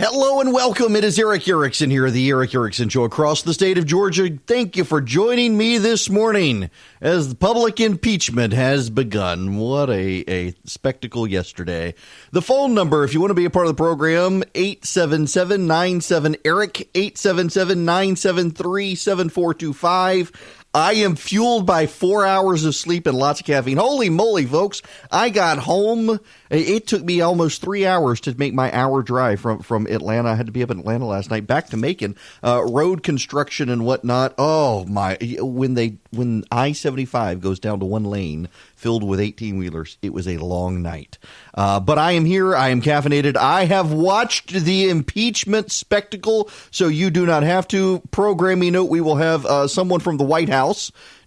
Hello and welcome. It is Eric Erickson here, the Eric Erickson Show across the state of Georgia. Thank you for joining me this morning as the public impeachment has begun. What a spectacle yesterday. The phone number, if you want to be a part of the program, 877-97-ERIC, 877-973-7425. I am fueled by 4 hours of sleep and lots of caffeine. Holy moly, folks. I got home. It took me almost 3 hours to make my hour drive from Atlanta. I had to be up in Atlanta last night, back to Macon. Road construction and whatnot. Oh, my. When I-75 goes down to one lane filled with 18-wheelers, it was a long night. But I am here. I am caffeinated. I have watched the impeachment spectacle, so you do not have to. Programming note, we will have someone from the White House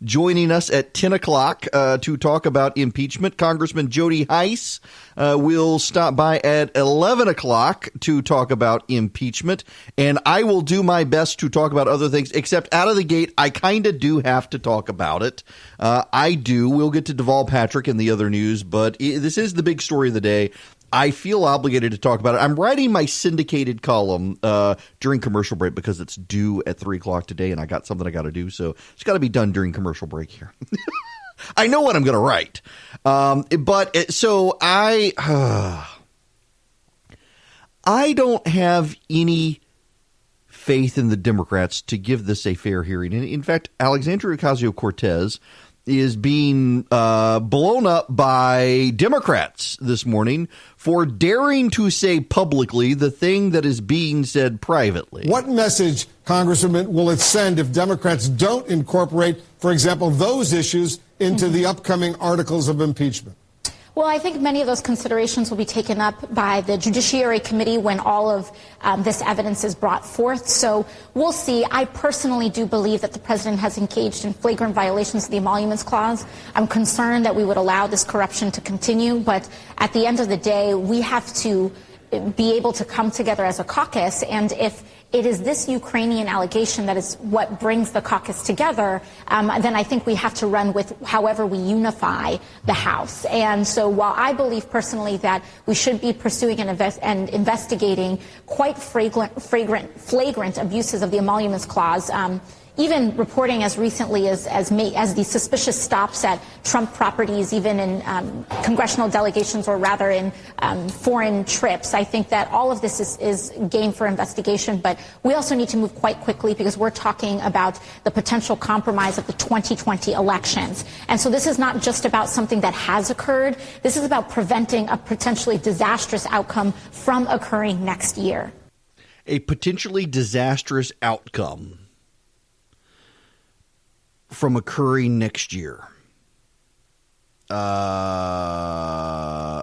joining us at 10 o'clock to talk about impeachment. Congressman Jody Hice will stop by at 11 o'clock to talk about impeachment. And I will do my best to talk about other things, except out of the gate, I kind of do have to talk about it. I do. We'll get to Duval Patrick and the other news, but this is the big story of the day. I feel obligated to talk about it. I'm writing my syndicated column during commercial break because it's due at 3 o'clock today, and I got something I got to do, so it's got to be done during commercial break here. I know what I'm going to write, so I don't have any faith in the Democrats to give this a fair hearing. And in fact, Alexandria Ocasio-Cortez is being blown up by Democrats this morning for daring to say publicly the thing that is being said privately. What message, Congresswoman, will it send if Democrats don't incorporate, for example, those issues into the upcoming articles of impeachment? Well, I think many of those considerations will be taken up by the Judiciary Committee when all of this evidence is brought forth. So we'll see. I personally do believe that the president has engaged in flagrant violations of the Emoluments Clause. I'm concerned that we would allow this corruption to continue. But at the end of the day, we have to be able to come together as a caucus. And if it is this Ukrainian allegation that is what brings the caucus together, then I think we have to run with however we unify the House. And so while I believe personally that we should be pursuing and investigating quite flagrant abuses of the Emoluments Clause, even reporting as recently as the suspicious stops at Trump properties, even in congressional delegations, or rather in foreign trips. I think that all of this is game for investigation, but we also need to move quite quickly because we're talking about the potential compromise of the 2020 elections. And so this is not just about something that has occurred. This is about preventing a potentially disastrous outcome from occurring next year. A potentially disastrous outcome from occurring next year.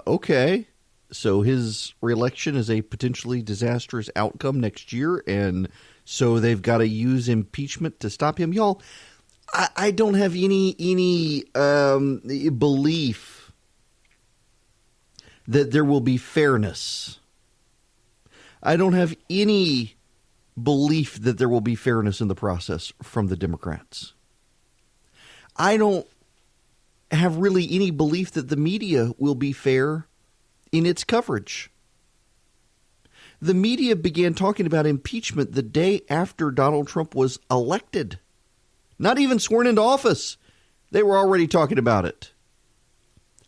Okay. So his reelection is a potentially disastrous outcome next year, and so they've got to use impeachment to stop him. Y'all, I don't have any belief that there will be fairness. I don't have any belief that there will be fairness in the process from the Democrats. I don't have really any belief that the media will be fair in its coverage. The media began talking about impeachment the day after Donald Trump was elected. Not even sworn into office. They were already talking about it.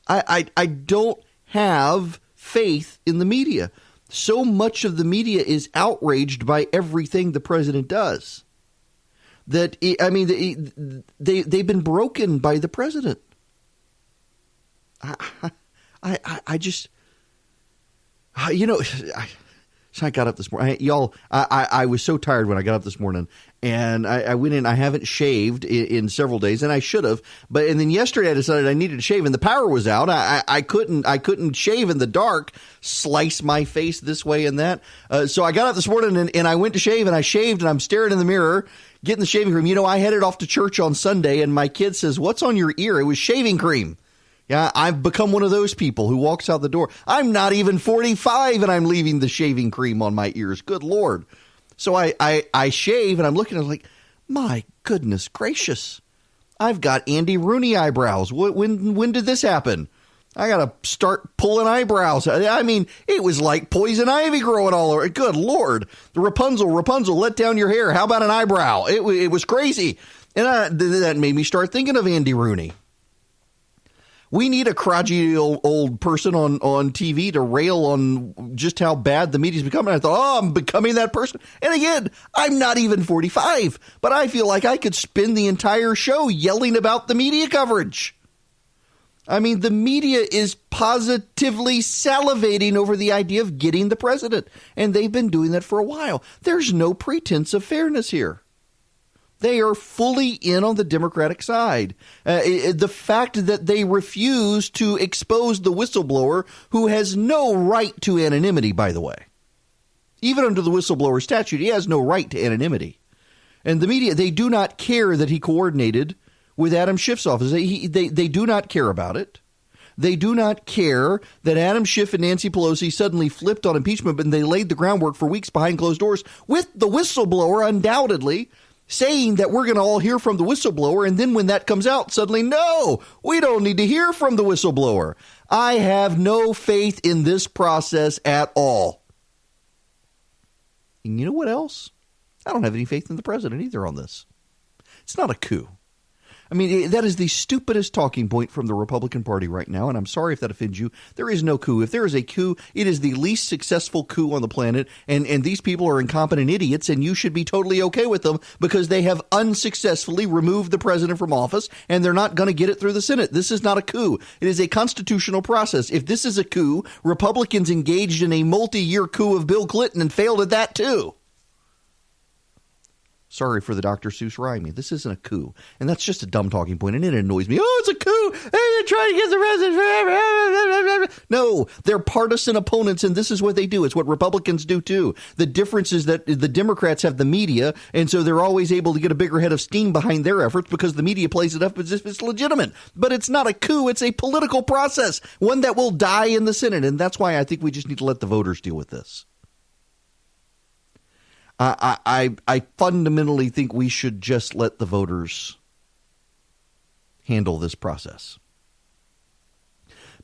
I don't have faith in the media. So much of the media is outraged by everything the president does that, they've been broken by the president. I just, so I got up this morning. I was so tired when I got up this morning, and I went in. I haven't shaved in several days, and I should have. And then yesterday I decided I needed to shave, and the power was out. I couldn't shave in the dark, slice my face this way and that. So I got up this morning and I went to shave, and I shaved, and I'm staring in the mirror, getting the shaving cream. I headed off to church on Sunday, and my kid says, "What's on your ear?" It was shaving cream. Yeah, I've become one of those people who walks out the door. I'm not even 45 and I'm leaving the shaving cream on my ears. Good Lord. So I shave and I'm looking at it like, my goodness gracious. I've got Andy Rooney eyebrows. When did this happen? I got to start pulling eyebrows. I mean, it was like poison ivy growing all over. Good Lord. The Rapunzel, let down your hair. How about an eyebrow? It was crazy. And that made me start thinking of Andy Rooney. We need a crotchety old person on TV to rail on just how bad the media's becoming. I thought, I'm becoming that person. And again, I'm not even 45, but I feel like I could spend the entire show yelling about the media coverage. I mean, the media is positively salivating over the idea of getting the president, and they've been doing that for a while. There's no pretense of fairness here. They are fully in on the Democratic side. The fact that they refuse to expose the whistleblower, who has no right to anonymity, by the way. Even under the whistleblower statute, he has no right to anonymity. And the media, they do not care that he coordinated with Adam Schiff's office. They do not care about it. They do not care that Adam Schiff and Nancy Pelosi suddenly flipped on impeachment, but they laid the groundwork for weeks behind closed doors with the whistleblower undoubtedly saying that we're going to all hear from the whistleblower. And then when that comes out, suddenly, no, we don't need to hear from the whistleblower. I have no faith in this process at all. And you know what else? I don't have any faith in the president either on this. It's not a coup. I mean, that is the stupidest talking point from the Republican Party right now, and I'm sorry if that offends you. There is no coup. If there is a coup, it is the least successful coup on the planet, and these people are incompetent idiots, and you should be totally okay with them because they have unsuccessfully removed the president from office, and they're not going to get it through the Senate. This is not a coup. It is a constitutional process. If this is a coup, Republicans engaged in a multi-year coup of Bill Clinton and failed at that too. Sorry for the Dr. Seuss rhyming. This isn't a coup. And that's just a dumb talking point, and it annoys me. Oh, it's a coup. They're trying to get the president. No, they're partisan opponents, and this is what they do. It's what Republicans do, too. The difference is that the Democrats have the media, and so they're always able to get a bigger head of steam behind their efforts because the media plays it up as if it's legitimate. But it's not a coup. It's a political process, one that will die in the Senate, and that's why I think we just need to let the voters deal with this. I fundamentally think we should just let the voters handle this process.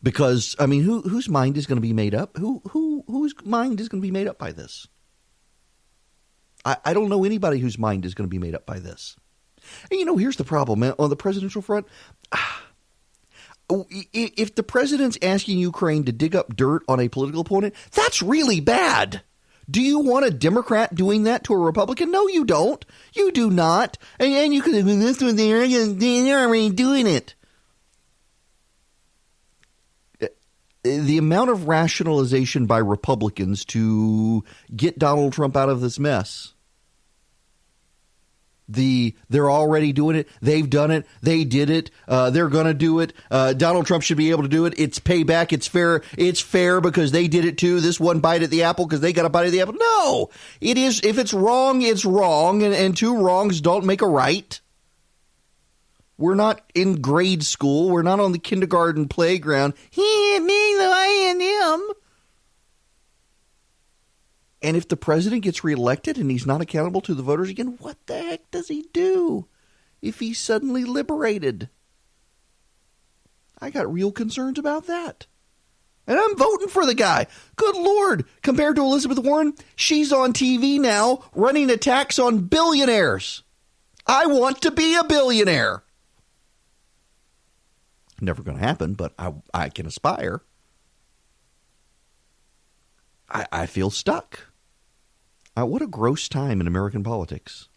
Because, I mean, whose mind is going to be made up? Whose mind is going to be made up by this? I don't know anybody whose mind is going to be made up by this. And, you know, here's the problem, man. On the presidential front, if the president's asking Ukraine to dig up dirt on a political opponent, that's really bad. Do you want a Democrat doing that to a Republican? No, you don't. You do not. And you could have been this one there. They're already doing it. The amount of rationalization by Republicans to get Donald Trump out of this mess. They're already doing it. They've done it. They did it. They're going to do it. Donald Trump should be able to do it. It's payback. It's fair. It's fair because they did it too. This one bite at the apple because they got a bite at the apple. No, it is. If it's wrong, it's wrong. And two wrongs don't make a right. We're not in grade school. We're not on the kindergarten playground. He and me, the I and him. And if the president gets reelected and he's not accountable to the voters again, what the heck does he do if he's suddenly liberated? I got real concerns about that. And I'm voting for the guy. Good Lord. Compared to Elizabeth Warren, she's on TV now running attacks on billionaires. I want to be a billionaire. Never going to happen, but I can aspire. I feel stuck. What a gross time in American politics.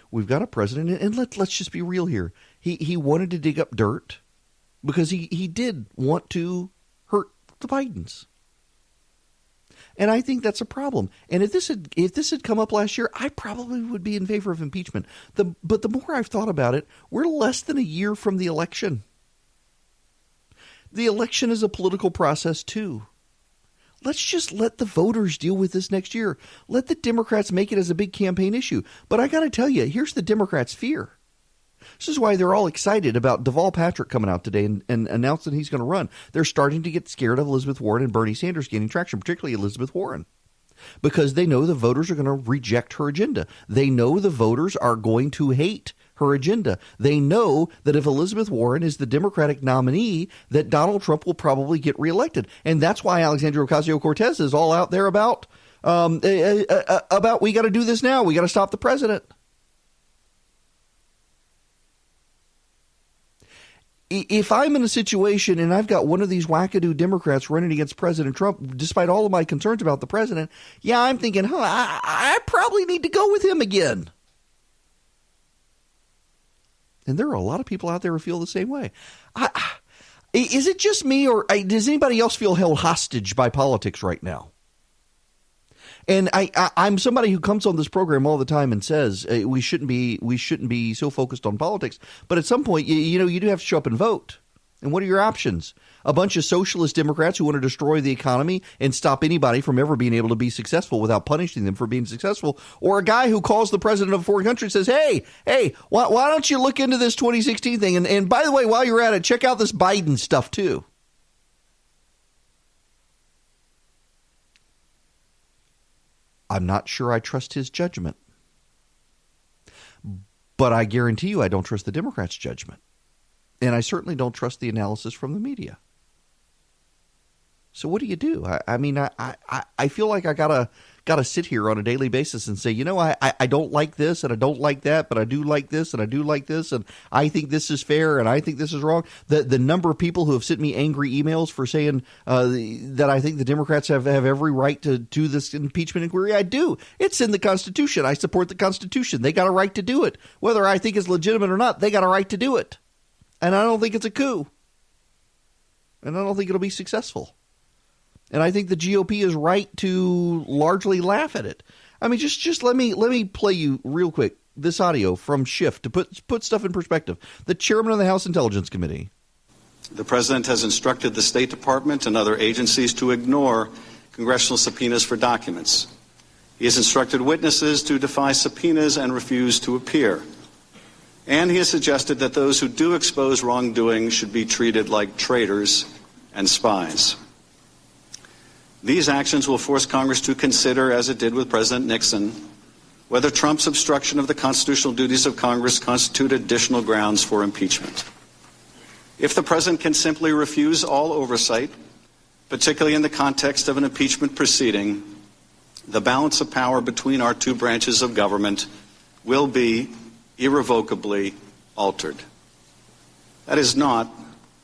We've got a president, and let's just be real here. He wanted to dig up dirt because he did want to hurt the Bidens. And I think that's a problem. And if this had come up last year, I probably would be in favor of impeachment. But the more I've thought about it, we're less than a year from the election. The election is a political process, too. Let's just let the voters deal with this next year. Let the Democrats make it as a big campaign issue. But I got to tell you, here's the Democrats' fear. This is why they're all excited about Duval Patrick coming out today and announcing he's going to run. They're starting to get scared of Elizabeth Warren and Bernie Sanders gaining traction, particularly Elizabeth Warren, because they know the voters are going to reject her agenda. They know the voters are going to hate her agenda. They know that if Elizabeth Warren is the Democratic nominee, that Donald Trump will probably get reelected. And that's why Alexandria Ocasio-Cortez is all out there about we got to do this now. We got to stop the president. If I'm in a situation and I've got one of these wackadoo Democrats running against President Trump, despite all of my concerns about the president, I'm thinking, I probably need to go with him again. And there are a lot of people out there who feel the same way. Is it just me, or does anybody else feel held hostage by politics right now? And I'm somebody who comes on this program all the time and says we shouldn't be so focused on politics. But at some point, you do have to show up and vote. And what are your options? A bunch of socialist Democrats who want to destroy the economy and stop anybody from ever being able to be successful without punishing them for being successful, or a guy who calls the president of a foreign country and says, hey, why don't you look into this 2016 thing? And by the way, while you're at it, check out this Biden stuff too. I'm not sure I trust his judgment. But I guarantee you I don't trust the Democrats' judgment. And I certainly don't trust the analysis from the media. So what do? I feel like I gotta sit here on a daily basis and say, I don't like this and I don't like that, but I do like this and I do like this, and I think this is fair and I think this is wrong. The number of people who have sent me angry emails for saying that I think the Democrats have every right to do this impeachment inquiry, I do. It's in the Constitution. I support the Constitution. They got a right to do it. Whether I think it's legitimate or not, they got a right to do it. And I don't think it's a coup. And I don't think it'll be successful. And I think the GOP is right to largely laugh at it. I mean, just let me play you real quick this audio from Schiff to put stuff in perspective. The chairman of the House Intelligence Committee. The president has instructed the State Department and other agencies to ignore congressional subpoenas for documents. He has instructed witnesses to defy subpoenas and refuse to appear. And he has suggested that those who do expose wrongdoing should be treated like traitors and spies. These actions will force Congress to consider, as it did with President Nixon, whether Trump's obstruction of the constitutional duties of Congress constitute additional grounds for impeachment. If the president can simply refuse all oversight, particularly in the context of an impeachment proceeding, the balance of power between our two branches of government will be irrevocably altered. That is not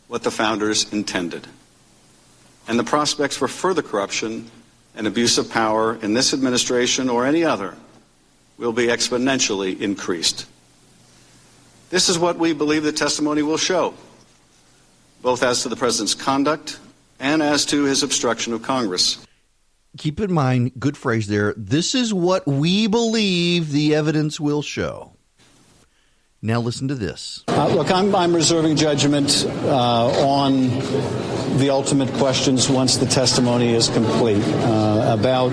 what the founders intended. And the prospects for further corruption and abuse of power in this administration or any other will be exponentially increased. This is what we believe the testimony will show, both as to the president's conduct and as to his obstruction of Congress. Keep in mind, good phrase there, this is what we believe the evidence will show. Now listen to this. Look, I'm reserving judgment on the ultimate questions once the testimony is complete about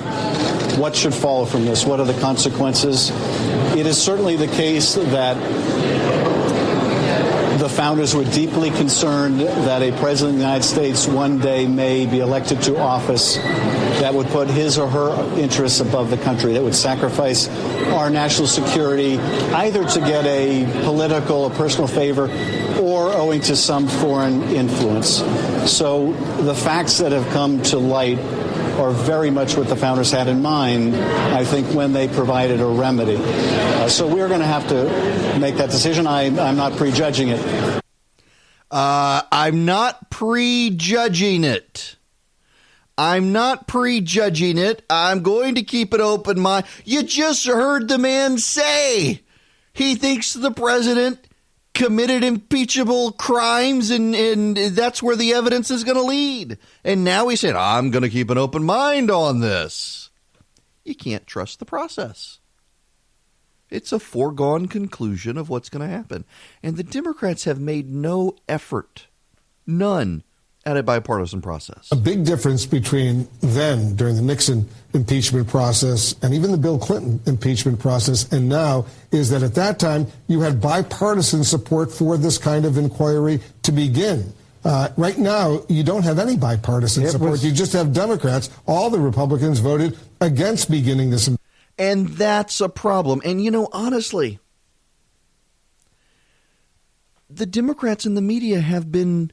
what should follow from this. What are the consequences? It is certainly the case that the founders were deeply concerned that a president of the United States one day may be elected to office that would put his or her interests above the country, that would sacrifice our national security either to get a political or personal favor or owing to some foreign influence. So the facts that have come to light are very much what the founders had in mind, I think, when they provided a remedy. So we're going to have to make that decision. I'm not prejudging it. I'm not prejudging it. I'm not prejudging it. I'm going to keep an open mind. You just heard the man say he thinks the president committed impeachable crimes, and that's where the evidence is going to lead. And now he said, I'm going to keep an open mind on this. You can't trust the process. It's a foregone conclusion of what's going to happen. And the Democrats have made no effort, none, at a bipartisan process. A big difference between then, during the Nixon impeachment process, and even the Bill Clinton impeachment process, and now, is that at that time, you had bipartisan support for this kind of inquiry to begin. Right now, you don't have any bipartisan support. You just have Democrats. All the Republicans voted against beginning this. And that's a problem. And, honestly, the Democrats and the media have been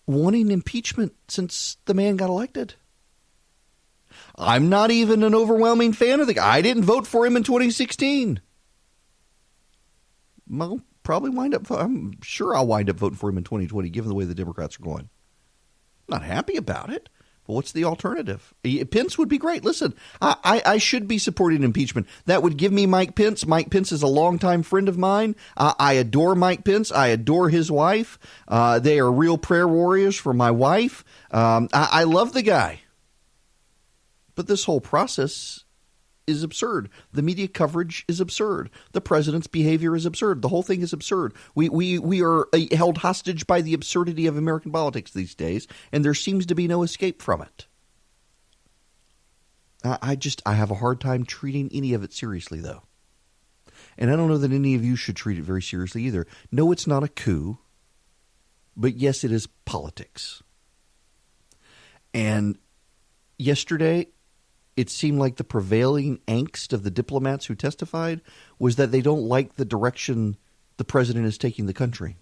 wanting impeachment since the man got elected. I'm not even an overwhelming fan of the guy. I didn't vote for him in 2016. I'll probably I'm sure I'll wind up voting for him in 2020, given the way the Democrats are going. I'm not happy about it. But what's the alternative? Pence would be great. Listen, I should be supporting impeachment. That would give me Mike Pence. Mike Pence is a longtime friend of mine. I adore Mike Pence. I adore his wife. They are real prayer warriors for my wife. I love the guy. But this whole process is absurd. The media coverage is absurd. The president's behavior is absurd. The whole thing is absurd. We are held hostage by the absurdity of American politics these days, and there seems to be no escape from it. I have a hard time treating any of it seriously, though. And I don't know that any of you should treat it very seriously either. No, it's not a coup, but yes, it is politics. And yesterday, it seemed like the prevailing angst of the diplomats who testified was that they don't like the direction the president is taking the country.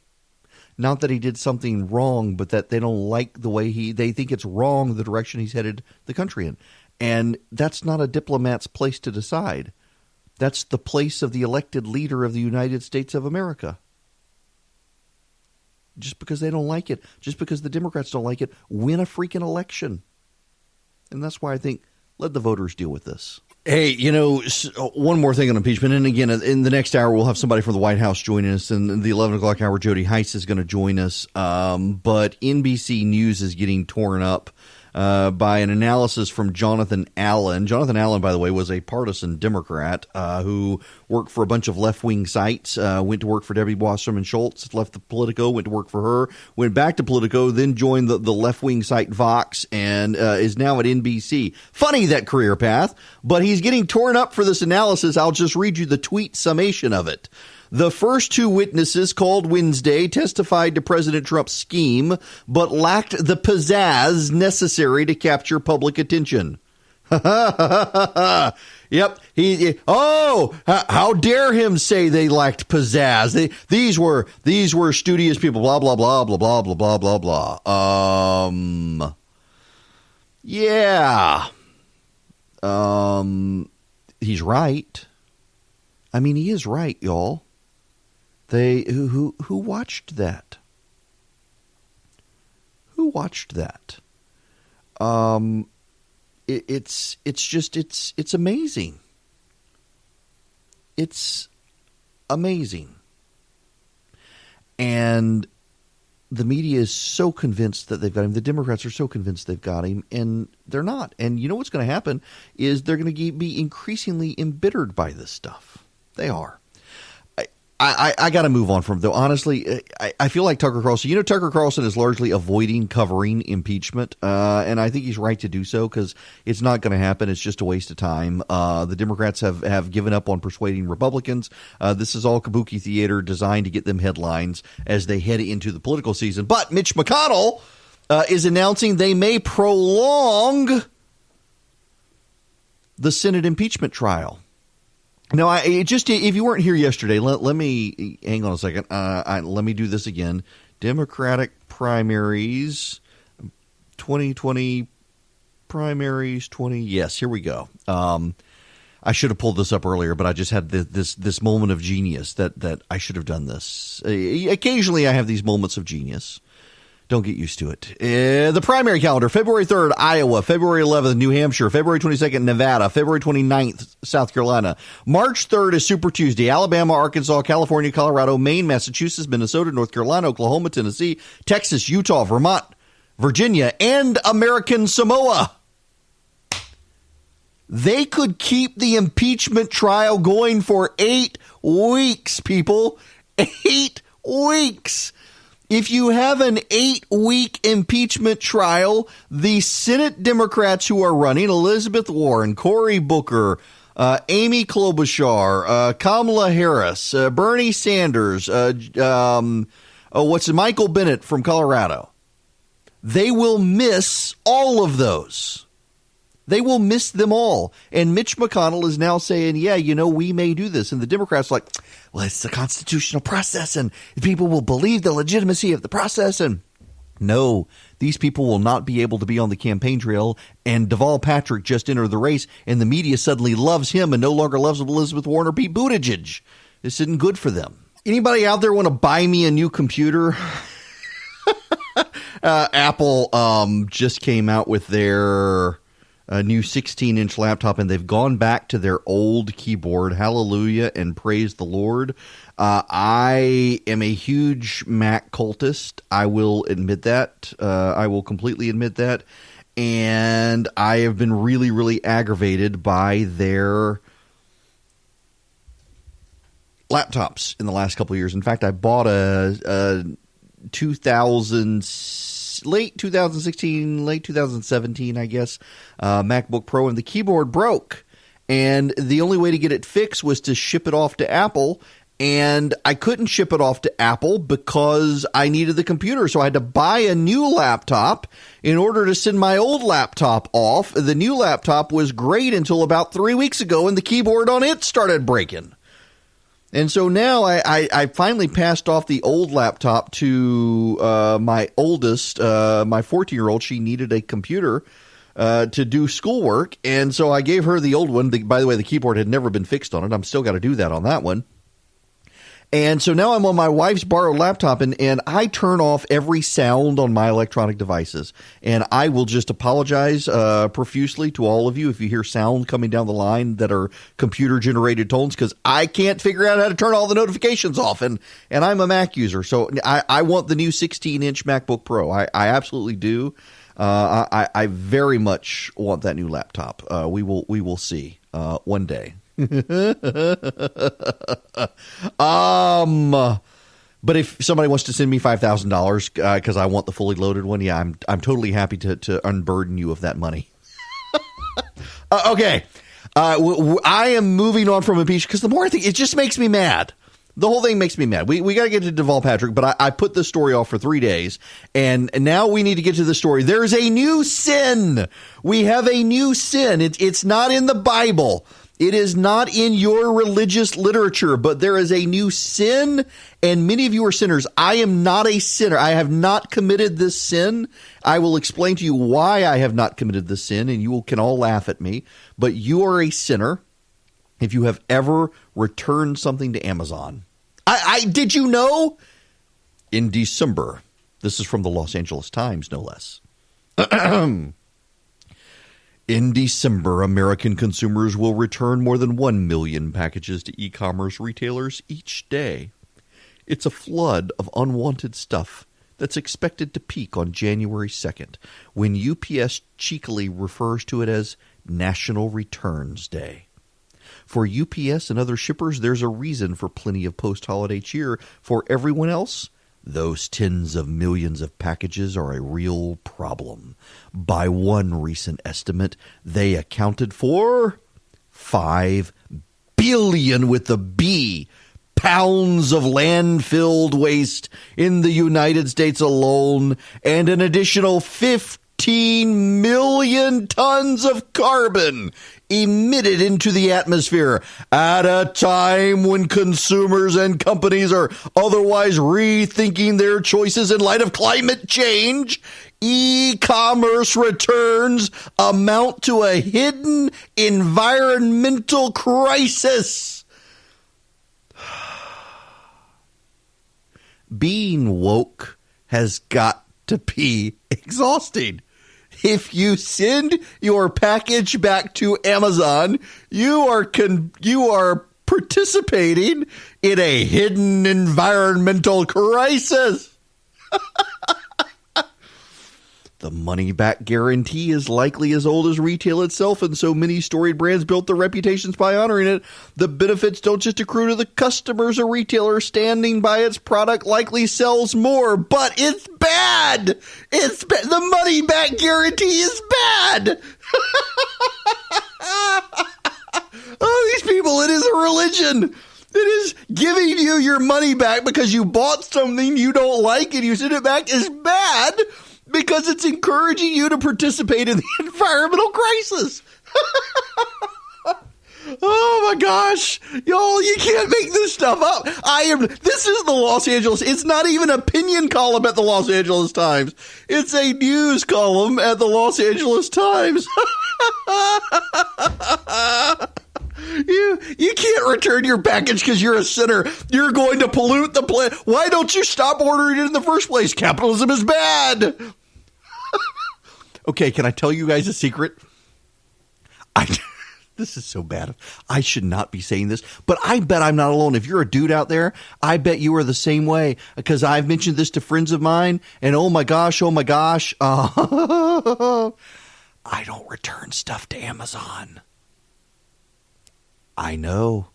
Not that he did something wrong, but that they don't like the way they think it's wrong the direction he's headed the country in. And that's not a diplomat's place to decide. That's the place of the elected leader of the United States of America. Just because they don't like it, just because the Democrats don't like it, win a freaking election. And that's why I think let the voters deal with this. Hey, one more thing on impeachment. And again, in the next hour, we'll have somebody from the White House joining us. And in the 11 o'clock hour, Jody Hice is going to join us. But NBC News is getting torn up by an analysis from Jonathan Allen. Jonathan Allen, by the way, was a partisan Democrat who worked for a bunch of left-wing sites, went to work for Debbie Wasserman Schultz, left the Politico, went to work for her, went back to Politico, then joined the left-wing site Vox, and is now at NBC. Funny, that career path, but he's getting torn up for this analysis. I'll just read you the tweet summation of it. The first two witnesses called Wednesday testified to President Trump's scheme, but lacked the pizzazz necessary to capture public attention. Yep. How dare him say they lacked pizzazz? These were studious people. Blah blah blah blah blah blah blah blah blah. Yeah. He's right. I mean, he is right, y'all. Who watched that? Who watched that? It's amazing. It's amazing. And the media is so convinced that they've got him. The Democrats are so convinced they've got him, and they're not. And you know what's going to happen is they're going to be increasingly embittered by this stuff. They are. I got to move on from, though. Honestly, I feel like Tucker Carlson. Tucker Carlson is largely avoiding covering impeachment, and I think he's right to do so because it's not going to happen. It's just a waste of time. The Democrats have given up on persuading Republicans. This is all kabuki theater designed to get them headlines as they head into the political season. But Mitch McConnell is announcing they may prolong the Senate impeachment trial. Now, if you weren't here yesterday, let me hang on a second. Let me do this again. Democratic primaries, 2020 primaries, 20. Yes, here we go. I should have pulled this up earlier, but I just had this moment of genius that I should have done this. Occasionally, I have these moments of genius. Don't get used to it. The primary calendar, February 3rd, Iowa, February 11th, New Hampshire, February 22nd, Nevada, February 29th, South Carolina. March 3rd is Super Tuesday, Alabama, Arkansas, California, Colorado, Maine, Massachusetts, Minnesota, North Carolina, Oklahoma, Tennessee, Texas, Utah, Vermont, Virginia, and American Samoa. They could keep the impeachment trial going for 8 weeks, people. 8 weeks. If you have an 8-week impeachment trial, the Senate Democrats who are running, Elizabeth Warren, Cory Booker, Amy Klobuchar, Kamala Harris, Bernie Sanders, Michael Bennet from Colorado, they will miss all of those. They will miss them all. And Mitch McConnell is now saying, yeah, we may do this. And the Democrats are like, well, it's the constitutional process and people will believe the legitimacy of the process. And no, these people will not be able to be on the campaign trail. And Duval Patrick just entered the race and the media suddenly loves him and no longer loves Elizabeth Warren or Pete Buttigieg. This isn't good for them. Anybody out there want to buy me a new computer? Apple just came out with their new 16-inch laptop, and they've gone back to their old keyboard. Hallelujah and praise the Lord. I am a huge Mac cultist. I will admit that. I will completely admit that. And I have been really, really aggravated by their laptops in the last couple of years. In fact, I bought a late 2017, I guess, MacBook Pro, and the keyboard broke. And the only way to get it fixed was to ship it off to Apple. And I couldn't ship it off to Apple because I needed the computer. So I had to buy a new laptop in order to send my old laptop off. The new laptop was great until about 3 weeks ago, and the keyboard on it started breaking. And so now I finally passed off the old laptop to my oldest, my 14-year-old. She needed a computer to do schoolwork. And so I gave her the old one. By the way, the keyboard had never been fixed on it. I'm still got to do that on that one. And so now I'm on my wife's borrowed laptop, and I turn off every sound on my electronic devices. And I will just apologize profusely to all of you if you hear sound coming down the line that are computer-generated tones, because I can't figure out how to turn all the notifications off. And I'm a Mac user, so I want the new 16-inch MacBook Pro. I absolutely do. I very much want that new laptop. We will see one day. But if somebody wants to send me $5,000 because I want the fully loaded one, yeah, I'm totally happy to unburden you of that money. Okay, I am moving on from impeachment because the more I think, it just makes me mad. The whole thing makes me mad. We got to get to Duval Patrick, but I put this story off for 3 days, and now we need to get to the story. There's a new sin. We have a new sin. It's not in the Bible. It is not in your religious literature, but there is a new sin, and many of you are sinners. I am not a sinner. I have not committed this sin. I will explain to you why I have not committed this sin, and you can all laugh at me, but you are a sinner if you have ever returned something to Amazon. Did you know? In December, this is from the Los Angeles Times, no less. In December, American consumers will return more than 1 million packages to e-commerce retailers each day. It's a flood of unwanted stuff that's expected to peak on January 2nd, when UPS cheekily refers to it as National Returns Day. For UPS and other shippers, there's a reason for plenty of post-holiday cheer. For everyone else, those tens of millions of packages are a real problem. By one recent estimate, they accounted for 5 billion with the B pounds of landfilled waste in the United States alone, and an additional 15 million tons of carbon emitted into the atmosphere at a time when consumers and companies are otherwise rethinking their choices in light of climate change. E-commerce returns amount to a hidden environmental crisis. Being woke has got to be exhausting. If you send your package back to Amazon, you are participating in a hidden environmental crisis. The money-back guarantee is likely as old as retail itself, and so many storied brands built their reputations by honoring it. The benefits don't just accrue to the customers. A retailer standing by its product likely sells more, but it's bad. It's bad. The money-back guarantee is bad. Oh, these people, it is a religion. It is giving you your money back because you bought something you don't like and you send it back is bad. because it's encouraging you to participate in the environmental crisis. Oh my gosh, y'all, you can't make this stuff up. This is the Los Angeles. It's not even an opinion column at the Los Angeles Times. It's a news column at the Los Angeles Times. You can't return your package because you're a sinner. You're going to pollute the planet. Why don't you stop ordering it in the first place? Capitalism is bad. Okay, can I tell you guys a secret? This is so bad. I should not be saying this, but I bet I'm not alone. If you're a dude out there, I bet you are the same way, because I've mentioned this to friends of mine, and oh my gosh, I don't return stuff to Amazon. I know.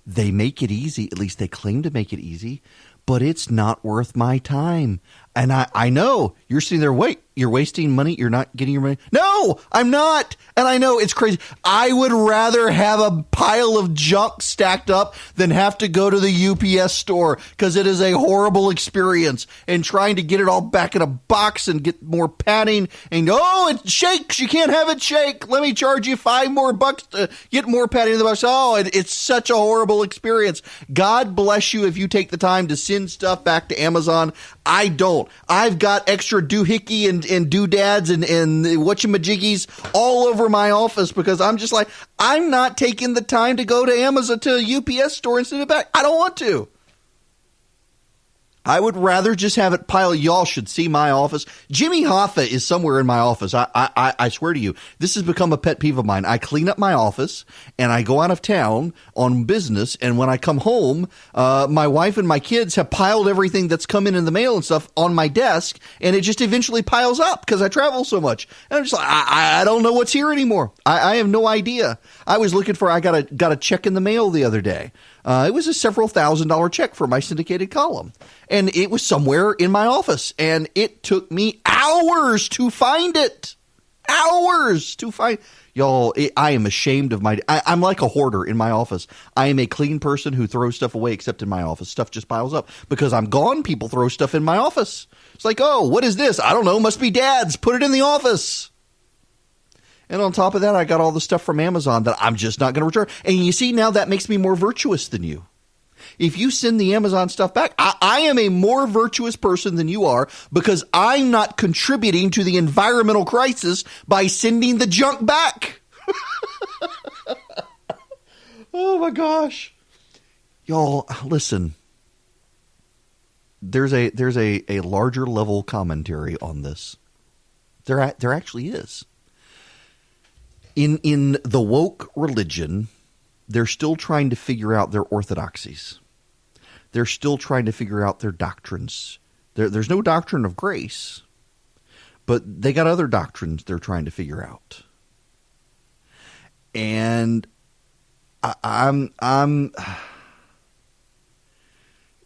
They make it easy. At least they claim to make it easy, but it's not worth my time. And I know you're sitting there, wait, you're wasting money. You're not getting your money. No, I'm not. And I know it's crazy. I would rather have a pile of junk stacked up than have to go to the UPS store, because it is a horrible experience. And trying to get it all back in a box and get more padding, and it shakes. You can't have it shake. Let me charge you $5 more to get more padding in the box. It's such a horrible experience. God bless you if you take the time to send stuff back to Amazon. I don't. I've got extra doohickey and doodads and whatchamajiggies all over my office, because I'm just like, I'm not taking the time to go to Amazon, to a UPS store and send it back. I don't want to. I would rather just have it pile. Y'all should see my office. Jimmy Hoffa is somewhere in my office. I swear to you, this has become a pet peeve of mine. I clean up my office and I go out of town on business. And when I come home, my wife and my kids have piled everything that's come in the mail and stuff on my desk. And it just eventually piles up because I travel so much. And I'm just like, I don't know what's here anymore. I have no idea. I was looking for, I got a check in the mail the other day. It was a several $1,000 check for my syndicated column, and it was somewhere in my office, and it took me hours to find it. Hours to find. Y'all, I am ashamed of I'm like a hoarder in my office. I am a clean person who throws stuff away, except in my office. Stuff just piles up. Because I'm gone, people throw stuff in my office. It's like, oh, what is this? I don't know. Must be Dad's. Put it in the office. And on top of that, I got all the stuff from Amazon that I'm just not going to return. And you see, now that makes me more virtuous than you. If you send the Amazon stuff back, I am a more virtuous person than you are, because I'm not contributing to the environmental crisis by sending the junk back. Oh my gosh. Y'all, listen. There's a larger level commentary on this. There actually is. In the woke religion, they're still trying to figure out their orthodoxies. They're still trying to figure out their doctrines. There's no doctrine of grace, but they got other doctrines they're trying to figure out. And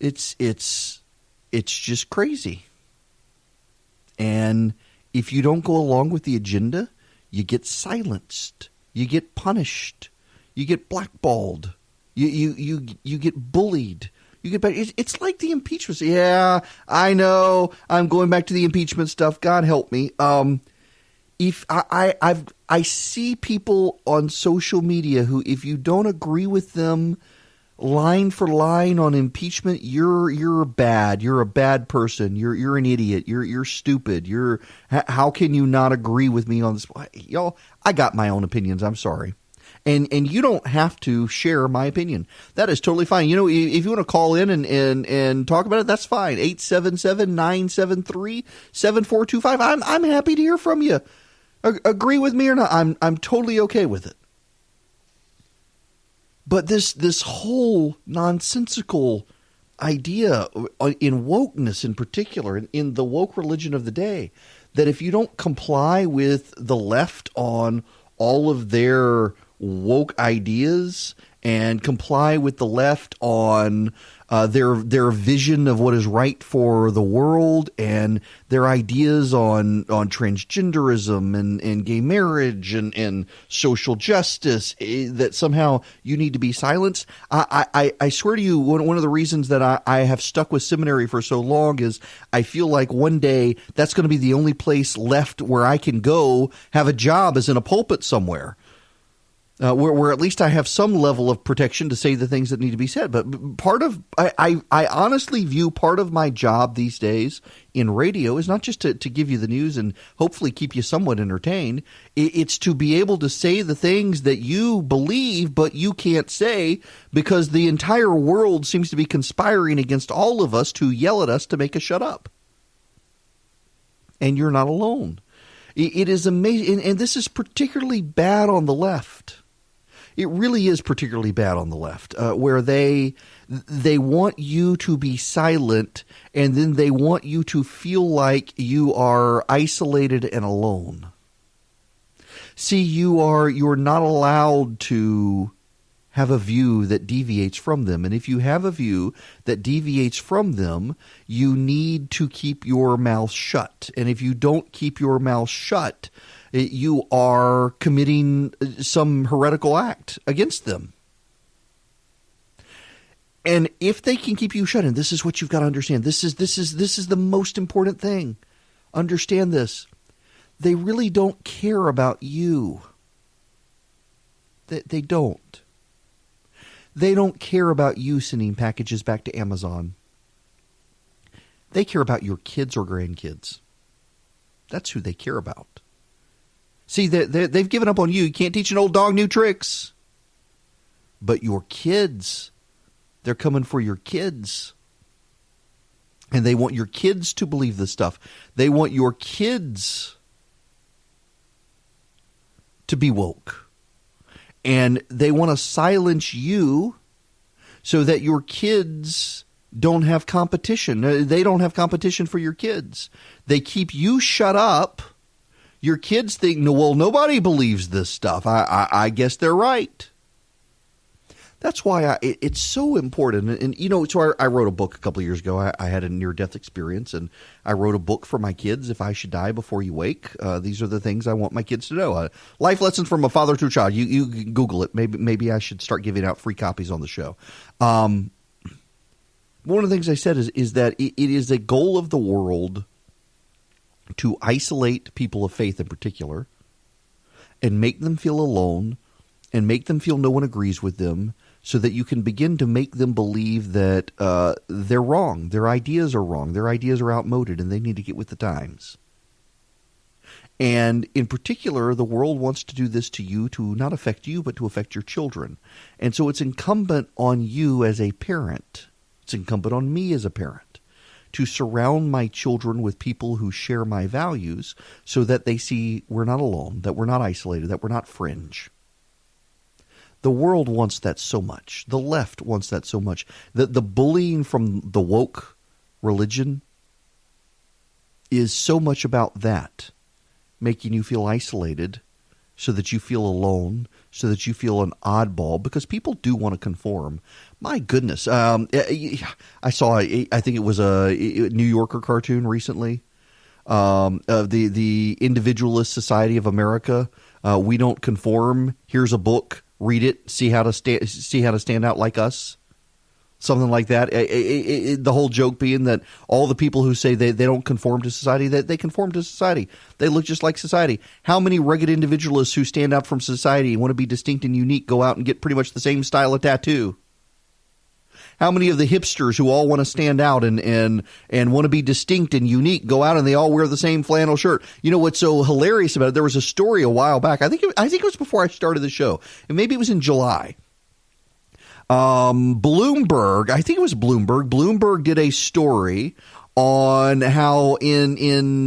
it's just crazy. And if you don't go along with the agenda, you get silenced. You get punished. You get blackballed. You get bullied. You get back. It's like the impeachment. Yeah, I know. I'm going back to the impeachment stuff. God help me. If I see people on social media who, if you don't agree with them line for line on impeachment, you're bad. You're a bad person. You're an idiot. You're stupid. How can you not agree with me on this? Y'all, I got my own opinions. I'm sorry. And you don't have to share my opinion. That is totally fine. You know, if you want to call in and talk about it, that's fine. 877-973-7425. I'm happy to hear from you. Agree with me or not, I'm totally okay with it. But this whole nonsensical idea in wokeness in particular, in the woke religion of the day, that if you don't comply with the left on all of their woke ideas and comply with the left on their vision of what is right for the world and their ideas on transgenderism and gay marriage and social justice, that somehow you need to be silenced. I swear to you, one of the reasons that I have stuck with seminary for so long is I feel like one day that's going to be the only place left where I can go have a job as in a pulpit somewhere. Where at least I have some level of protection to say the things that need to be said. But I honestly view part of my job these days in radio is not just to give you the news and hopefully keep you somewhat entertained. It's to be able to say the things that you believe but you can't say because the entire world seems to be conspiring against all of us to yell at us to make us shut up. And you're not alone. It is amazing, and this is particularly bad on the left. It really is particularly bad on the left, where they want you to be silent, and then they want you to feel like you are isolated and alone. See, you're not allowed to have a view that deviates from them, and if you have a view that deviates from them, you need to keep your mouth shut. And if you don't keep your mouth shut, you are committing some heretical act against them. And if they can keep you shut, and this is what you've got to understand, this is the most important thing. Understand this. They really don't care about you. They don't. They don't care about you sending packages back to Amazon. They care about your kids or grandkids. That's who they care about. See, they've given up on you. You can't teach an old dog new tricks. But your kids, they're coming for your kids. And they want your kids to believe this stuff. They want your kids to be woke. And they want to silence you so that your kids don't have competition. They don't have competition for your kids. They keep you shut up. Your kids think, no, well, nobody believes this stuff. I guess they're right. That's why it's so important. And you know, so I wrote a book a couple of years ago. I had a near-death experience, and I wrote a book for my kids, If I Should Die Before You Wake. These are the things I want my kids to know. Life lessons from a father to a child. You can Google it. Maybe I should start giving out free copies on the show. One of the things I said is that it is a goal of the world to isolate people of faith in particular and make them feel alone and make them feel no one agrees with them, so that you can begin to make them believe that they're wrong. Their ideas are wrong. Their ideas are outmoded, and they need to get with the times. And in particular, the world wants to do this to you to not affect you, but to affect your children. And so it's incumbent on you as a parent, it's incumbent on me as a parent, to surround my children with people who share my values so that they see we're not alone, that we're not isolated, that we're not fringe. The world wants that so much. The left wants that so much. The bullying from the woke religion is so much about that, making you feel isolated so that you feel alone, so that you feel an oddball, because people do want to conform. My goodness. I saw, I think it was a New Yorker cartoon recently, of the Individualist Society of America. We don't conform. Here's a book. Read it. See how to stand out like us. Something like that. The whole joke being that all the people who say they don't conform to society, that they conform to society. They look just like society. How many rugged individualists who stand out from society and want to be distinct and unique go out and get pretty much the same style of tattoo? How many of the hipsters who all want to stand out and want to be distinct and unique go out and they all wear the same flannel shirt? You know what's so hilarious about it? There was a story a while back. I think it was before I started the show, and maybe it was in July. Bloomberg, I think it was Bloomberg. Bloomberg did a story on how in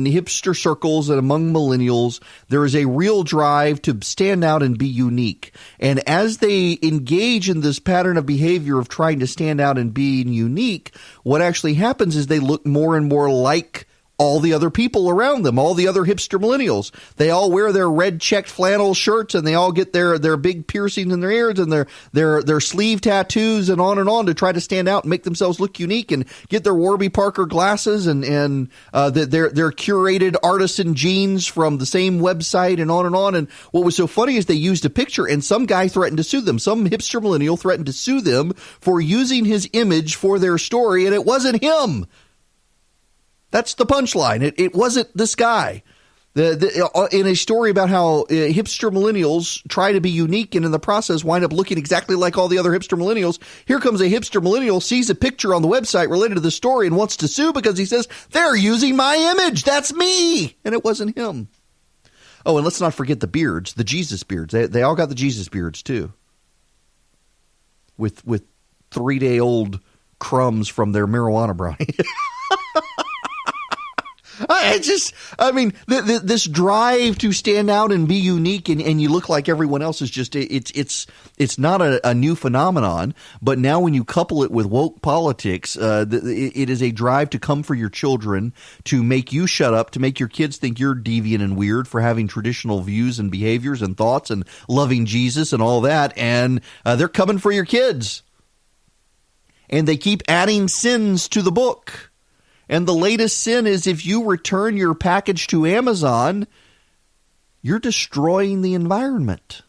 hipster circles and among millennials, there is a real drive to stand out and be unique. And as they engage in this pattern of behavior of trying to stand out and being unique, what actually happens is they look more and more like all the other people around them, all the other hipster millennials. They all wear their red checked flannel shirts, and they all get their big piercings in their ears and their sleeve tattoos and on to try to stand out and make themselves look unique, and get their Warby Parker glasses and their curated artisan jeans from the same website and on. And what was so funny is they used a picture, and some guy threatened to sue them. Some hipster millennial threatened to sue them for using his image for their story, and it wasn't him. That's the punchline. It wasn't this guy. In a story about how hipster millennials try to be unique and in the process wind up looking exactly like all the other hipster millennials, here comes a hipster millennial, sees a picture on the website related to the story and wants to sue because he says, they're using my image. That's me. And it wasn't him. Oh, and let's not forget the beards, the Jesus beards. They all got the Jesus beards too. With 3-day-old crumbs from their marijuana brownie. This drive to stand out and be unique and you look like everyone else is just, it's not a new phenomenon, but now when you couple it with woke politics, it is a drive to come for your children, to make you shut up, to make your kids think you're deviant and weird for having traditional views and behaviors and thoughts and loving Jesus and all that. And they're coming for your kids. And they keep adding sins to the book. And the latest sin is if you return your package to Amazon, you're destroying the environment.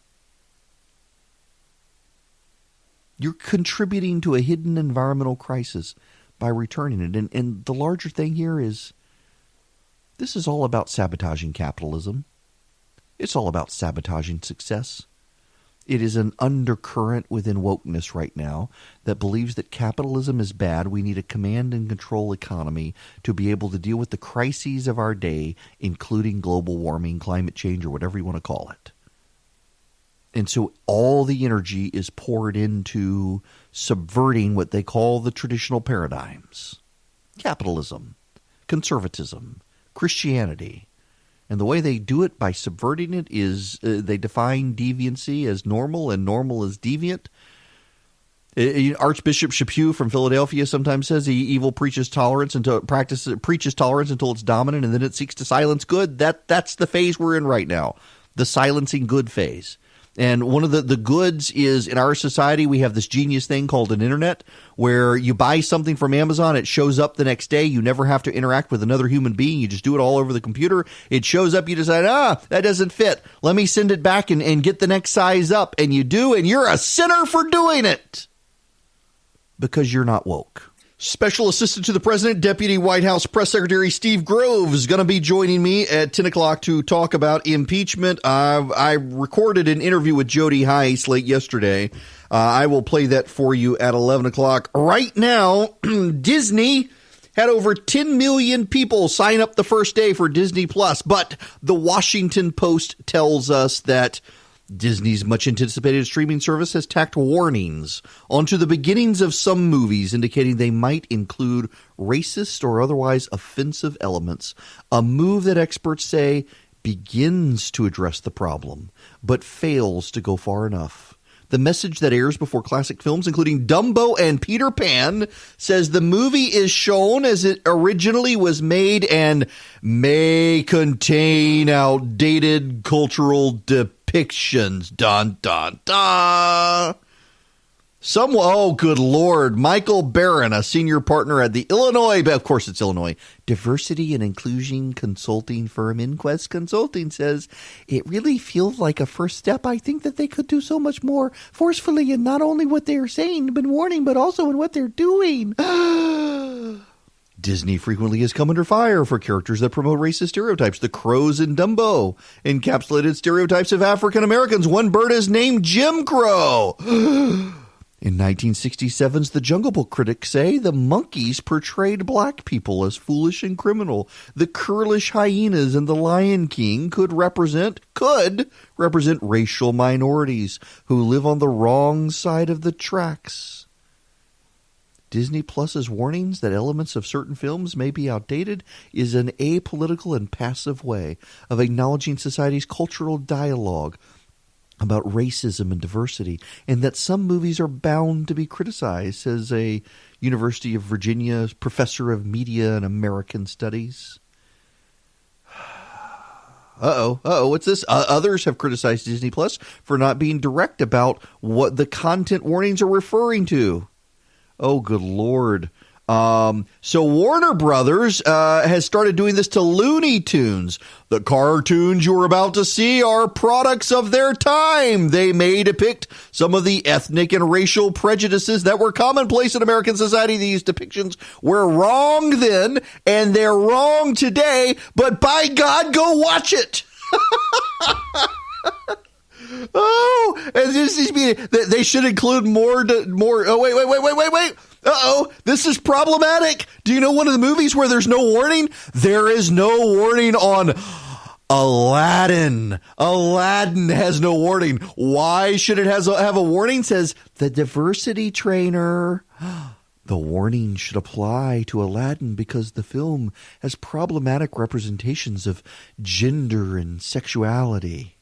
You're contributing to a hidden environmental crisis by returning it. And the larger thing here is this is all about sabotaging capitalism. It's all about sabotaging success. It is an undercurrent within wokeness right now that believes that capitalism is bad. We need a command and control economy to be able to deal with the crises of our day, including global warming, climate change, or whatever you want to call it. And so all the energy is poured into subverting what they call the traditional paradigms. Capitalism, conservatism, Christianity. And the way they do it by subverting it is they define deviancy as normal and normal as deviant. Archbishop Chaput from Philadelphia sometimes says the evil preaches tolerance until it's dominant, and then it seeks to silence good. That's the phase we're in right now, the silencing good phase. And one of the goods is, in our society, we have this genius thing called an internet, where you buy something from Amazon, it shows up the next day. You never have to interact with another human being. You just do it all over the computer. It shows up. You decide, that doesn't fit. Let me send it back and get the next size up. And you do, and you're a sinner for doing it because you're not woke. Special Assistant to the President, Deputy White House Press Secretary Steve Groves is going to be joining me at 10 o'clock to talk about impeachment. I recorded an interview with Jody Hice late yesterday. I will play that for you at 11 o'clock. Right now, Disney had over 10 million people sign up the first day for Disney Plus, but the Washington Post tells us that Disney's much-anticipated streaming service has tacked warnings onto the beginnings of some movies, indicating they might include racist or otherwise offensive elements, a move that experts say begins to address the problem, but fails to go far enough. The message that airs before classic films, including Dumbo and Peter Pan, says the movie is shown as it originally was made and may contain outdated cultural depictions. Dun, dun, dun. Oh, good Lord. Michael Barron, a senior partner at the Illinois, of course it's Illinois, diversity and inclusion consulting firm Inquest Consulting, says it really feels like a first step. I think that they could do so much more forcefully in not only what they're saying, been warning, but also in what they're doing. Disney frequently has come under fire for characters that promote racist stereotypes. The crows in Dumbo encapsulated stereotypes of African Americans. One bird is named Jim Crow. In 1967's The Jungle Book, critics say the monkeys portrayed black people as foolish and criminal. The curlish hyenas in The Lion King could represent racial minorities who live on the wrong side of the tracks. Disney Plus's warnings that elements of certain films may be outdated is an apolitical and passive way of acknowledging society's cultural dialogue about racism and diversity, and that some movies are bound to be criticized, says a University of Virginia professor of media and American studies. What's this? Others have criticized Disney Plus for not being direct about what the content warnings are referring to. Oh, good Lord. So Warner Brothers has started doing this to Looney Tunes. The cartoons you're about to see are products of their time. They may depict some of the ethnic and racial prejudices that were commonplace in American society. These depictions were wrong then, and they're wrong today, but by God, go watch it. Oh, and this is they should include more. Oh, wait. This is problematic. Do you know one of the movies where there's no warning? There is no warning on Aladdin. Aladdin has no warning. Why should it have a warning? Says the diversity trainer. The warning should apply to Aladdin because the film has problematic representations of gender and sexuality.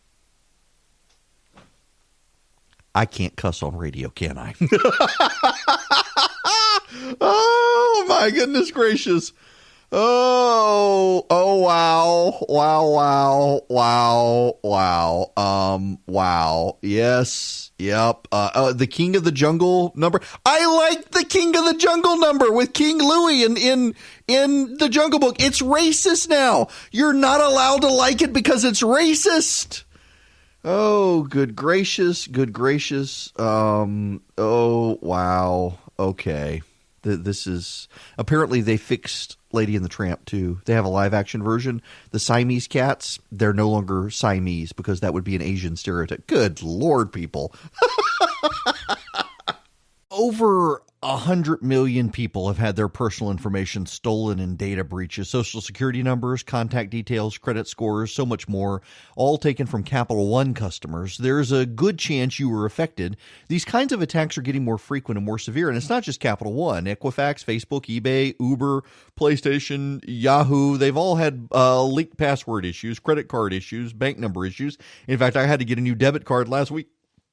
I can't cuss on radio, can I? Oh, my goodness gracious. Wow. Yes. Yep. The King of the Jungle number. I like the King of the Jungle number with King Louie in the Jungle Book. It's racist now. You're not allowed to like it because it's racist. Oh, good gracious. Oh, wow. Okay. This is apparently they fixed Lady and the Tramp too. They have a live action version. The Siamese cats, they're no longer Siamese because that would be an Asian stereotype. Good Lord, people. Over 100 million people have had their personal information stolen in data breaches. Social security numbers, contact details, credit scores, so much more, all taken from Capital One customers. There's a good chance you were affected. These kinds of attacks are getting more frequent and more severe. And it's not just Capital One. Equifax, Facebook, eBay, Uber, PlayStation, Yahoo, they've all had leaked password issues, credit card issues, bank number issues. In fact, I had to get a new debit card last week.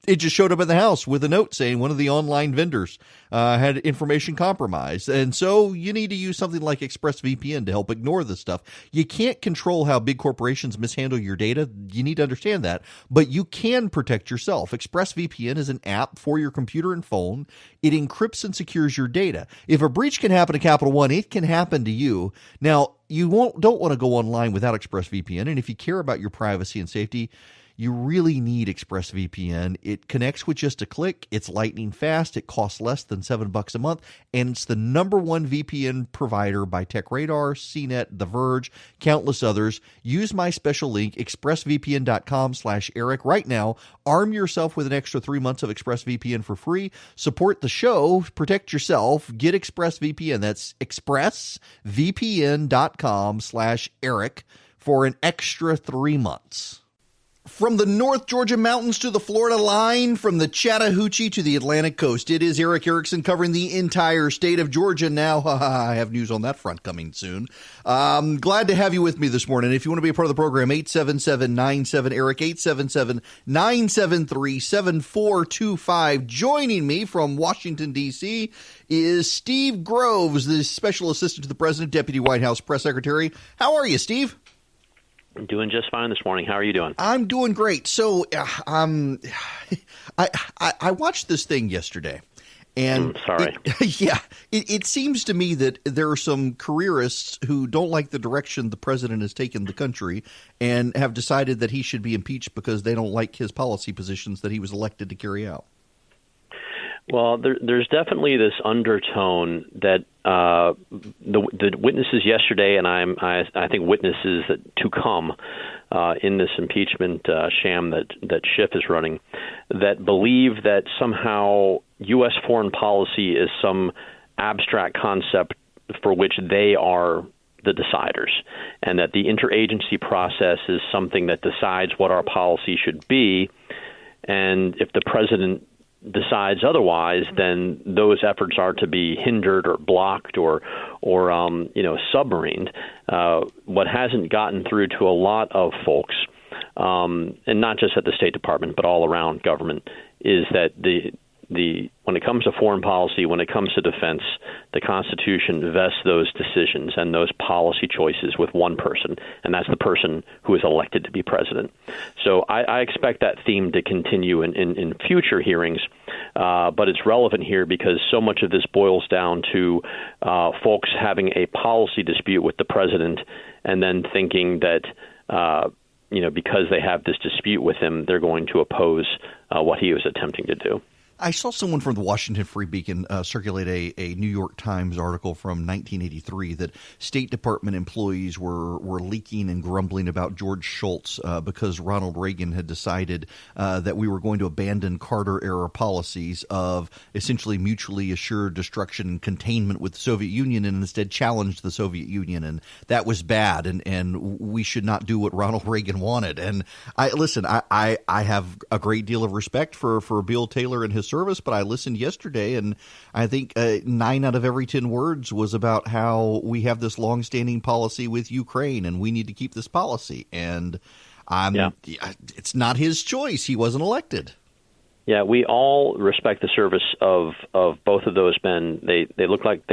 It just showed up at the house with a note saying one of the online vendors had information compromised. And so you need to use something like ExpressVPN to help ignore this stuff. You can't control how big corporations mishandle your data. You need to understand that. But you can protect yourself. ExpressVPN is an app for your computer and phone. It encrypts and secures your data. If a breach can happen to Capital One, it can happen to you. Now, you don't want to go online without ExpressVPN. And if you care about your privacy and safety, you really need ExpressVPN. It connects with just a click. It's lightning fast. It costs less than $7 a month. And it's the #1 VPN provider by TechRadar, CNET, The Verge, countless others. Use my special link, expressvpn.com/Eric right now. Arm yourself with an extra 3 months of ExpressVPN for free. Support the show. Protect yourself. Get ExpressVPN. That's expressvpn.com/Eric for an extra 3 months. From the North Georgia mountains to the Florida line, from the Chattahoochee to the Atlantic coast, it is Eric Erickson covering the entire state of Georgia now. I have news on that front coming soon. Glad to have you with me this morning. If you want to be a part of the program, 877-97-ERIC, 877-973-7425. Joining me from Washington, D.C. is Steve Groves, the Special Assistant to the President, Deputy White House Press Secretary. How are you, Steve? I'm doing just fine this morning. How are you doing? I'm doing great. So I watched this thing yesterday. And sorry. It seems to me that there are some careerists who don't like the direction the president has taken the country and have decided that he should be impeached because they don't like his policy positions that he was elected to carry out. Well, there's definitely this undertone that the witnesses yesterday, and I think witnesses that to come in this impeachment sham that Schiff is running, that believe that somehow U.S. foreign policy is some abstract concept for which they are the deciders, and that the interagency process is something that decides what our policy should be, and if the president decides otherwise, then those efforts are to be hindered or blocked or submarined. What hasn't gotten through to a lot of folks, and not just at the State Department but all around government, is that the when it comes to foreign policy, when it comes to defense, the Constitution vests those decisions and those policy choices with one person, and that's the person who is elected to be president. So I expect that theme to continue in future hearings, but it's relevant here because so much of this boils down to folks having a policy dispute with the president and then thinking that because they have this dispute with him, they're going to oppose what he was attempting to do. I saw someone from the Washington Free Beacon circulate a New York Times article from 1983 that State Department employees were leaking and grumbling about George Shultz because Ronald Reagan had decided that we were going to abandon Carter-era policies of essentially mutually assured destruction and containment with the Soviet Union and instead challenged the Soviet Union. And that was bad, and we should not do what Ronald Reagan wanted. And I have a great deal of respect for Bill Taylor and his service, but I listened yesterday, and I think 9 out of every 10 words was about how we have this longstanding policy with Ukraine, and we need to keep this policy. And it's not his choice; he wasn't elected. Yeah, we all respect the service of both of those men. They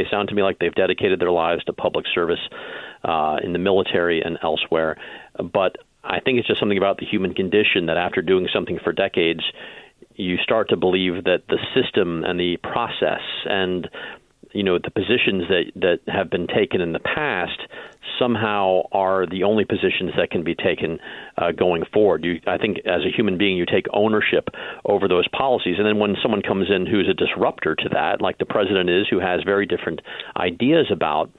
sound to me like they've dedicated their lives to public service in the military and elsewhere. But I think it's just something about the human condition that after doing something for decades, you start to believe that the system and the process and the positions that have been taken in the past somehow are the only positions that can be taken going forward. I think as a human being, you take ownership over those policies. And then when someone comes in who's a disruptor to that, like the president is, who has very different ideas about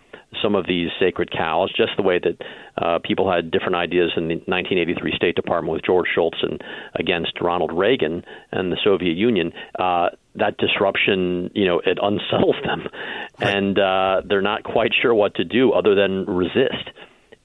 some of these sacred cows, just the way that people had different ideas in the 1983 State Department with George Shultz and against Ronald Reagan and the Soviet Union. That disruption, it unsettles them, and they're not quite sure what to do other than resist.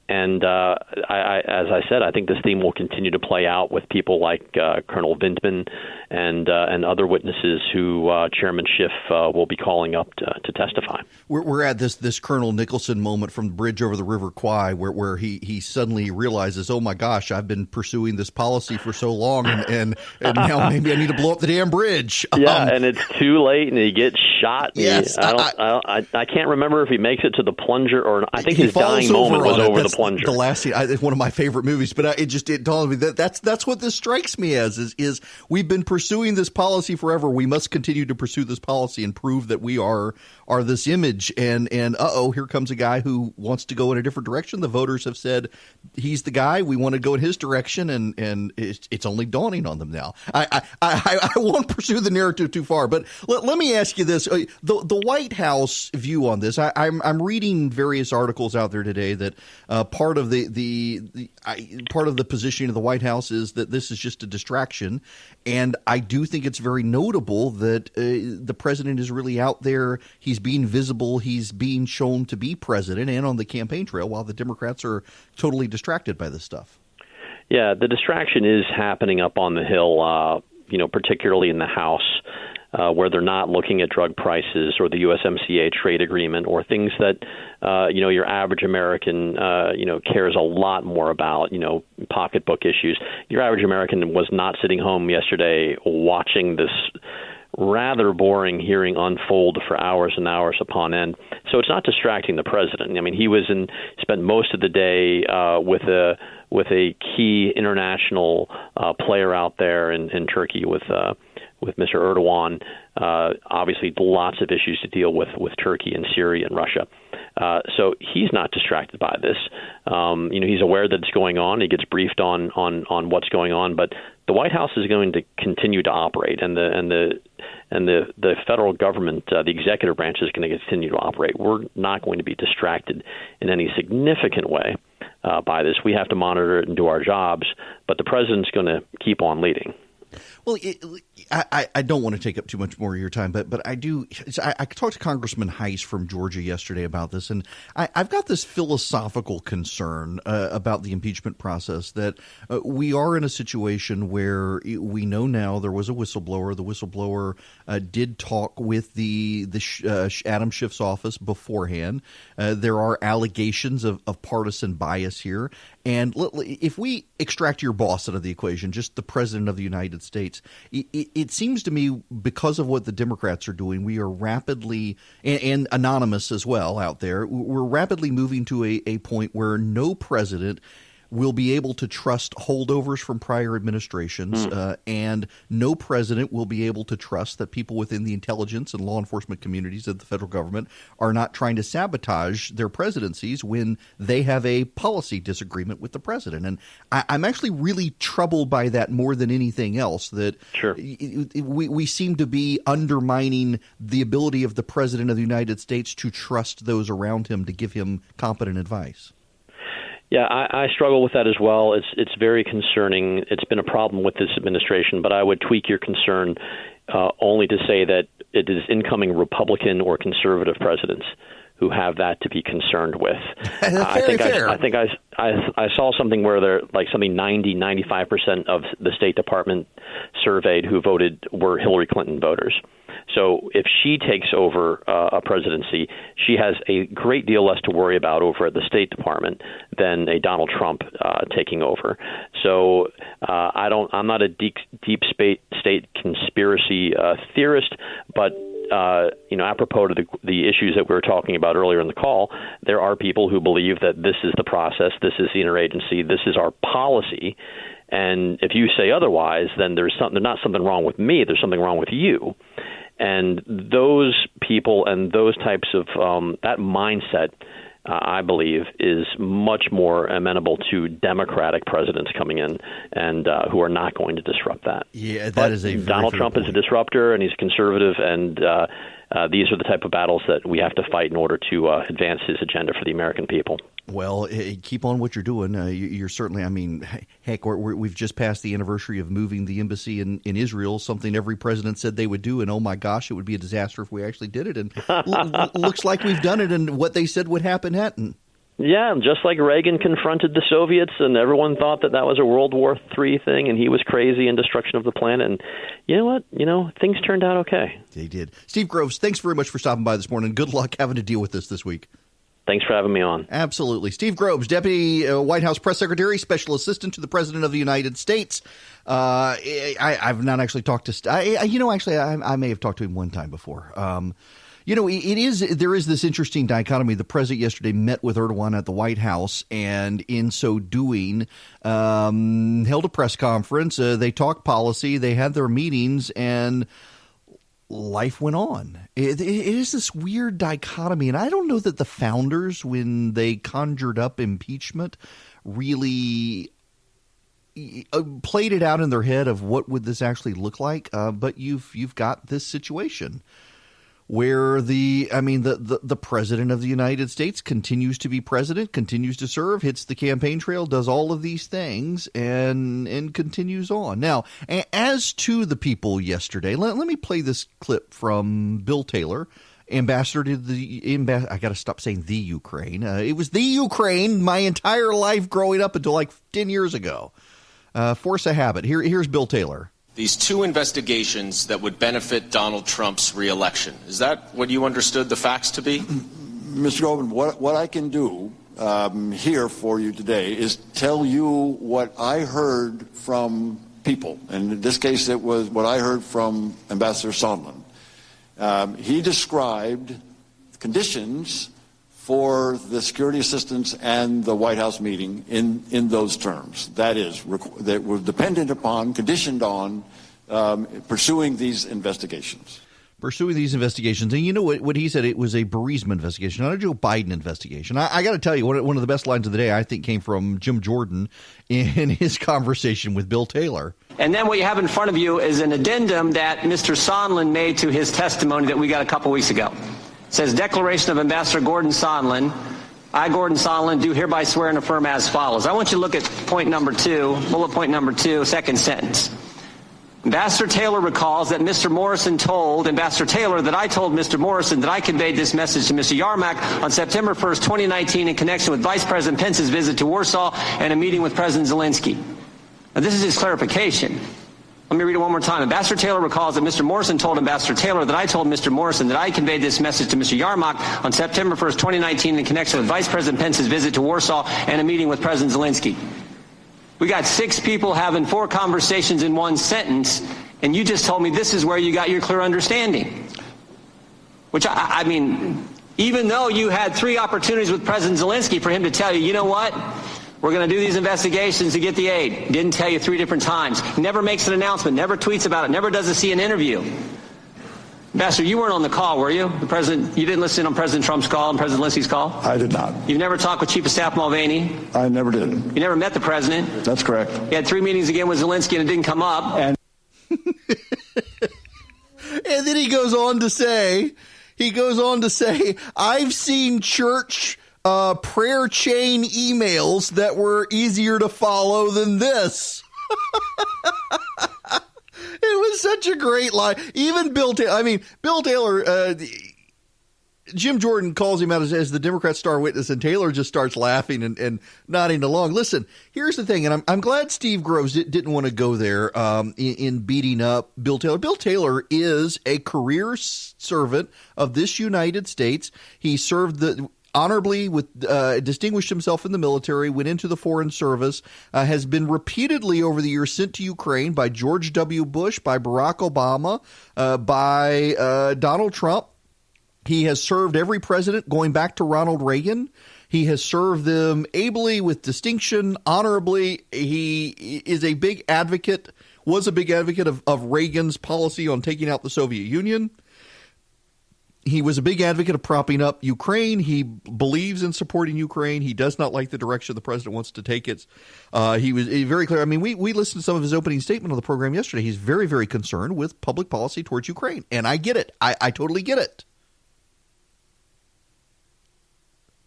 And as I said, I think this theme will continue to play out with people like Colonel Vindman and other witnesses who Chairman Schiff will be calling up to testify. We're at this Colonel Nicholson moment from the bridge over the River Kwai where he suddenly realizes, oh my gosh, I've been pursuing this policy for so long, and now maybe I need to blow up the damn bridge. Yeah, and it's too late, and he gets shot. Yes, I can't remember if he makes it to the plunger or I think his dying moment was over the plunger. The last scene, it's one of my favorite movies, but it dawned on me that's what this strikes me as is we've been pursuing this policy forever. We must continue to pursue this policy and prove that we are this image. And here comes a guy who wants to go in a different direction. The voters have said he's the guy. We want to go in his direction, and it's only dawning on them now. I won't pursue the narrative too far, but let me ask you this: the White House view on this. I'm reading various articles out there today that part of part of the positioning of the White House is that this is just a distraction, and I do think it's very notable that the president is really out there. He's being visible. He's being shown to be president and on the campaign trail, while the Democrats are totally distracted by this stuff. Yeah, the distraction is happening up on the Hill, particularly in the House. Where they're not looking at drug prices or the USMCA trade agreement or things that, your average American, cares a lot more about, pocketbook issues. Your average American was not sitting home yesterday watching this rather boring hearing unfold for hours and hours upon end. So it's not distracting the president. I mean, he spent most of the day with a key international player out there in Turkey with Mr. Erdogan, obviously lots of issues to deal with Turkey and Syria and Russia. So he's not distracted by this. He's aware that it's going on. He gets briefed on what's going on, but the White House is going to continue to operate, and the federal government, the executive branch, is going to continue to operate. We're not going to be distracted in any significant way by this. We have to monitor it and do our jobs, but the president's going to keep on leading. Well, I don't want to take up too much more of your time, but I do. I talked to Congressman Hice from Georgia yesterday about this, and I've got this philosophical concern about the impeachment process that we are in a situation where we know now there was a whistleblower. The whistleblower did talk with the Adam Schiff's office beforehand. There are allegations of partisan bias here. And if we extract your boss out of the equation, just the president of the United States, States. It seems to me, because of what the Democrats are doing, we are rapidly, and anonymous as well out there, we're rapidly moving to a point where no president will be able to trust holdovers from prior administrations, and no president will be able to trust that people within the intelligence and law enforcement communities of the federal government are not trying to sabotage their presidencies when they have a policy disagreement with the president. And I'm actually really troubled by that more than anything else, that we seem to be undermining the ability of the president of the United States to trust those around him to give him competent advice. Yeah, I struggle with that as well. It's very concerning. It's been a problem with this administration, but I would tweak your concern only to say that it is incoming Republican or conservative presidents who have that to be concerned with. I think I saw something where there, like, something 95% of the State Department surveyed who voted were Hillary Clinton voters. So if she takes over a presidency, she has a great deal less to worry about over at the State Department than a Donald Trump taking over. So I'm not a deep state conspiracy theorist, but apropos to the issues that we were talking about earlier in the call, there are people who believe that this is the process, this is the interagency, this is our policy. And if you say otherwise, then there's not something wrong with me, there's something wrong with you. And those people and those types of that mindset, I believe, is much more amenable to Democratic presidents coming in and who are not going to disrupt that. Yeah, that is a very Donald Trump is a disruptor, and he's a conservative, and these are the type of battles that we have to fight in order to advance his agenda for the American people. Well, keep on what you're doing. You're certainly, I mean, heck, we've just passed the anniversary of moving the embassy in Israel, something every president said they would do. And, oh, my gosh, it would be a disaster if we actually did it. And looks like we've done it, and what they said would happen hadn't. Yeah, just like Reagan confronted the Soviets, and everyone thought that was a World War III thing, and he was crazy and destruction of the planet. And you know what? Things turned out okay. They did. Steve Groves, thanks very much for stopping by this morning. Good luck having to deal with this week. Thanks for having me on. Absolutely. Steve Groves, Deputy White House Press Secretary, Special Assistant to the President of the United States. I've not actually talked to I may have talked to him one time before. There is this interesting dichotomy. The president yesterday met with Erdogan at the White House, and in so doing, held a press conference. They talked policy. They had their meetings, and life went on. It is this weird dichotomy, and I don't know that the founders, when they conjured up impeachment, really played it out in their head of what would this actually look like. But you've got this situation where the president of the United States continues to be president, continues to serve, hits the campaign trail, does all of these things, and continues on. Now, as to the people yesterday, let me play this clip from Bill Taylor, ambassador to I got to stop saying the Ukraine. It was the Ukraine my entire life growing up until like 10 years ago. Force a habit. Here's Bill Taylor. These two investigations that would benefit Donald Trump's reelection. Is that what you understood the facts to be? Mr. Goldman, what I can do here for you today is tell you what I heard from people. And in this case, it was what I heard from Ambassador Sondland. He described conditions for the security assistance and the White House meeting in those terms. That is, that were dependent upon, conditioned on pursuing these investigations. Pursuing these investigations. And you know what he said? It was a Burisma investigation, not a Joe Biden investigation. I got to tell you, one of the best lines of the day, I think, came from Jim Jordan in his conversation with Bill Taylor. And then what you have in front of you is an addendum that Mr. Sondland made to his testimony that we got a couple weeks ago. It says, Declaration of Ambassador Gordon Sondland. I, Gordon Sondland, do hereby swear and affirm as follows. I want you to look at point number 2, bullet point number 2, second sentence. Ambassador Taylor recalls that Mr. Morrison told Ambassador Taylor that I told Mr. Morrison that I conveyed this message to Mr. Yarmak on September 1st, 2019 in connection with Vice President Pence's visit to Warsaw and a meeting with President Zelensky. Now, this is his clarification. Let me read it one more time. Ambassador Taylor recalls that Mr. Morrison told Ambassador Taylor that I told Mr. Morrison that I conveyed this message to Mr. Yarmak on September 1st, 2019 in connection with Vice President Pence's visit to Warsaw and a meeting with President Zelensky. We got 6 people having 4 conversations in one sentence, and you just told me this is where you got your clear understanding. Which, I mean, even though you had 3 opportunities with President Zelensky for him to tell you, you know what, we're going to do these investigations to get the aid. He didn't tell you 3 different times. He never makes an announcement, never tweets about it, never does a CNN interview. Ambassador, you weren't on the call, were you? You didn't listen on President Trump's call and President Zelensky's call? I did not. You've never talked with Chief of Staff Mulvaney? I never did. You never met the president? That's correct. You had 3 meetings again with Zelensky and it didn't come up. And then he goes on to say, I've seen church prayer chain emails that were easier to follow than this. It was such a great line. Even Bill Taylor, Jim Jordan calls him out as the Democrat star witness, and Taylor just starts laughing and nodding along. Listen, here's the thing, and I'm glad Steve Groves didn't want to go there in beating up Bill Taylor. Bill Taylor is a career servant of this United States. He served honorably distinguished himself in the military, went into the foreign service, has been repeatedly over the years sent to Ukraine by George W. Bush, by Barack Obama, by Donald Trump. He has served every president going back to Ronald Reagan. He has served them ably, with distinction, honorably. He is a big advocate, was a big advocate of Reagan's policy on taking out the Soviet Union. He was a big advocate of propping up Ukraine. He believes in supporting Ukraine. He does not like the direction the president wants to take it. He was very clear. I mean, we listened to some of his opening statement on the program yesterday. He's very, very concerned with public policy towards Ukraine. And I get it. I totally get it.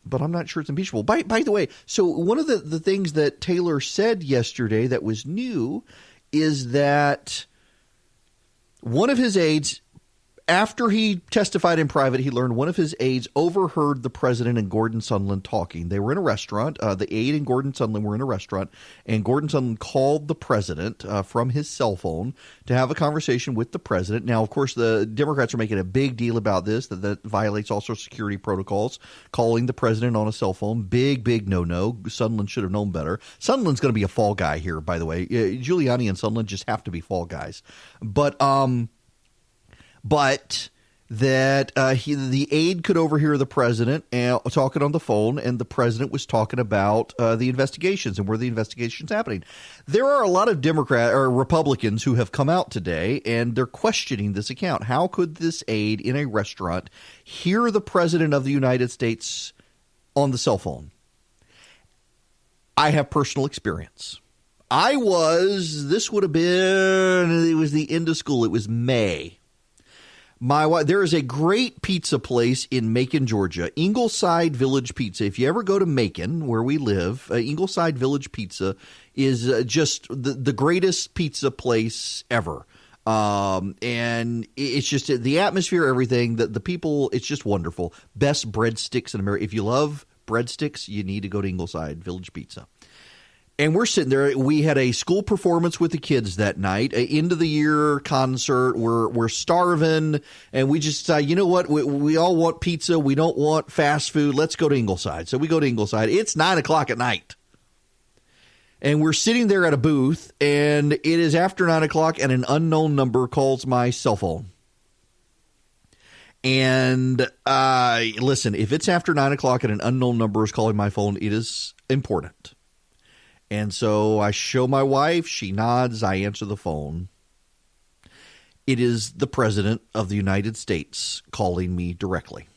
But I'm not sure it's impeachable. By the way, so one of the things that Taylor said yesterday that was new is that one of his aides, after he testified in private, he learned one of his aides overheard the president and Gordon Sondland talking. They were in a restaurant. The aide and Gordon Sondland were in a restaurant, and Gordon Sondland called the president from his cell phone to have a conversation with the president. Now, of course, the Democrats are making a big deal about this, that violates all social security protocols, calling the president on a cell phone. Big no-no. Sondland should have known better. Sondland's going to be a fall guy here, by the way. Giuliani and Sondland just have to be fall guys. But that the aide could overhear the president talking on the phone, and the president was talking about the investigations and where the investigation's happening. There are a lot of Republicans who have come out today, and they're questioning this account. How could this aide in a restaurant hear the president of the United States on the cell phone? I have personal experience. It was the end of school. It was May. My wife, there is a great pizza place in Macon, Georgia, Ingleside Village Pizza. If you ever go to Macon, where we live, Ingleside Village Pizza is just the greatest pizza place ever. And it's just the atmosphere, everything, the people, it's just wonderful. Best breadsticks in America. If you love breadsticks, you need to go to Ingleside Village Pizza. And we're sitting there. We had a school performance with the kids that night, an end-of-the-year concert. We're starving, and we just decided, you know what? We all want pizza. We don't want fast food. Let's go to Ingleside. So we go to Ingleside. It's 9 o'clock at night. And we're sitting there at a booth, and it is after 9 o'clock, and an unknown number calls my cell phone. And listen, if it's after 9 o'clock and an unknown number is calling my phone, it is important. And so I show my wife, she nods, I answer the phone. It is the President of the United States calling me directly.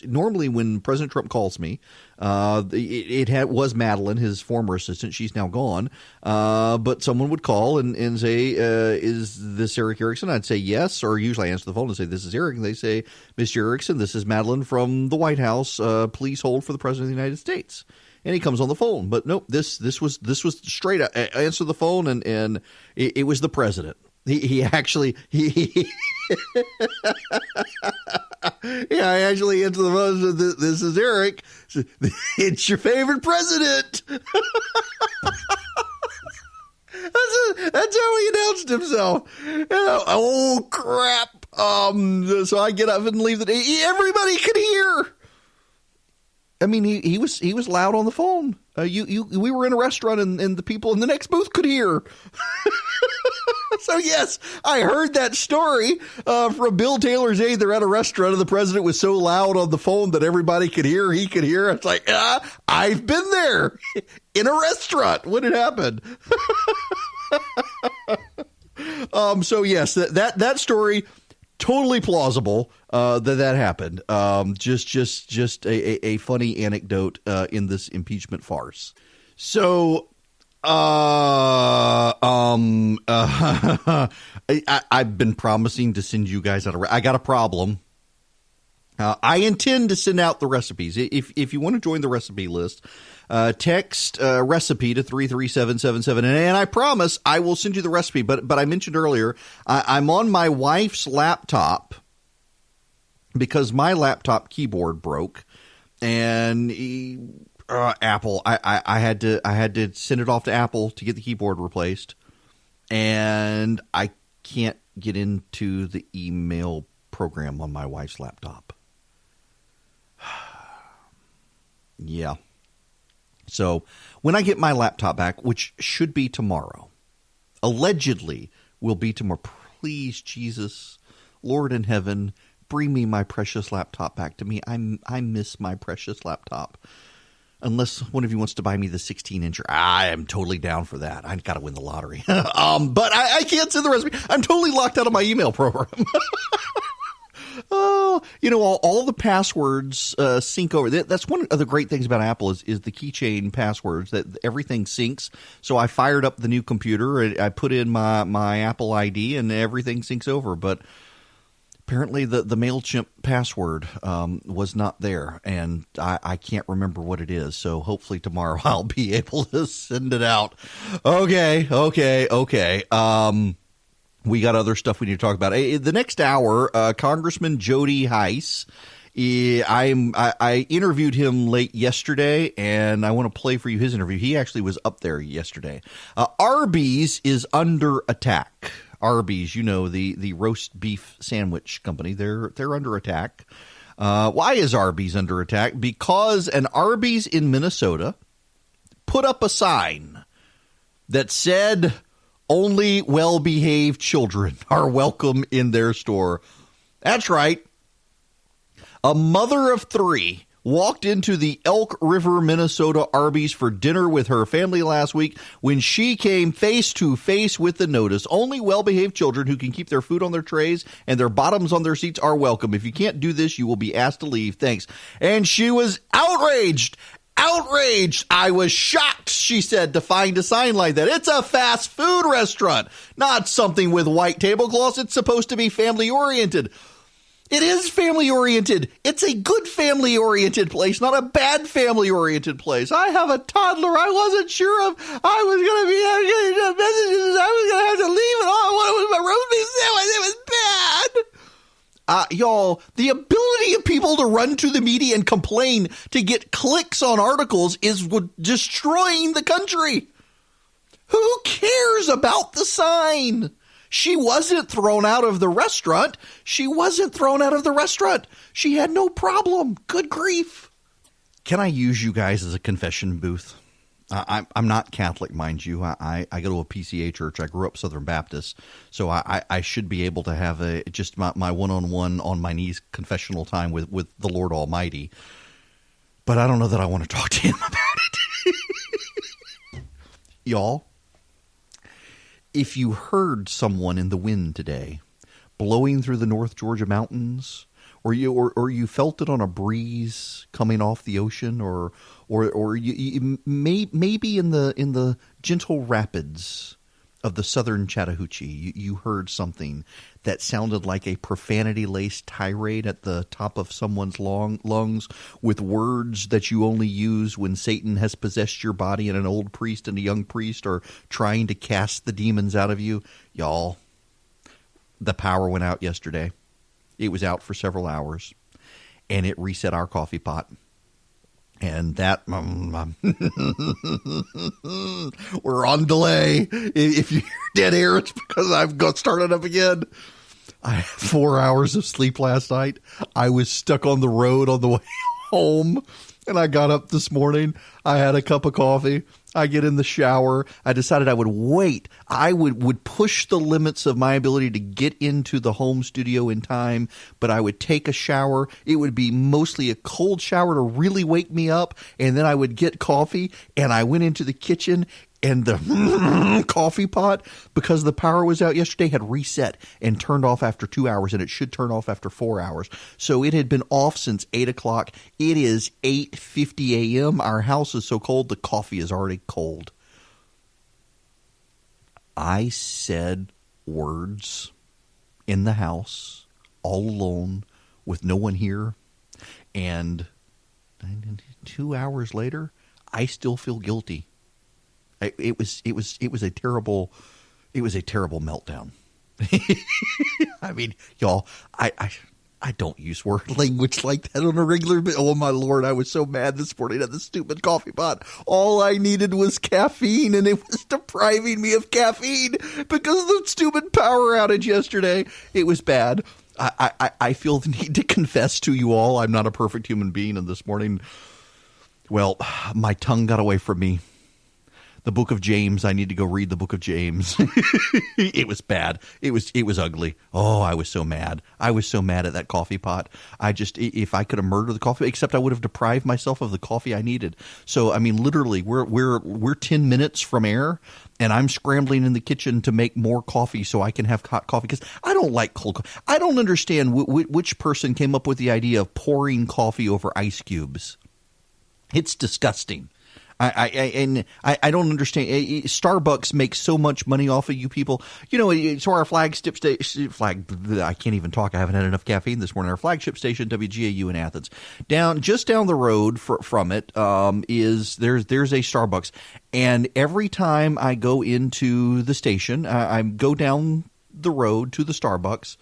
Normally when President Trump calls me, was Madeline, his former assistant. She's now gone. But someone would call and say, is this Eric Erickson? I'd say yes, or usually I answer the phone and say, this is Eric. And they say, Mr. Erickson, this is Madeline from the White House. Please hold for the President of the United States. And he comes on the phone. But nope, this was straight up. I answer the phone, and it was the president. He actually yeah, I actually answered the phone and said, this is Eric. It's your favorite president. That's how he announced himself. Oh, crap. So I get up and leave the day. Everybody could hear. I mean, he was loud on the phone. We were in a restaurant and the people in the next booth could hear. So yes, I heard that story from Bill Taylor's aide. They're at a restaurant and the president was so loud on the phone that everybody could hear. He could hear. It's like, I've been there in a restaurant when it happened. So yes, that story, totally plausible that happened. Just a funny anecdote in this impeachment farce. So I've been promising to send you guys out I got a problem. I intend to send out the recipes. If you want to join the recipe list, text recipe to 33777, and I promise I will send you the recipe. But I mentioned earlier, I'm on my wife's laptop because my laptop keyboard broke, and Apple. I had to send it off to Apple to get the keyboard replaced, and I can't get into the email program on my wife's laptop. Yeah. So when I get my laptop back, which should be tomorrow, allegedly will be tomorrow. Please, Jesus, Lord in heaven, bring me my precious laptop back to me. I miss my precious laptop. Unless one of you wants to buy me the 16-incher. I am totally down for that. I've got to win the lottery. But I can't send the recipe. I'm totally locked out of my email program. Oh, all the passwords sync over. That's one of the great things about Apple is the keychain passwords, that everything syncs. So I fired up the new computer. I put in my Apple ID and everything syncs over. But apparently the MailChimp password was not there, and I can't remember what it is. So hopefully tomorrow I'll be able to send it out. Okay. We got other stuff we need to talk about. The next hour, Congressman Jody Hice. I interviewed him late yesterday, and I want to play for you his interview. He actually was up there yesterday. Arby's is under attack. Arby's, the roast beef sandwich company, they're under attack. Why is Arby's under attack? Because an Arby's in Minnesota put up a sign that said only well-behaved children are welcome in their store. That's right. A mother of 3 walked into the Elk River, Minnesota Arby's for dinner with her family last week when she came face to face with the notice. Only well-behaved children who can keep their food on their trays and their bottoms on their seats are welcome. If you can't do this, you will be asked to leave. Thanks. And she was outraged. I was shocked, she said, to find a sign like that. It's a fast food restaurant, not something with white tablecloths. It's supposed to be family-oriented. It is family-oriented. It's a good family-oriented place, not a bad family-oriented place. I have a toddler. I wasn't sure if I was going to be getting messages. I was going to have to leave it all. What was my roast beef sandwich? It was bad. Y'all, the ability of people to run to the media and complain to get clicks on articles is destroying the country. Who cares about the sign? She wasn't thrown out of the restaurant. She had no problem. Good grief. Can I use you guys as a confession booth? I'm not Catholic, mind you. I go to a PCA church. I grew up Southern Baptist, so I should be able to have just my one-on-one on my knees confessional time with the Lord Almighty. But I don't know that I want to talk to him about it. Y'all, if you heard someone in the wind today blowing through the North Georgia mountains, or you felt it on a breeze coming off the ocean, or you maybe in the gentle rapids of the southern Chattahoochee, you heard something that sounded like a profanity-laced tirade at the top of someone's lungs with words that you only use when Satan has possessed your body and an old priest and a young priest are trying to cast the demons out of you. Y'all, the power went out yesterday. It was out for several hours, and it reset our coffee pot. And that, we're on delay. If you hear dead air, it's because I've got started up again. I had 4 hours of sleep last night. I was stuck on the road on the way home. And I got up this morning. I had a cup of coffee. I get in the shower. I decided I would wait. I would push the limits of my ability to get into the home studio in time, but I would take a shower. It would be mostly a cold shower to really wake me up, and then I would get coffee, and I went into the kitchen, and the coffee pot, because the power was out yesterday, had reset and turned off after 2 hours, and it should turn off after 4 hours. So it had been off since 8 o'clock. It is 8:50 a.m. Our house is so cold, the coffee is already cold. I said words in the house, all alone, with no one here, and 2 hours later, I still feel guilty. It was a terrible meltdown. I mean, y'all, I don't use word language like that on a regular basis. Oh my Lord, I was so mad this morning at the stupid coffee pot. All I needed was caffeine, and it was depriving me of caffeine because of the stupid power outage yesterday. It was bad. I feel the need to confess to you all I'm not a perfect human being, and this morning, well, my tongue got away from me. The book of James. I need to go read the book of James. It was bad. It was ugly. Oh, I was so mad. I was so mad at that coffee pot. If I could have murdered the coffee, except I would have deprived myself of the coffee I needed. So, I mean, literally, we're 10 minutes from air, and I'm scrambling in the kitchen to make more coffee so I can have hot coffee, because I don't like cold coffee. I don't understand which person came up with the idea of pouring coffee over ice cubes. It's disgusting. I don't understand. Starbucks makes so much money off of you people. You know, so our I can't even talk. I haven't had enough caffeine this morning. Our flagship station, WGAU in Athens, just down the road from it, there's a Starbucks, and every time I go into the station, I go down the road to the Starbucks,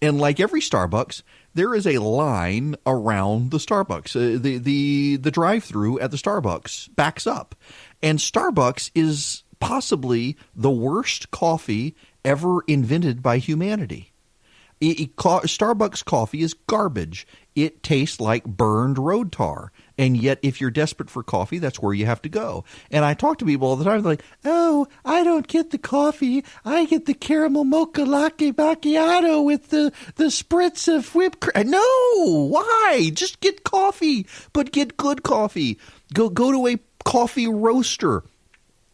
and like every Starbucks, there is a line around the Starbucks. The drive-through at the Starbucks backs up. And Starbucks is possibly the worst coffee ever invented by humanity. Starbucks coffee is garbage. It tastes like burned road tar. And yet, if you're desperate for coffee, that's where you have to go. And I talk to people all the time. They're like, oh, I don't get the coffee. I get the caramel mocha latte macchiato with the spritz of whipped cream. No, why? Just get coffee, but get good coffee. Go to a coffee roaster.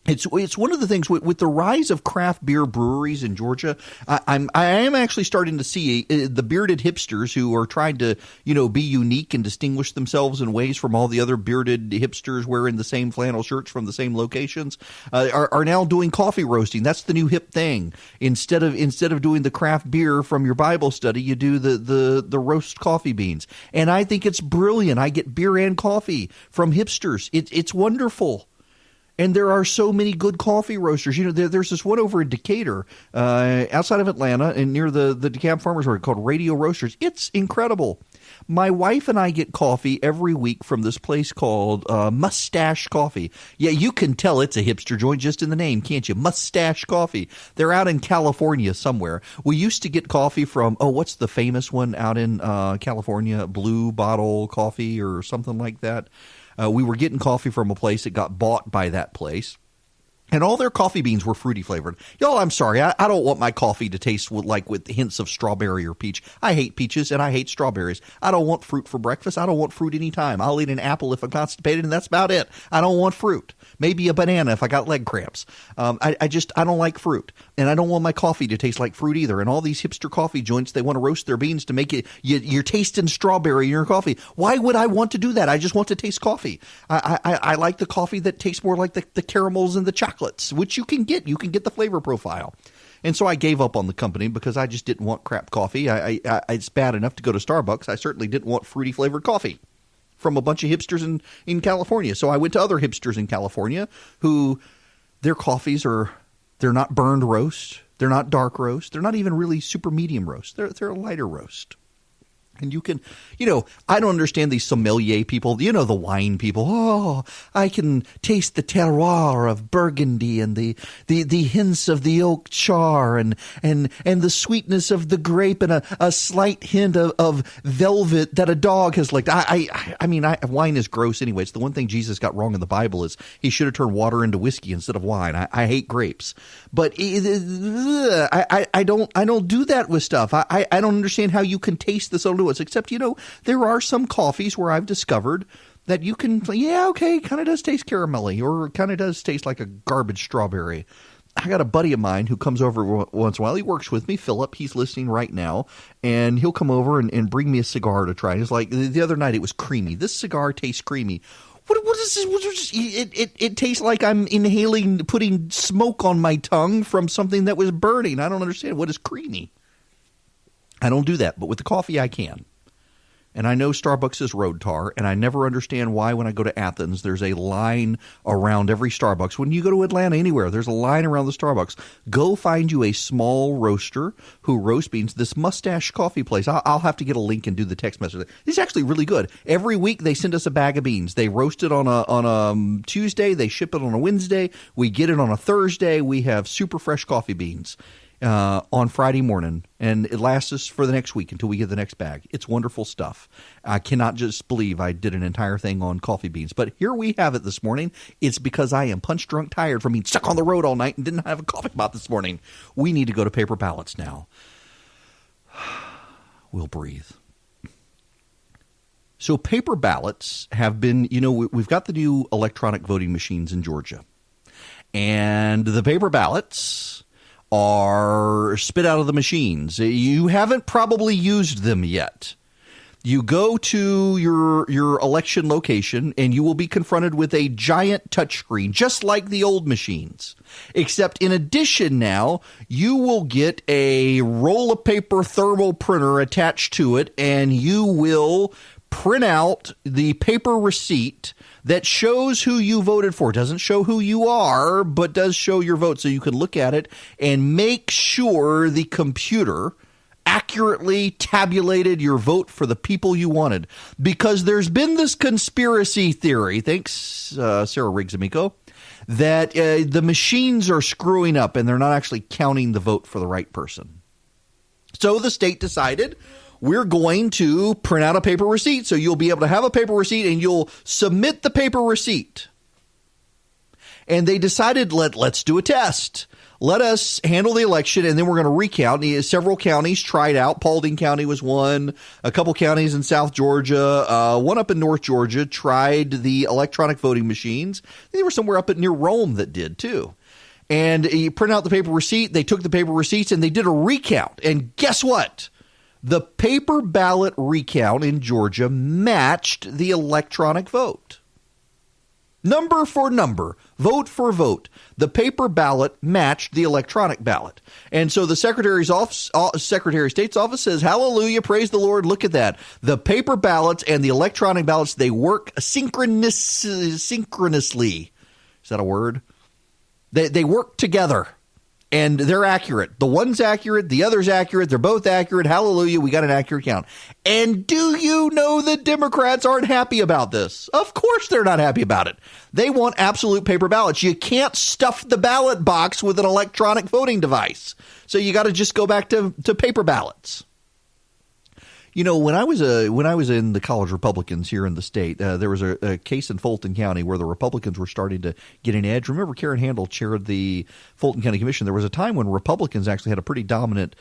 It's one of the things with the rise of craft beer breweries in Georgia. I am actually starting to see the bearded hipsters who are trying to be unique and distinguish themselves in ways from all the other bearded hipsters wearing the same flannel shirts from the same locations are now doing coffee roasting. That's the new hip thing. Instead of doing the craft beer from your Bible study, you do the roast coffee beans, and I think it's brilliant. I get beer and coffee from hipsters. It's wonderful. And there are so many good coffee roasters. There's this one over in Decatur, outside of Atlanta, and near the DeKalb Farmers Market, called Radio Roasters. It's incredible. My wife and I get coffee every week from this place called Mustache Coffee. Yeah, you can tell it's a hipster joint just in the name, can't you? Mustache Coffee. They're out in California somewhere. We used to get coffee from, what's the famous one out in California? Blue Bottle Coffee or something like that. We were getting coffee from a place that got bought by that place. And all their coffee beans were fruity flavored. Y'all, I'm sorry. I don't want my coffee to taste with hints of strawberry or peach. I hate peaches and I hate strawberries. I don't want fruit for breakfast. I don't want fruit anytime. I'll eat an apple if I'm constipated, and that's about it. I don't want fruit. Maybe a banana if I got leg cramps. I don't like fruit. And I don't want my coffee to taste like fruit either. And all these hipster coffee joints, they want to roast their beans to make it, you're tasting strawberry in your coffee. Why would I want to do that? I just want to taste coffee. I like the coffee that tastes more like the caramels and the chocolates, which you can get. You can get the flavor profile. And so I gave up on the company because I just didn't want crap coffee. It's bad enough to go to Starbucks. I certainly didn't want fruity flavored coffee from a bunch of hipsters in California. So I went to other hipsters in California who their coffees they're not burned roast. They're not dark roast. They're not even really super medium roast. They're a lighter roast. And you can, I don't understand these sommelier people, the wine people. Oh, I can taste the terroir of Burgundy and the hints of the oak char and the sweetness of the grape and a slight hint of velvet that a dog has licked. I mean, wine is gross anyway. It's the one thing Jesus got wrong in the Bible is he should have turned water into whiskey instead of wine. I hate grapes, but I don't do that with stuff. I don't understand how you can taste this. Except, there are some coffees where I've discovered that you can, kind of does taste caramelly or kind of does taste like a garbage strawberry. I got a buddy of mine who comes over once in a while. He works with me, Philip. He's listening right now, and he'll come over and bring me a cigar to try. He's like, the other night it was creamy. This cigar tastes creamy. What is this? It tastes like I'm putting smoke on my tongue from something that was burning. I don't understand. What is creamy? I don't do that, but with the coffee I can. And I know Starbucks is road tar, and I never understand why when I go to Athens there's a line around every Starbucks. When you go to Atlanta, anywhere, there's a line around the Starbucks. Go find you a small roaster who roasts beans. This Mustache Coffee place, I'll have to get a link and do the text message. It's actually really good. Every week they send us a bag of beans. They roast it on a Tuesday. They ship it on a Wednesday. We get it on a Thursday. We have super fresh coffee beans on Friday morning, and it lasts us for the next week until we get the next bag. It's wonderful stuff. I cannot just believe I did an entire thing on coffee beans, but here we have it this morning. It's because I am punch drunk tired from being stuck on the road all night and didn't have a coffee pot this morning. We need to go to paper ballots now. We'll breathe. So paper ballots have been, we've got the new electronic voting machines in Georgia, and the paper ballots are spit out of the machines. You haven't probably used them yet. You go to your election location and you will be confronted with a giant touchscreen, just like the old machines. Except in addition now, you will get a roll of paper thermal printer attached to it, and you will print out the paper receipt that shows who you voted for. It doesn't show who you are, but does show your vote. So you can look at it and make sure the computer accurately tabulated your vote for the people you wanted. Because there's been this conspiracy theory, thanks Sarah Riggs Amico, that the machines are screwing up and they're not actually counting the vote for the right person. So the state decided, we're going to print out a paper receipt, so you'll be able to have a paper receipt and you'll submit the paper receipt. And they decided, let's do a test. Let us handle the election, and then we're going to recount. Several counties tried out. Paulding County was one. A couple counties in South Georgia. One up in North Georgia tried the electronic voting machines. They were somewhere up near Rome that did, too. And you print out the paper receipt. They took the paper receipts, and they did a recount. And guess what? The paper ballot recount in Georgia matched the electronic vote. Number for number, vote for vote, the paper ballot matched the electronic ballot. And so the Secretary of State's office says, hallelujah, praise the Lord, look at that. The paper ballots and the electronic ballots, they work synchronously. Is that a word? They work together. And they're accurate. The one's accurate. The other's accurate. They're both accurate. Hallelujah. We got an accurate count. And do you know the Democrats aren't happy about this? Of course they're not happy about it. They want absolute paper ballots. You can't stuff the ballot box with an electronic voting device. So you got to just go back to paper ballots. When I was in the college Republicans here in the state, there was a case in Fulton County where the Republicans were starting to get an edge. Remember, Karen Handel chaired the Fulton County Commission. There was a time when Republicans actually had a pretty dominant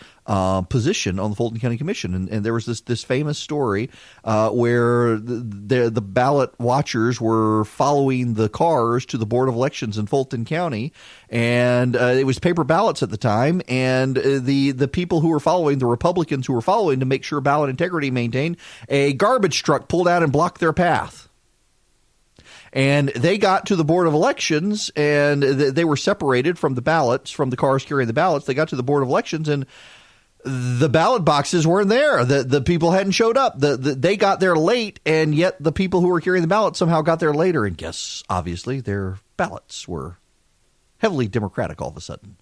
position on the Fulton County Commission, and there was this famous story where the ballot watchers were following the cars to the Board of Elections in Fulton County, and it was paper ballots at the time, and the people who were following, the Republicans who were following to make sure ballot integrity maintained, a garbage truck pulled out and blocked their path. And they got to the Board of Elections, and they were separated from the ballots, from the cars carrying the ballots. They got to the Board of Elections, and the ballot boxes weren't there. The people hadn't showed up. They got there late, and yet the people who were carrying the ballots somehow got there later. And guess, obviously, their ballots were heavily Democratic all of a sudden.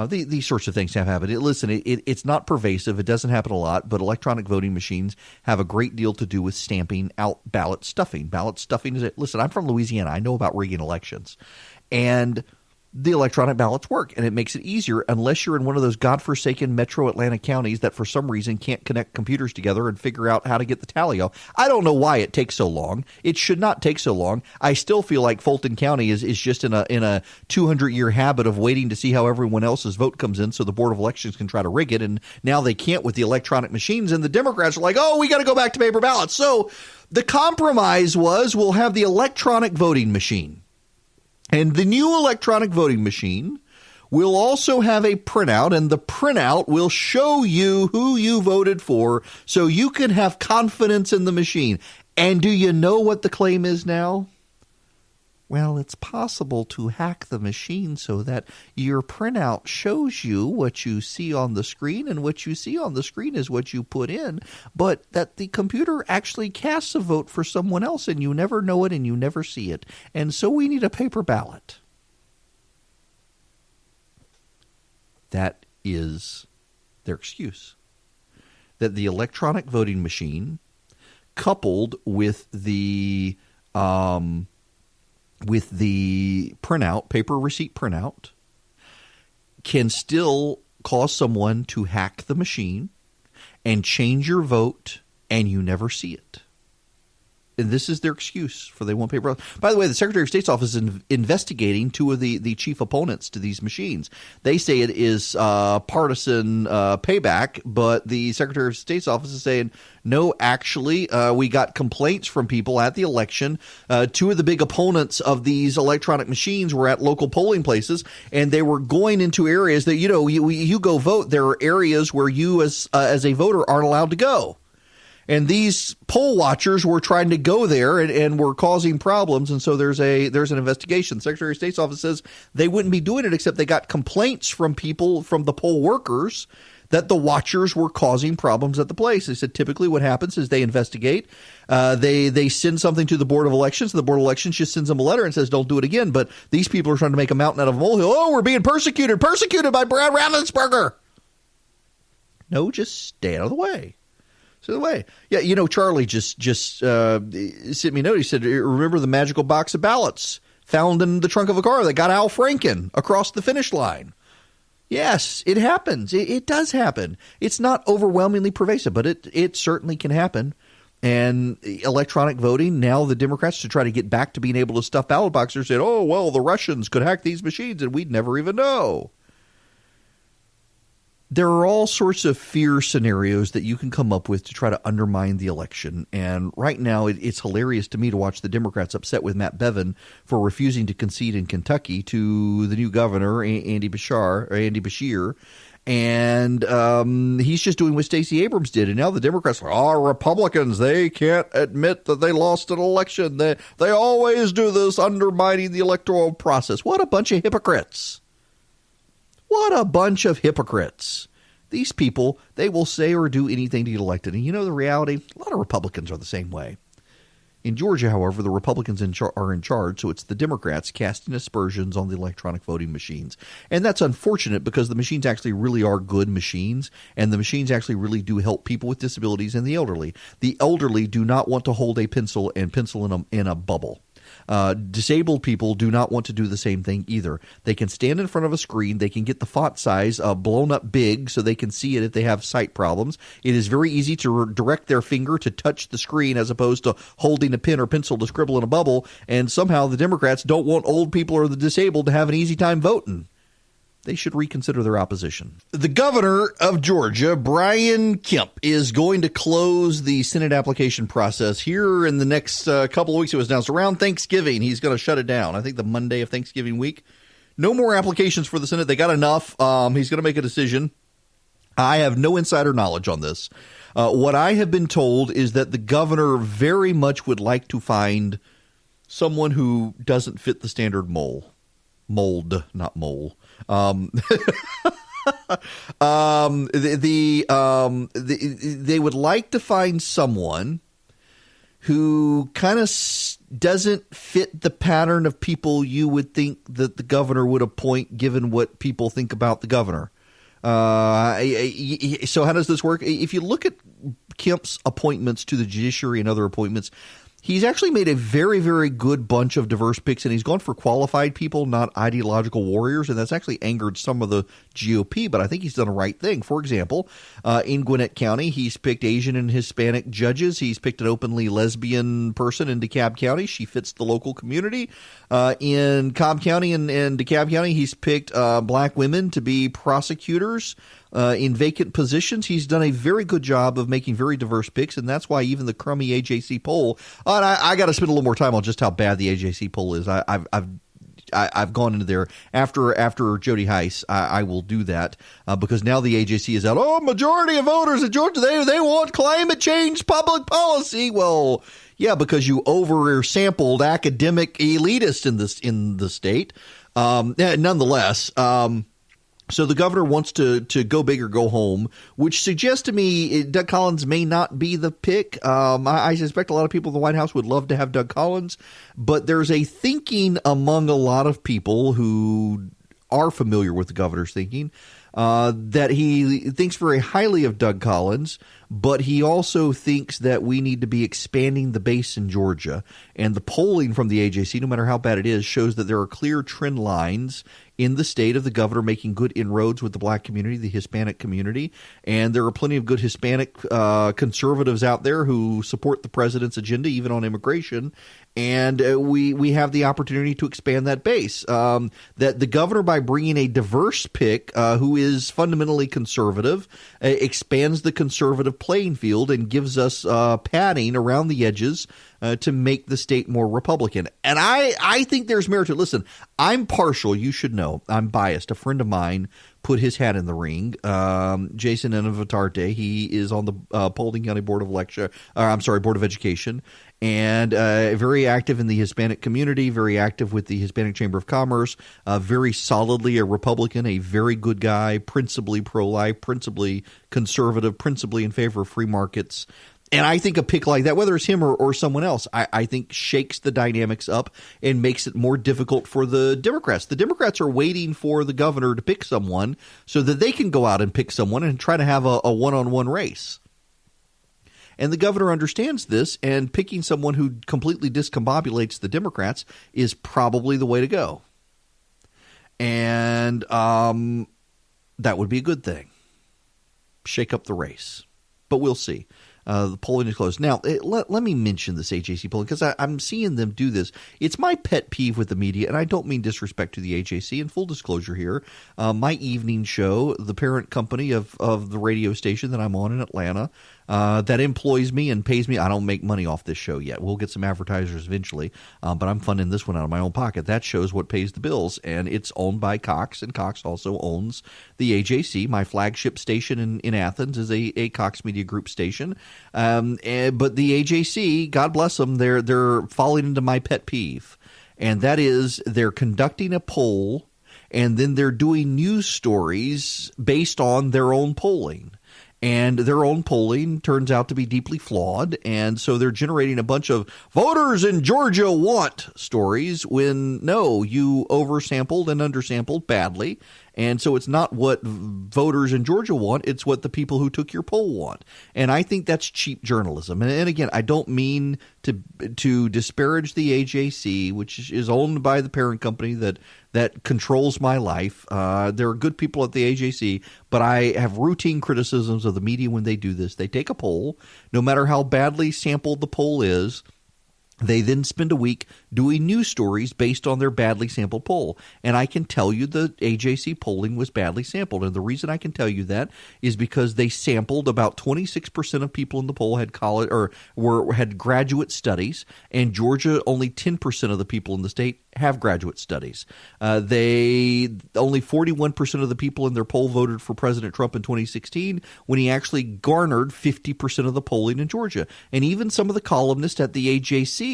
These sorts of things have happened. It's not pervasive. It doesn't happen a lot, but electronic voting machines have a great deal to do with stamping out ballot stuffing. Ballot stuffing is – listen, I'm from Louisiana. I know about rigging elections. And the electronic ballots work, and it makes it easier unless you're in one of those godforsaken metro Atlanta counties that for some reason can't connect computers together and figure out how to get the tally off. I don't know why it takes so long. It should not take so long. I still feel like Fulton County is just in a 200-year habit of waiting to see how everyone else's vote comes in so the Board of Elections can try to rig it, and now they can't with the electronic machines, and the Democrats are like, oh, we got to go back to paper ballots. So the compromise was we'll have the electronic voting machine. And the new electronic voting machine will also have a printout, and the printout will show you who you voted for so you can have confidence in the machine. And do you know what the claim is now? Well, it's possible to hack the machine so that your printout shows you what you see on the screen, and what you see on the screen is what you put in, but that the computer actually casts a vote for someone else, and you never know it and you never see it. And so we need a paper ballot. That is their excuse. That the electronic voting machine, coupled with the printout, paper receipt printout, can still cause someone to hack the machine and change your vote, and you never see it. And this is their excuse for they want paper. By the way, the Secretary of State's office is investigating two of the chief opponents to these machines. They say it is partisan payback, but the Secretary of State's office is saying, no, actually, we got complaints from people at the election. Two of the big opponents of these electronic machines were at local polling places, and they were going into areas that, you go vote. There are areas where you as a voter aren't allowed to go. And these poll watchers were trying to go there and were causing problems. And so there's an investigation. The Secretary of State's office says they wouldn't be doing it, except they got complaints from people, from the poll workers, that the watchers were causing problems at the place. They said typically what happens is they investigate. They send something to the Board of Elections, and the Board of Elections just sends them a letter and says, don't do it again. But these people are trying to make a mountain out of a molehill. Oh, we're being persecuted by Brad Raffensperger. No, just stay out of the way. Yeah, Charlie just sent me a note. He said, remember the magical box of ballots found in the trunk of a car that got Al Franken across the finish line? Yes, it happens. It does happen. It's not overwhelmingly pervasive, but it certainly can happen. And electronic voting, now the Democrats, to try to get back to being able to stuff ballot boxes, said, oh, well, the Russians could hack these machines and we'd never even know. There are all sorts of fear scenarios that you can come up with to try to undermine the election. And right now, it's hilarious to me to watch the Democrats upset with Matt Bevin for refusing to concede in Kentucky to the new governor, Andy Beshear. And he's just doing what Stacey Abrams did. And now the Democrats are, Republicans, they can't admit that they lost an election. They always do this, undermining the electoral process. What a bunch of hypocrites. What a bunch of hypocrites. These people, they will say or do anything to get elected. And you know the reality? A lot of Republicans are the same way. In Georgia, however, the Republicans are in charge, so it's the Democrats casting aspersions on the electronic voting machines. And that's unfortunate because the machines actually really are good machines, and the machines actually really do help people with disabilities and the elderly. The elderly do not want to hold a pencil in a bubble. Disabled people do not want to do the same thing either. They can stand in front of a screen. They can get the font size blown up big so they can see it if they have sight problems. It is very easy to direct their finger to touch the screen as opposed to holding a pen or pencil to scribble in a bubble. And somehow the Democrats don't want old people or the disabled to have an easy time voting. They should reconsider their opposition. The governor of Georgia, Brian Kemp, is going to close the Senate application process here in the next couple of weeks. It was announced around Thanksgiving. He's going to shut it down. I think the Monday of Thanksgiving week. No more applications for the Senate. They got enough. He's going to make a decision. I have no insider knowledge on this. What I have been told is that the governor very much would like to find someone who doesn't fit the standard mold, not mole. They would like to find someone who kind of doesn't fit the pattern of people you would think that the governor would appoint, given what people think about the governor. So how does this work? If you look at Kemp's appointments to the judiciary and other appointments, he's actually made a very, very good bunch of diverse picks, and he's gone for qualified people, not ideological warriors, and that's actually angered some of the GOP, but I think he's done the right thing. For example, in Gwinnett County, he's picked Asian and Hispanic judges. He's picked an openly lesbian person in DeKalb County. She fits the local community. In Cobb County and DeKalb County, he's picked black women to be prosecutors in vacant positions. He's done a very good job of making very diverse picks, and that's why even the crummy AJC poll, and I got to spend a little more time on just how bad the AJC poll is. I've gone into there after Jody Hice. I will do that because now the AJC is out. Oh, majority of voters in Georgia, they want climate change public policy. Well, yeah, because you oversampled academic elitists in the state. Nonetheless. So the governor wants to go big or go home, which suggests to me Doug Collins may not be the pick. I suspect a lot of people in the White House would love to have Doug Collins, but there's a thinking among a lot of people who are familiar with the governor's thinking that he thinks very highly of Doug Collins, but he also thinks that we need to be expanding the base in Georgia. And the polling from the AJC, no matter how bad it is, shows that there are clear trend lines in the state of the governor making good inroads with the black community, the Hispanic community. And there are plenty of good Hispanic conservatives out there who support the president's agenda, even on immigration. And we have the opportunity to expand that base. That the governor, by bringing a diverse pick who is fundamentally conservative, expands the conservative playing field and gives us padding around the edges to make the state more Republican. And I think there's merit to it. Listen, I'm partial. You should know. I'm biased. A friend of mine put his hat in the ring. Jason Enavitarte. He is on the Paulding County Board of Education, and very active in the Hispanic community, very active with the Hispanic Chamber of Commerce, very solidly a Republican, a very good guy, principally pro-life, principally conservative, principally in favor of free markets. And I think a pick like that, whether it's him or someone else, I think shakes the dynamics up and makes it more difficult for the Democrats. The Democrats are waiting for the governor to pick someone so that they can go out and pick someone and try to have a one-on-one race. And the governor understands this, and picking someone who completely discombobulates the Democrats is probably the way to go. And that would be a good thing. Shake up the race. But we'll see. The polling is closed. Now, let me mention this AJC polling because I'm seeing them do this. It's my pet peeve with the media, and I don't mean disrespect to the AJC. In full disclosure here, my evening show, the parent company of the radio station that I'm on in Atlanta, that employs me and pays me. I don't make money off this show yet. We'll get some advertisers eventually, but I'm funding this one out of my own pocket. That show's what pays the bills, and it's owned by Cox, and Cox also owns the AJC. My flagship station in Athens is a Cox Media Group station. But the AJC, God bless them, they're falling into my pet peeve, and that is they're conducting a poll, and then they're doing news stories based on their own polling. And their own polling turns out to be deeply flawed, and so they're generating a bunch of voters in Georgia want stories when, no, you oversampled and undersampled badly. And so it's not what voters in Georgia want, it's what the people who took your poll want. And I think that's cheap journalism. And again, I don't mean to disparage the AJC, which is owned by the parent company that controls my life. There are good people at the AJC, but I have routine criticisms of the media when they do this. They take a poll, no matter how badly sampled the poll is. They then spend a week doing news stories based on their badly sampled poll. And I can tell you the AJC polling was badly sampled. And the reason I can tell you that is because they sampled about 26% of people in the poll had college or had graduate studies, and Georgia, only 10% of the people in the state have graduate studies. Only 41% of the people in their poll voted for President Trump in 2016 when he actually garnered 50% of the polling in Georgia. And even some of the columnists at the AJC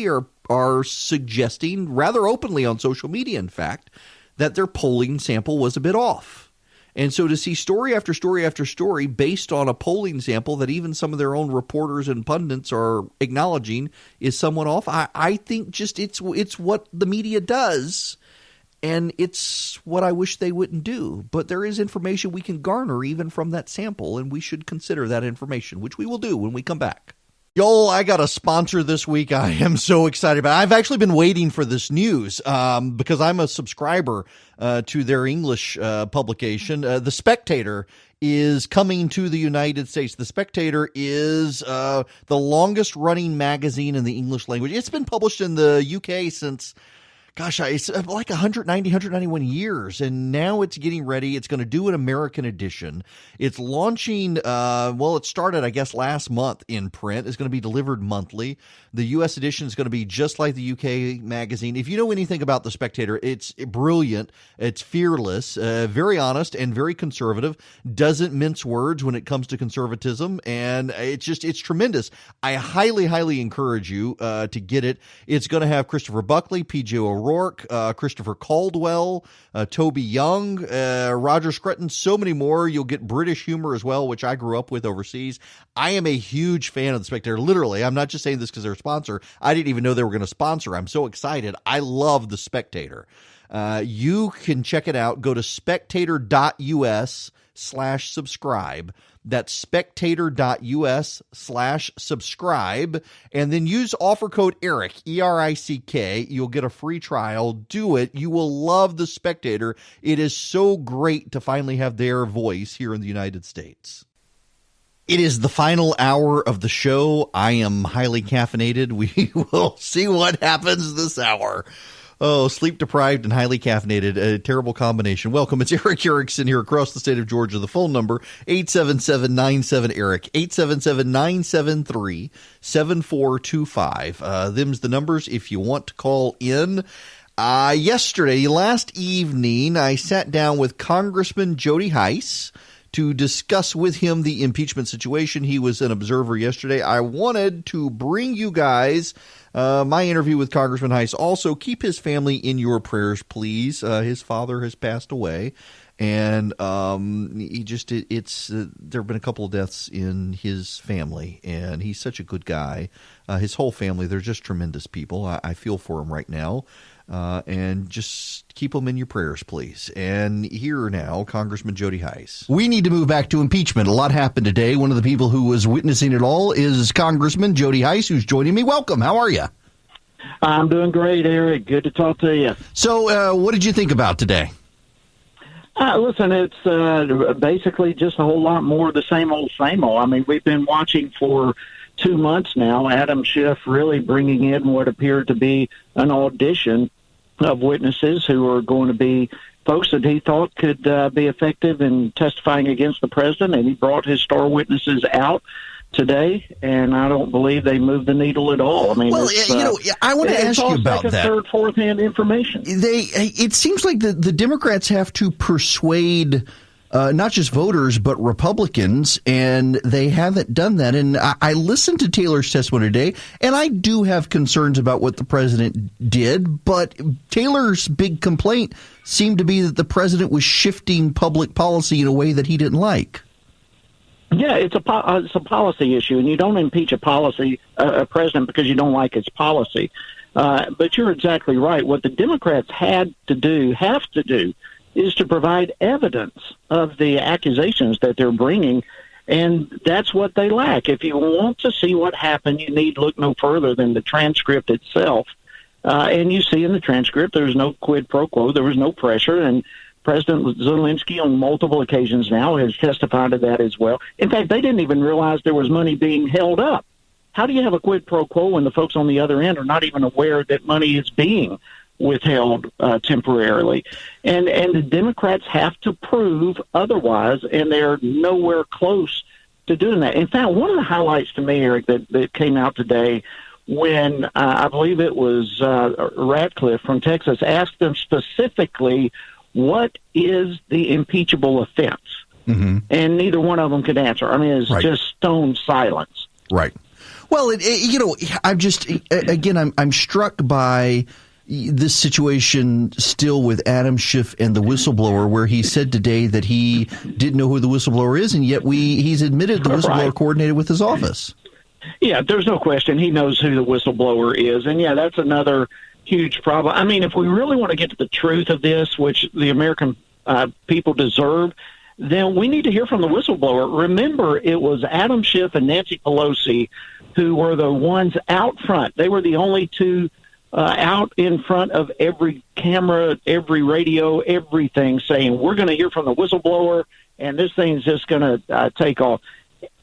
are suggesting rather openly on social media, in fact, that their polling sample was a bit off. And so to see story after story after story based on a polling sample that even some of their own reporters and pundits are acknowledging is somewhat off, I think just it's what the media does, and it's what I wish they wouldn't do. But there is information we can garner even from that sample, and we should consider that information, which we will do when we come back. Y'all, I got a sponsor this week I am so excited about. I've actually been waiting for this news because I'm a subscriber to their English publication. The Spectator is coming to the United States. The Spectator is the longest running magazine in the English language. It's been published in the UK since, it's like 191 years, and now it's getting ready. It's going to do an American edition. It's launching, it started, I guess, last month in print. It's going to be delivered monthly. The U.S. edition is going to be just like the U.K. magazine. If you know anything about The Spectator, it's brilliant. It's fearless, very honest, and very conservative. Doesn't mince words when it comes to conservatism, and it's tremendous. I highly, highly encourage you to get it. It's going to have Christopher Buckley, P.J. O'Rourke, Christopher Caldwell, Toby Young, Roger Scruton, so many more. You'll get British humor as well, which I grew up with overseas. I am a huge fan of The Spectator. Literally, I'm not just saying this because they're a sponsor. I didn't even know they were going to sponsor. I'm so excited. I love The Spectator. You can check it out. Go to spectator.us/subscribe. That's spectator.us/subscribe, and then use offer code ERICK, ERICK. You'll get a free trial. Do it. You will love The Spectator. It is so great to finally have their voice here in the United States. It is the final hour of the show. I am highly caffeinated. We will see what happens this hour. Oh, sleep-deprived and highly caffeinated, a terrible combination. Welcome. It's Eric Erickson here across the state of Georgia. The phone number, 877-97-ERIC, 877-973-7425. Them's the numbers if you want to call in. Last evening, I sat down with Congressman Jody Hice to discuss with him the impeachment situation. He was an observer yesterday. I wanted to bring you guys my interview with Congressman Hice. Also, keep his family in your prayers, please. His father has passed away, and there have been a couple of deaths in his family, and he's such a good guy. His whole family, they're just tremendous people. I feel for him right now. And just keep them in your prayers, please. And here now, Congressman Jody Hice. We need to move back to impeachment. A lot happened today. One of the people who was witnessing it all is Congressman Jody Hice, who's joining me. Welcome. How are you? I'm doing great, Eric. Good to talk to you. So what did you think about today? Listen, it's basically just a whole lot more of the same old, same old. I mean, we've been watching for 2 months now, Adam Schiff really bringing in what appeared to be an audition of witnesses who are going to be folks that he thought could be effective in testifying against the president, and he brought his star witnesses out today, and I don't believe they moved the needle at all. I mean, I want to ask you about that. Third, fourth-hand information. It seems like the Democrats have to persuade not just voters, but Republicans, and they haven't done that. And I listened to Taylor's testimony today, and I do have concerns about what the president did, but Taylor's big complaint seemed to be that the president was shifting public policy in a way that he didn't like. Yeah, it's a policy issue, and you don't impeach a president because you don't like his policy. But you're exactly right. What the Democrats have to do, is to provide evidence of the accusations that they're bringing, and that's what they lack. If you want to see what happened, you need look no further than the transcript itself. And you see in the transcript there was no quid pro quo, there was no pressure, and President Zelensky on multiple occasions now has testified to that as well. In fact, they didn't even realize there was money being held up. How do you have a quid pro quo when the folks on the other end are not even aware that money is being withheld temporarily? And the Democrats have to prove otherwise, and they're nowhere close to doing that. In fact, one of the highlights to me, Eric, that came out today when I believe it was Ratcliffe from Texas asked them specifically, what is the impeachable offense? Mm-hmm. And neither one of them could answer. I mean, it's just stone silence. Right. Well, I'm struck by this situation still with Adam Schiff and the whistleblower, where he said today that he didn't know who the whistleblower is, and yet he's admitted the whistleblower coordinated with his office. Yeah, there's no question. He knows who the whistleblower is. And, yeah, that's another huge problem. I mean, if we really want to get to the truth of this, which the American people deserve, then we need to hear from the whistleblower. Remember, it was Adam Schiff and Nancy Pelosi who were the ones out front. They were the only two out in front of every camera, every radio, everything, saying, we're going to hear from the whistleblower, and this thing's just going to take off.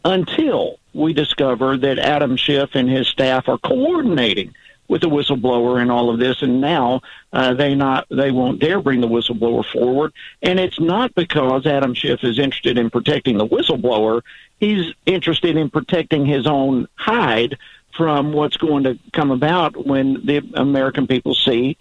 Until we discover that Adam Schiff and his staff are coordinating with the whistleblower in all of this, and now they won't dare bring the whistleblower forward. And it's not because Adam Schiff is interested in protecting the whistleblower. He's interested in protecting his own hide from what's going to come about when the American people see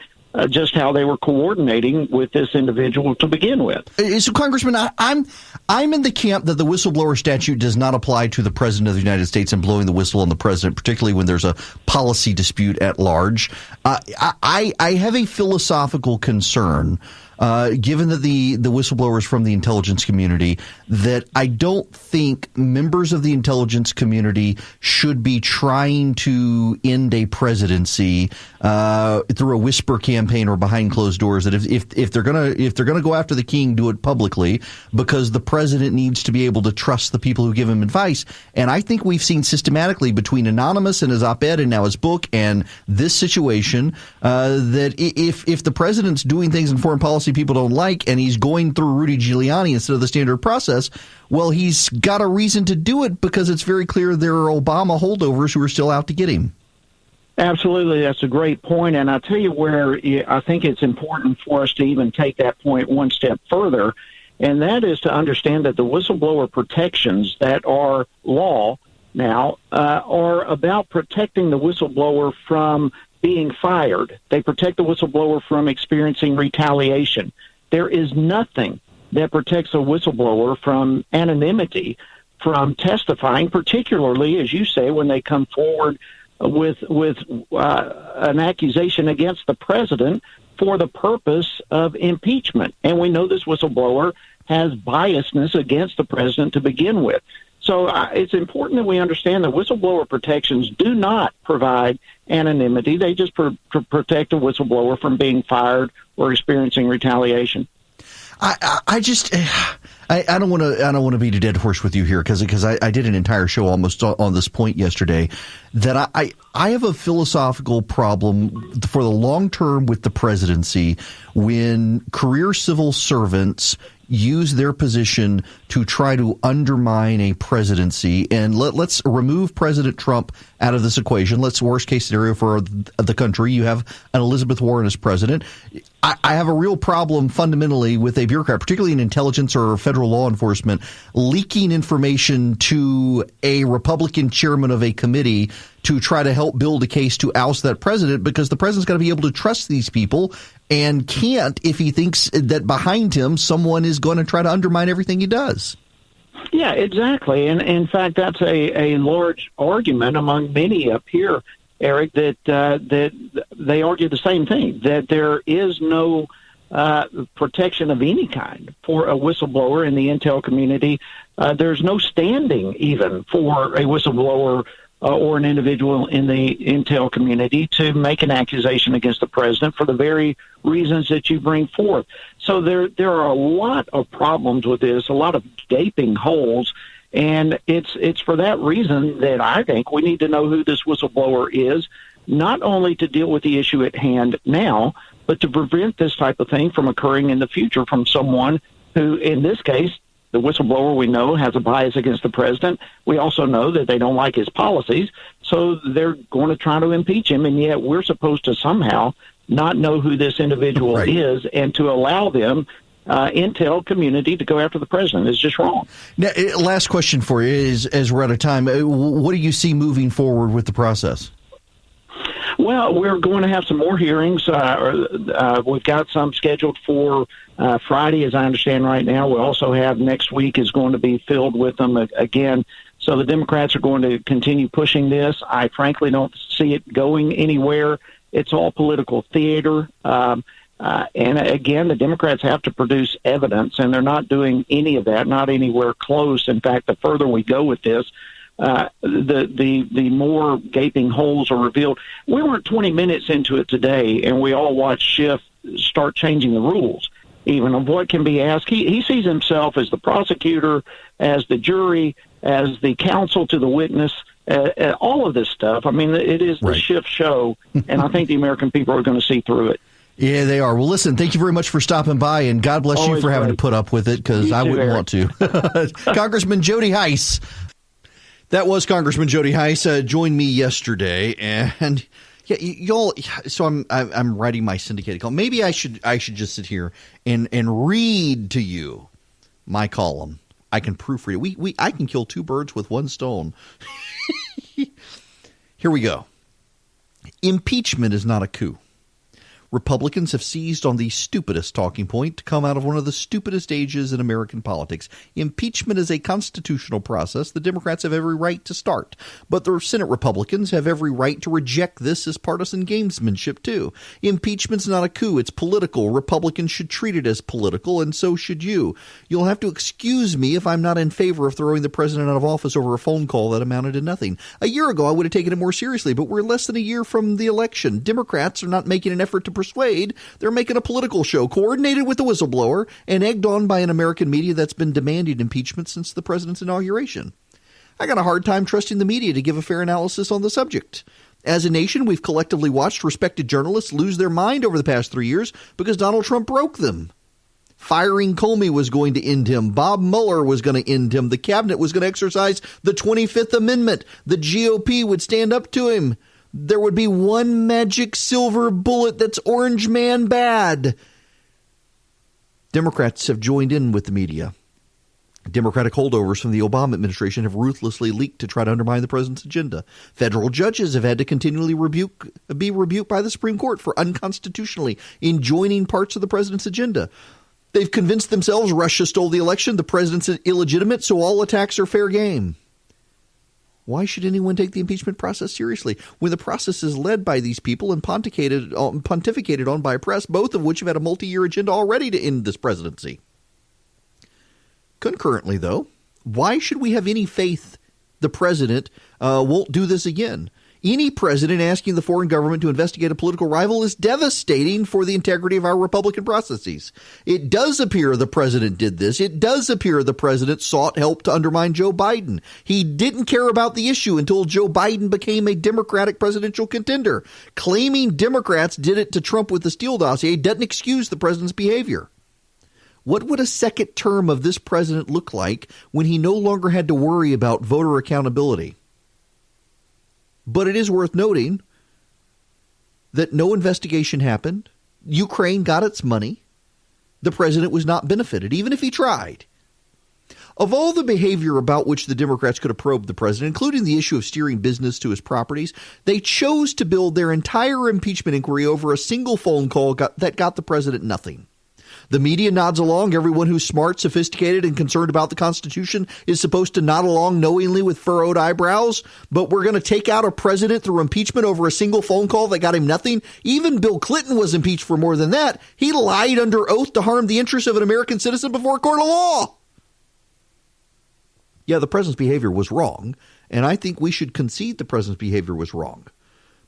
just how they were coordinating with this individual to begin with. So, Congressman, I'm in the camp that the whistleblower statute does not apply to the President of the United States and blowing the whistle on the President, particularly when there's a policy dispute at large. I have a philosophical concern, given that the whistleblower is from the intelligence community, that I don't think members of the intelligence community should be trying to end a presidency through a whisper campaign or behind closed doors. That if they're gonna go after the king, do it publicly, because the president needs to be able to trust the people who give him advice. And I think we've seen systematically between Anonymous and his op-ed and now his book and this situation that if the president's doing things in foreign policy people don't like, and he's going through Rudy Giuliani instead of the standard process, well, he's got a reason to do it, because it's very clear there are Obama holdovers who are still out to get him. Absolutely. That's a great point. And I'll tell you where I think it's important for us to even take that point one step further, and that is to understand that the whistleblower protections that are law now are about protecting the whistleblower from being fired. They protect the whistleblower from experiencing retaliation. There is nothing that protects a whistleblower from anonymity, from testifying, particularly, as you say, when they come forward with an accusation against the president for the purpose of impeachment. And we know this whistleblower has biasness against the president to begin with. So it's important that we understand that whistleblower protections do not provide anonymity. They just protect a whistleblower from being fired or experiencing retaliation. I don't want to beat a dead horse with you here, because I did an entire show almost on this point yesterday, that I have a philosophical problem for the long term with the presidency when career civil servants use their position to try to undermine a presidency. And let's remove President Trump out of this equation. Let's worst case scenario for the country. You have an Elizabeth Warren as president. I have a real problem fundamentally with a bureaucrat, particularly in intelligence or federal law enforcement, leaking information to a Republican chairman of a committee to try to help build a case to oust that president, because the president's got to be able to trust these people and can't if he thinks that behind him someone is going to try to undermine everything he does. Yeah, exactly. And in fact, that's a large argument among many up here, Eric, that they argue the same thing, that there is no protection of any kind for a whistleblower in the intel community. There's no standing even for a whistleblower or an individual in the intel community to make an accusation against the president for the very reasons that you bring forth. So there are a lot of problems with this, a lot of gaping holes, and it's for that reason that I think we need to know who this whistleblower is, not only to deal with the issue at hand now, but to prevent this type of thing from occurring in the future from someone who, in this case, the whistleblower, we know, has a bias against the president. We also know that they don't like his policies, so they're going to try to impeach him, and yet we're supposed to somehow not know who this individual is, and to allow them, intel community, to go after the president is just wrong. Now, last question for you is, as we're out of time, what do you see moving forward with the process? Well, we're going to have some more hearings. We've got some scheduled for Friday, as I understand right now. We also have next week is going to be filled with them again. So the Democrats are going to continue pushing this. I frankly don't see it going anywhere It's all political theater. And again, the Democrats have to produce evidence, and they're not doing any of that, not anywhere close. In fact, the further we go with this, the more gaping holes are revealed. We weren't 20 minutes into it today, and we all watched Schiff start changing the rules, even of what can be asked. He sees himself as the prosecutor, as the jury, as the counsel to the witness, all of this stuff. I mean, it is the Schiff show, and I think the American people are going to see through it. Yeah, they are. Well, listen, thank you very much for stopping by, and God bless you for having to put up with it, because I wouldn't want to. Congressman Jody Hice. That was Congressman Jody Hice. Joined me yesterday, and yeah, y'all. So I'm writing my syndicated column. Maybe I should just sit here and read to you my column. I can proofread it. I can kill two birds with one stone. Here we go. Impeachment is not a coup. Republicans have seized on the stupidest talking point to come out of one of the stupidest ages in American politics. Impeachment is a constitutional process the Democrats have every right to start, but the Senate Republicans have every right to reject this as partisan gamesmanship, too. Impeachment's not a coup. It's political. Republicans should treat it as political, and so should you. You'll have to excuse me if I'm not in favor of throwing the president out of office over a phone call that amounted to nothing. A year ago, I would have taken it more seriously, but we're less than a year from the election. Democrats are not making an effort to persuade. They're making a political show coordinated with the whistleblower and egged on by an American media that's been demanding impeachment since the president's inauguration. I got a hard time trusting the media to give a fair analysis on the subject. As a nation, we've collectively watched respected journalists lose their mind over the past 3 years because Donald Trump broke them. Firing Comey was going to end him. Bob Mueller was going to end him. The cabinet was going to exercise the 25th Amendment. The GOP would stand up to him. There would be one magic silver bullet that's Orange Man bad. Democrats have joined in with the media. Democratic holdovers from the Obama administration have ruthlessly leaked to try to undermine the president's agenda. Federal judges have had to continually be rebuked by the Supreme Court for unconstitutionally enjoining parts of the president's agenda. They've convinced themselves Russia stole the election, the president's illegitimate, so all attacks are fair game. Why should anyone take the impeachment process seriously when the process is led by these people and pontificated on by a press, both of which have had a multi-year agenda already to end this presidency? Concurrently, though, why should we have any faith the president won't do this again? Any president asking the foreign government to investigate a political rival is devastating for the integrity of our Republican processes. It does appear the president did this. It does appear the president sought help to undermine Joe Biden. He didn't care about the issue until Joe Biden became a Democratic presidential contender. Claiming Democrats did it to Trump with the Steele dossier doesn't excuse the president's behavior. What would a second term of this president look like when he no longer had to worry about voter accountability? But it is worth noting that no investigation happened. Ukraine got its money. The president was not benefited, even if he tried. Of all the behavior about which the Democrats could have probed the president, including the issue of steering business to his properties, they chose to build their entire impeachment inquiry over a single phone call that got the president nothing. The media nods along. Everyone who's smart, sophisticated, and concerned about the Constitution is supposed to nod along knowingly with furrowed eyebrows. But we're going to take out a president through impeachment over a single phone call that got him nothing? Even Bill Clinton was impeached for more than that. He lied under oath to harm the interests of an American citizen before a court of law. Yeah, the president's behavior was wrong, and I think we should concede the president's behavior was wrong.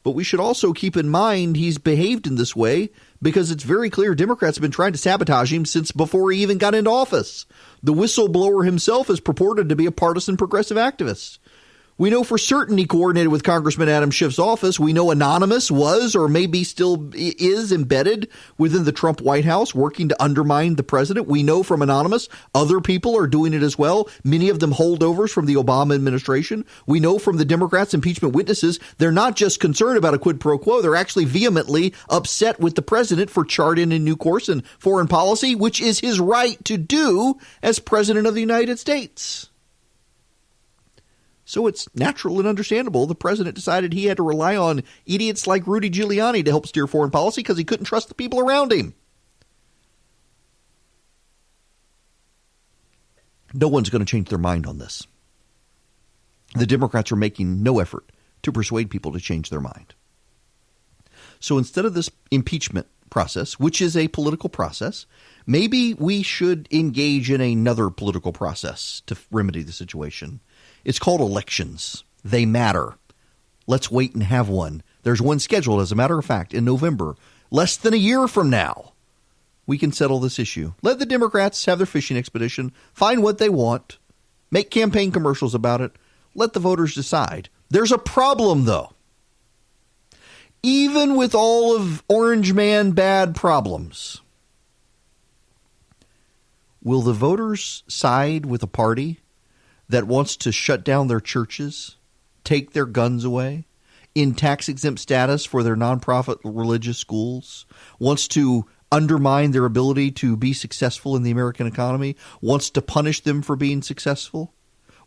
But we should also keep in mind he's behaved in this way because it's very clear Democrats have been trying to sabotage him since before he even got into office. The whistleblower himself is purported to be a partisan progressive activist. We know for certain he coordinated with Congressman Adam Schiff's office. We know Anonymous was or maybe still is embedded within the Trump White House working to undermine the president. We know from Anonymous other people are doing it as well, many of them holdovers from the Obama administration. We know from the Democrats' impeachment witnesses they're not just concerned about a quid pro quo. They're actually vehemently upset with the president for charting a new course in foreign policy, which is his right to do as president of the United States. So it's natural and understandable the president decided he had to rely on idiots like Rudy Giuliani to help steer foreign policy because he couldn't trust the people around him. No one's going to change their mind on this. The Democrats are making no effort to persuade people to change their mind. So instead of this impeachment process, which is a political process, maybe we should engage in another political process to remedy the situation. It's called elections. They matter. Let's wait and have one. There's one scheduled, as a matter of fact, in November, less than a year from now. We can settle this issue. Let the Democrats have their fishing expedition, find what they want, make campaign commercials about it, let the voters decide. There's a problem, though. Even with all of Orange Man bad problems, will the voters side with a party that wants to shut down their churches, take their guns away, in tax-exempt status for their nonprofit religious schools, wants to undermine their ability to be successful in the American economy, wants to punish them for being successful,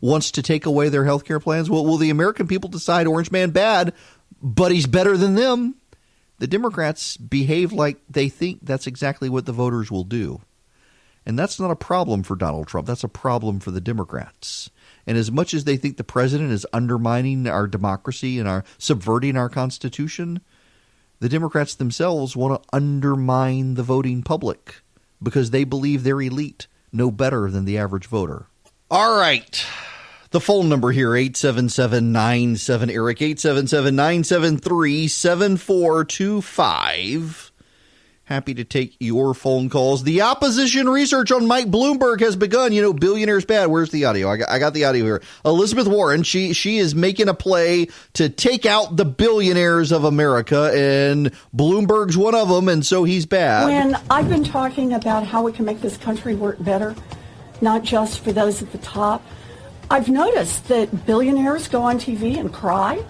wants to take away their health care plans? Well, will the American people decide Orange Man bad, but he's better than them? The Democrats behave like they think that's exactly what the voters will do. And that's not a problem for Donald Trump. That's a problem for the Democrats. And as much as they think the president is undermining our democracy and subverting our Constitution, the Democrats themselves want to undermine the voting public because they believe their elite know better than the average voter. All right. The phone number here, 877-97-ERIC, 877-973-7425. Happy to take your phone calls. The opposition research on Mike Bloomberg has begun. You know, billionaires bad. Where's the audio? I got the audio here. Elizabeth Warren, she is making a play to take out the billionaires of America, and Bloomberg's one of them, and so he's bad. When I've been talking about how we can make this country work better, not just for those at the top, I've noticed that billionaires go on TV and cry.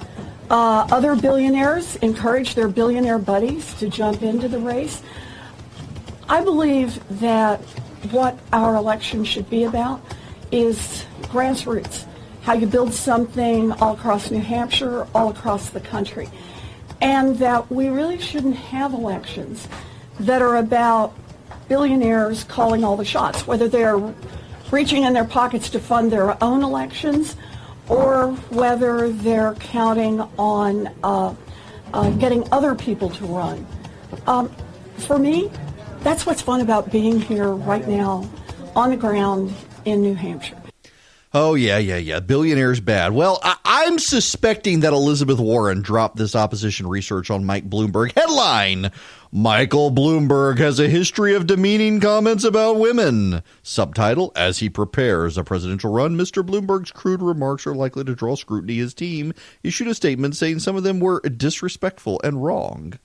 Other billionaires encourage their billionaire buddies to jump into the race. I believe that what our election should be about is grassroots, how you build something all across New Hampshire, all across the country, and that we really shouldn't have elections that are about billionaires calling all the shots, whether they're reaching in their pockets to fund their own elections or whether they're counting on getting other people to run. For me, that's what's fun about being here right now on the ground in New Hampshire. Oh, yeah. Billionaires bad. Well, I'm suspecting that Elizabeth Warren dropped this opposition research on Mike Bloomberg. Headline: Michael Bloomberg has a history of demeaning comments about women. Subtitle: As he prepares a presidential run, Mr. Bloomberg's crude remarks are likely to draw scrutiny. His team issued a statement saying some of them were disrespectful and wrong.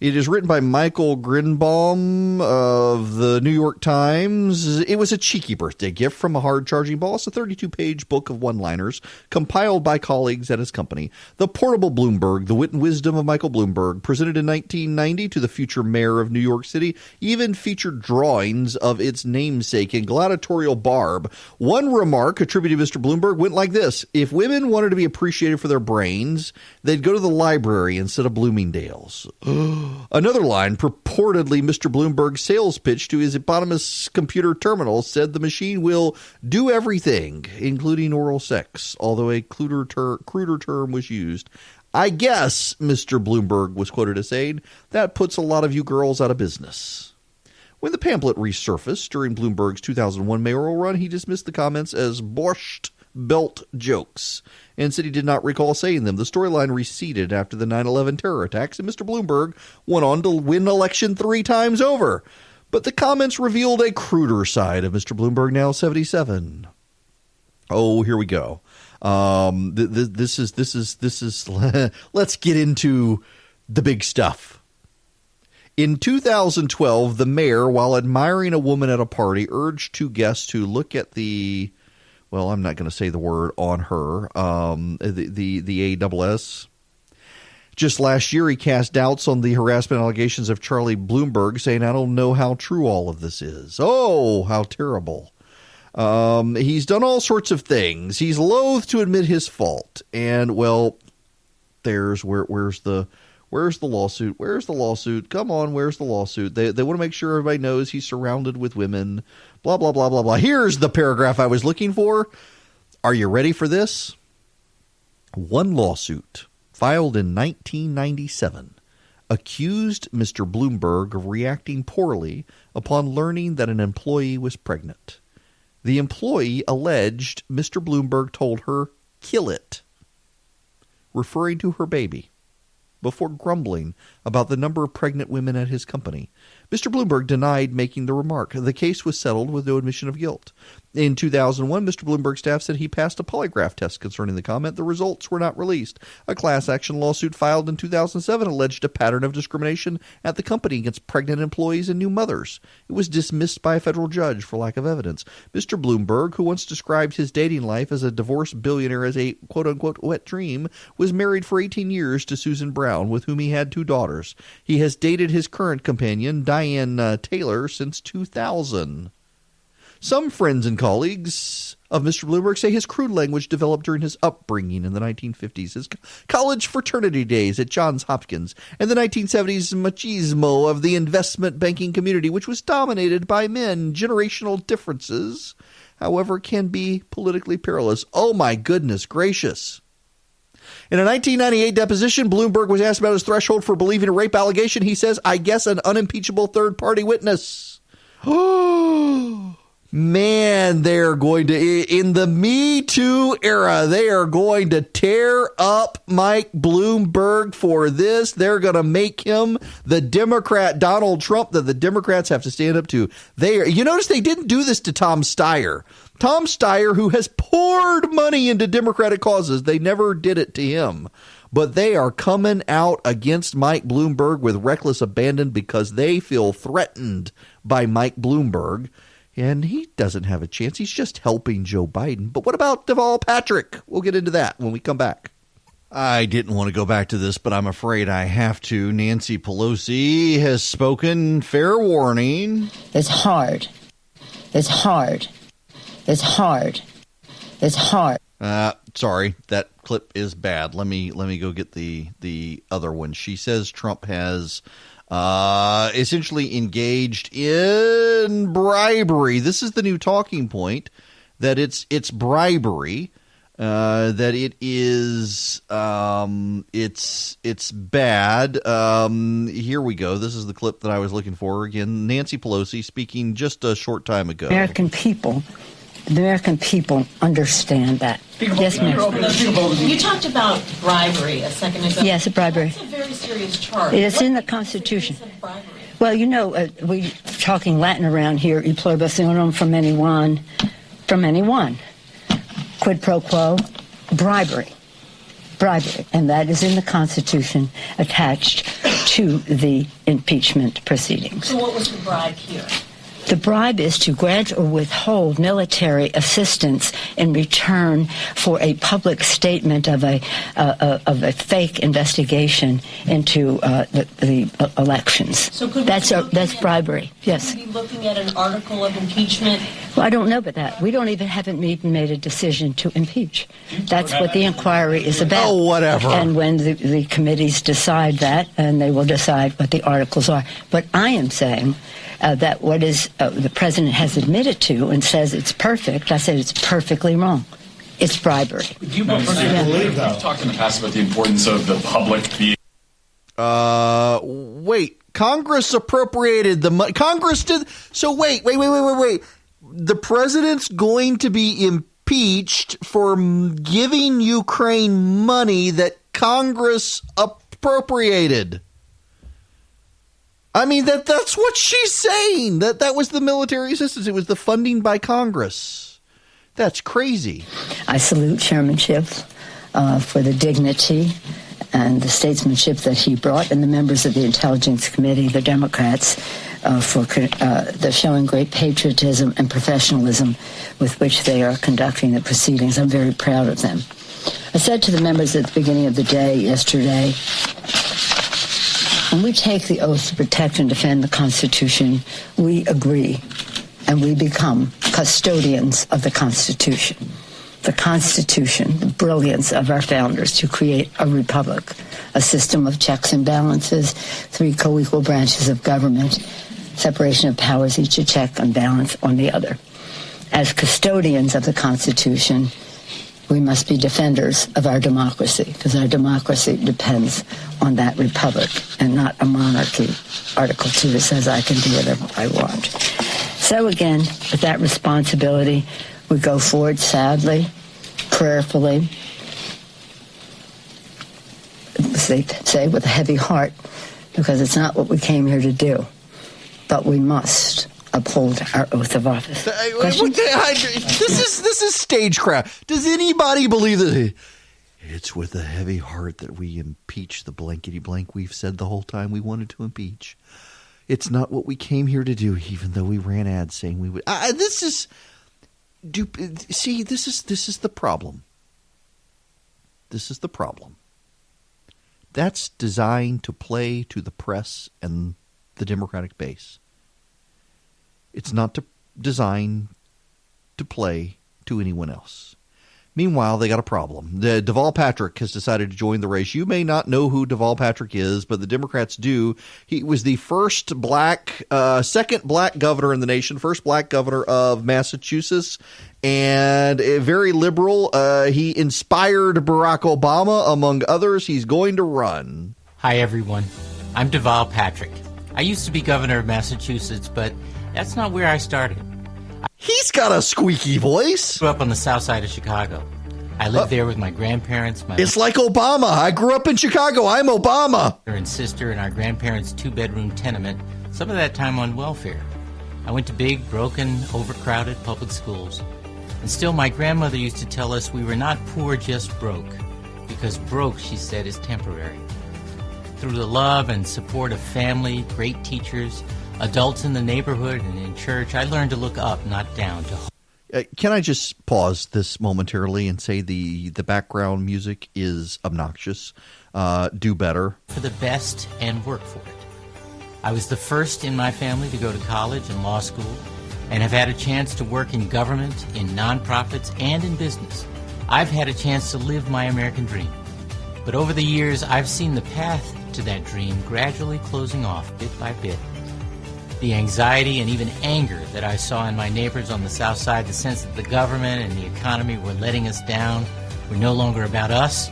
It is written by Michael Grinbaum of the New York Times. It was a cheeky birthday gift from a hard-charging boss, a 32-page book of one-liners compiled by colleagues at his company. The Portable Bloomberg, The Wit and Wisdom of Michael Bloomberg, presented in 1990 to the future mayor of New York City, even featured drawings of its namesake in gladiatorial barb. One remark attributed to Mr. Bloomberg went like this: if women wanted to be appreciated for their brains, they'd go to the library instead of Bloomingdale's. Another line, purportedly Mr. Bloomberg's sales pitch to his eponymous computer terminal, said the machine will do everything, including oral sex, although a cruder term was used. I guess, Mr. Bloomberg was quoted as saying, that puts a lot of you girls out of business. When the pamphlet resurfaced during Bloomberg's 2001 mayoral run, he dismissed the comments as borscht belt jokes and said he did not recall saying them. The storyline receded after the 9/11 terror attacks, and Mr. Bloomberg went on to win the election 3 times over. But the comments revealed a cruder side of Mr. Bloomberg, now 77. Oh, here we go. This is. Let's get into the big stuff. In 2012, the mayor, while admiring a woman at a party, urged 2 guests to look at the. Well, I'm not going to say the word on her, the ASS. Just last year, he cast doubts on the harassment allegations of Charlie Bloomberg, saying, I don't know how true all of this is. Oh, how terrible. He's done all sorts of things. He's loath to admit his fault. And, well, where's the lawsuit? Where's the lawsuit? Come on, where's the lawsuit? They want to make sure everybody knows he's surrounded with women. Blah, blah, blah, blah, blah. Here's the paragraph I was looking for. Are you ready for this? One lawsuit filed in 1997 accused Mr. Bloomberg of reacting poorly upon learning that an employee was pregnant. The employee alleged Mr. Bloomberg told her, "Kill it," referring to her baby, before grumbling about the number of pregnant women at his company. Mr. Bloomberg denied making the remark. The case was settled with no admission of guilt. In 2001, Mr. Bloomberg's staff said he passed a polygraph test concerning the comment. The results were not released. A class action lawsuit filed in 2007 alleged a pattern of discrimination at the company against pregnant employees and new mothers. It was dismissed by a federal judge for lack of evidence. Mr. Bloomberg, who once described his dating life as a divorced billionaire as a quote-unquote wet dream, was married for 18 years to Susan Brown, with whom he had 2 daughters. He has dated his current companion, Diane Taylor, since 2000. Some friends and colleagues of Mr. Bloomberg say his crude language developed during his upbringing in the 1950s, his college fraternity days at Johns Hopkins, and the 1970s machismo of the investment banking community, which was dominated by men. Generational differences, however, can be politically perilous. Oh, my goodness gracious. In a 1998 deposition, Bloomberg was asked about his threshold for believing a rape allegation. He says, "I guess an unimpeachable third-party witness." Oh, man, they're going to, in the Me Too era, they are going to tear up Mike Bloomberg for this. They're going to make him the Democrat Donald Trump that the Democrats have to stand up to. You notice they didn't do this to Tom Steyer. Tom Steyer, who has poured money into Democratic causes, they never did it to him. But they are coming out against Mike Bloomberg with reckless abandon because they feel threatened by Mike Bloomberg. And he doesn't have a chance. He's just helping Joe Biden. But what about Duval Patrick? We'll get into that when we come back. I didn't want to go back to this, but I'm afraid I have to. Nancy Pelosi has spoken. Fair warning. It's hard. It's hard. It's hard. It's hard. Sorry, that clip is bad. Let me go get the other one. She says Trump has essentially engaged in bribery. This is the new talking point, that it's bribery, that it is it's bad. Here we go. This is the clip that I was looking for. Again, Nancy Pelosi speaking just a short time ago. The American people understand that. Yes, ma'am. You talked about bribery a second ago. Yes, bribery. That's a very serious charge. It's in the Constitution. Well, you know, we talking Latin around here. E pluribus unum from anyone. Quid pro quo, bribery. And that is in the Constitution attached to the impeachment proceedings. So what was the bribe here? The bribe is to grant or withhold military assistance in return for a public statement of a fake investigation into the elections. So that's bribery. Yes. Could we be looking at an article of impeachment? Well, I don't know about that. We haven't even made a decision to impeach. That's what the inquiry is about. Oh, whatever. And when the committees decide that, and they will decide what the articles are. But I am saying that what is the president has admitted to and says it's perfect, I said it's perfectly wrong. It's bribery. You've talked in the past about the importance of the public being... Wait. Congress appropriated the money. Congress did... So wait. The president's going to be impeached for giving Ukraine money that Congress appropriated. I mean, that's what she's saying. That was the military assistance. It was the funding by Congress. That's crazy. I salute chairmanship for the dignity and the statesmanship that he brought, and the members of the Intelligence Committee, the Democrats, for they're showing great patriotism and professionalism with which they are conducting the proceedings. I'm very proud of them. I said to the members at the beginning of the day yesterday, when we take the oath to protect and defend the Constitution, we agree and we become custodians of the Constitution. The Constitution, the brilliance of our founders to create a republic, a system of checks and balances, 3 co-equal branches of government, separation of powers, each a check and balance on the other. As custodians of the Constitution, we must be defenders of our democracy, because our democracy depends on that republic and not a monarchy. Article 2 says I can do whatever I want. So again, with that responsibility, we go forward sadly, prayerfully, say with a heavy heart, because it's not what we came here to do, but we must uphold our oath of office. This is stagecraft. Does anybody believe that it's with a heavy heart that we impeach the blankety blank we've said the whole time we wanted to impeach? It's not what we came here to do, even though we ran ads saying we would. This is the problem. This is the problem. That's designed to play to the press and the Democratic base. It's not designed to play to anyone else. Meanwhile, they got a problem. Duval Patrick has decided to join the race. You may not know who Duval Patrick is, but the Democrats do. He was the second black governor in the nation, first black governor of Massachusetts, and very liberal. He inspired Barack Obama, among others. He's going to run. Hi, everyone. I'm Duval Patrick. I used to be governor of Massachusetts, but that's not where I started. He's got a squeaky voice. I grew up on the south side of Chicago. I lived there with my grandparents. It's like Obama. I grew up in Chicago. I'm Obama. And sister in our grandparents' two-bedroom tenement, some of that time on welfare. I went to big, broken, overcrowded public schools. And still, my grandmother used to tell us we were not poor, just broke. Because broke, she said, is temporary. Through the love and support of family, great teachers, adults in the neighborhood and in church, I learned to look up, not down. Can I just pause this momentarily and say the background music is obnoxious? Do better. For the best and work for it. I was the first in my family to go to college and law school and have had a chance to work in government, in nonprofits, and in business. I've had a chance to live my American dream. But over the years, I've seen the path to that dream gradually closing off bit by bit. The anxiety and even anger that I saw in my neighbors on the south side, the sense that the government and the economy were letting us down, were no longer about us,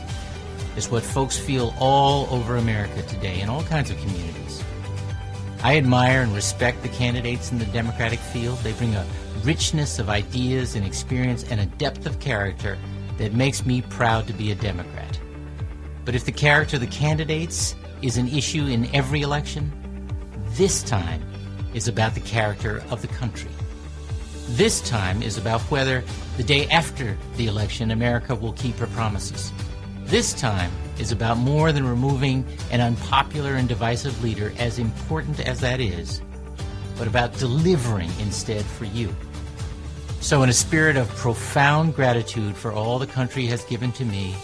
is what folks feel all over America today in all kinds of communities. I admire and respect the candidates in the Democratic field. They bring a richness of ideas and experience and a depth of character that makes me proud to be a Democrat. But if the character of the candidates is an issue in every election, this time is about the character of the country. This time is about whether the day after the election America will keep her promises. This time is about more than removing an unpopular and divisive leader, as important as that is, but about delivering instead for you. So in a spirit of profound gratitude for all the country has given to me,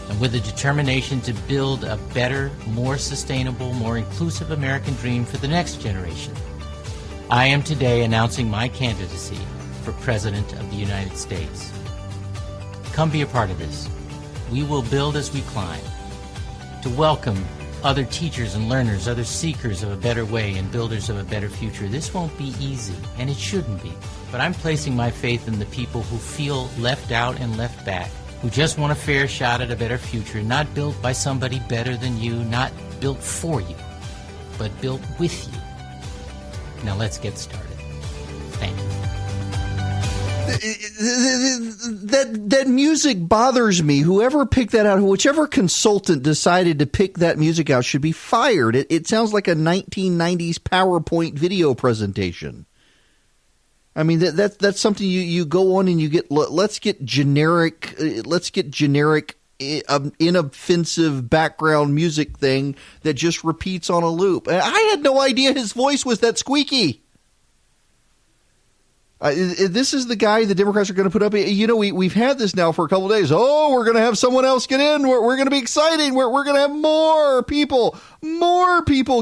and with a determination to build a better, more sustainable, more inclusive American dream for the next generation, I am today announcing my candidacy for President of the United States. Come be a part of this. We will build as we climb. To welcome other teachers and learners, other seekers of a better way and builders of a better future. This won't be easy, and it shouldn't be. But I'm placing my faith in the people who feel left out and left back, who just want a fair shot at a better future, not built by somebody better than you, not built for you, but built with you. Now let's get started. Thank you. That music bothers me. Whoever picked that out, whichever consultant decided to pick that music out should be fired. It sounds like a 1990s PowerPoint video presentation. I mean, that's something you go on and you get. Let's get generic, inoffensive background music thing that just repeats on a loop. I had no idea his voice was that squeaky. This is the guy the Democrats are going to put up. You know, we've had this now for a couple of days. Oh, we're going to have someone else get in. We're going to be exciting. We're going to have more people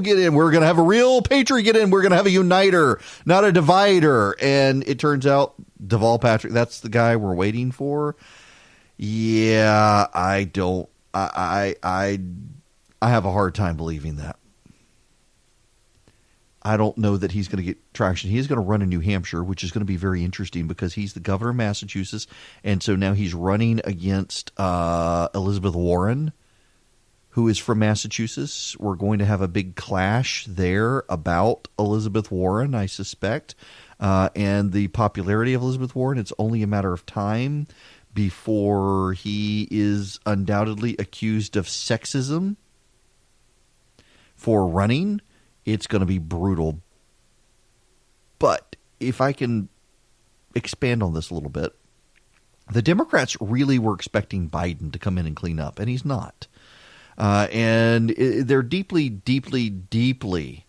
get in. We're going to have a real patriot get in. We're going to have a uniter, not a divider. And it turns out Duval Patrick, that's the guy we're waiting for. Yeah, I have a hard time believing that. I don't know that he's going to get traction. He is going to run in New Hampshire, which is going to be very interesting because he's the governor of Massachusetts, and so now he's running against Elizabeth Warren, who is from Massachusetts. We're going to have a big clash there about Elizabeth Warren, I suspect, and the popularity of Elizabeth Warren. It's only a matter of time before he is undoubtedly accused of sexism for running. It's going to be brutal. But if I can expand on this a little bit, the Democrats really were expecting Biden to come in and clean up, and he's not. And they're deeply, deeply, deeply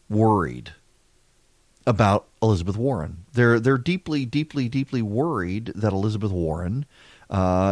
worried about Elizabeth Warren. They're deeply, deeply, deeply worried that Elizabeth Warren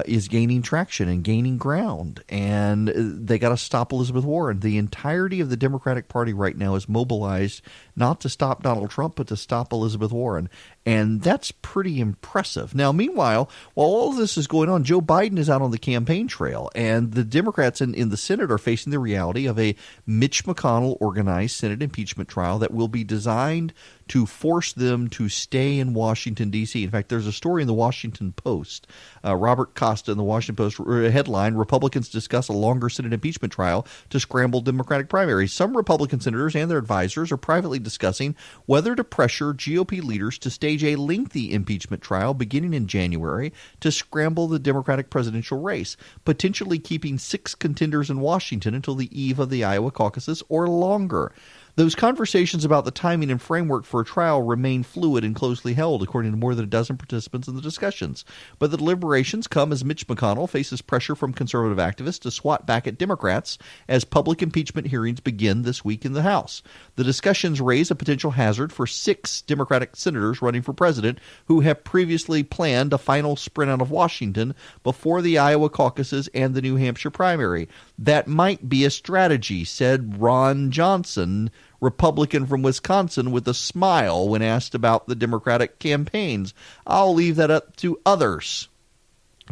is gaining traction and gaining ground, and they got to stop Elizabeth Warren. The entirety of the Democratic Party right now is mobilized not to stop Donald Trump, but to stop Elizabeth Warren, and that's pretty impressive. Now, meanwhile, while all of this is going on, Joe Biden is out on the campaign trail, and the Democrats in the Senate are facing the reality of a Mitch McConnell organized Senate impeachment trial that will be designed to force them to stay in Washington, D.C. In fact, there's a story in the Washington Post. Robert Costa in the Washington Post headline, Republicans discuss a longer Senate impeachment trial to scramble Democratic primaries. Some Republican senators and their advisors are privately discussing whether to pressure GOP leaders to stage a lengthy impeachment trial beginning in January to scramble the Democratic presidential race, potentially keeping 6 contenders in Washington until the eve of the Iowa caucuses or longer. Those conversations about the timing and framework for a trial remain fluid and closely held, according to more than a dozen participants in the discussions. But the deliberations come as Mitch McConnell faces pressure from conservative activists to swat back at Democrats as public impeachment hearings begin this week in the House. The discussions raise a potential hazard for 6 Democratic senators running for president who have previously planned a final sprint out of Washington before the Iowa caucuses and the New Hampshire primary. That might be a strategy, said Ron Johnson, Republican from Wisconsin, with a smile when asked about the Democratic campaigns. I'll leave that up to others.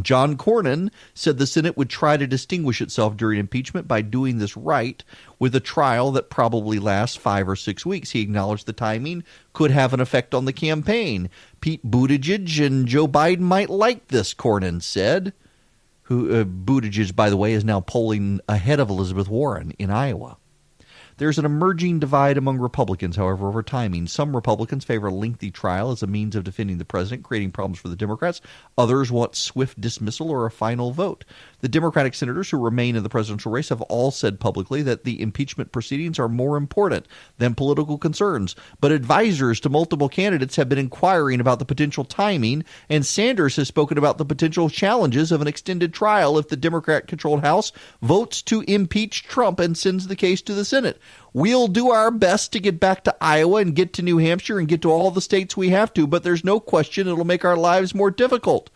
John Cornyn said the Senate would try to distinguish itself during impeachment by doing this right with a trial that probably lasts 5 or 6 weeks. He acknowledged the timing could have an effect on the campaign. Pete Buttigieg and Joe Biden might like this, Cornyn said. Buttigieg, by the way, is now polling ahead of Elizabeth Warren in Iowa. There's an emerging divide among Republicans, however, over timing. Some Republicans favor a lengthy trial as a means of defending the president, creating problems for the Democrats. Others want swift dismissal or a final vote. The Democratic senators who remain in the presidential race have all said publicly that the impeachment proceedings are more important than political concerns. But advisors to multiple candidates have been inquiring about the potential timing, and Sanders has spoken about the potential challenges of an extended trial if the Democrat-controlled House votes to impeach Trump and sends the case to the Senate. We'll do our best to get back to Iowa and get to New Hampshire and get to all the states we have to, but there's no question it'll make our lives more difficult.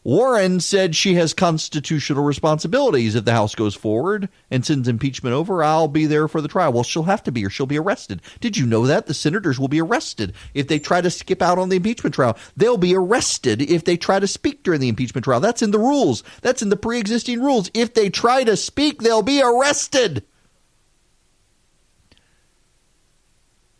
Warren said she has constitutional responsibilities. If the House goes forward and sends impeachment over, I'll be there for the trial. Well, she'll have to be or she'll be arrested. Did you know that? The senators will be arrested if they try to skip out on the impeachment trial. They'll be arrested if they try to speak during the impeachment trial. That's in the rules. That's in the pre-existing rules. If they try to speak, they'll be arrested.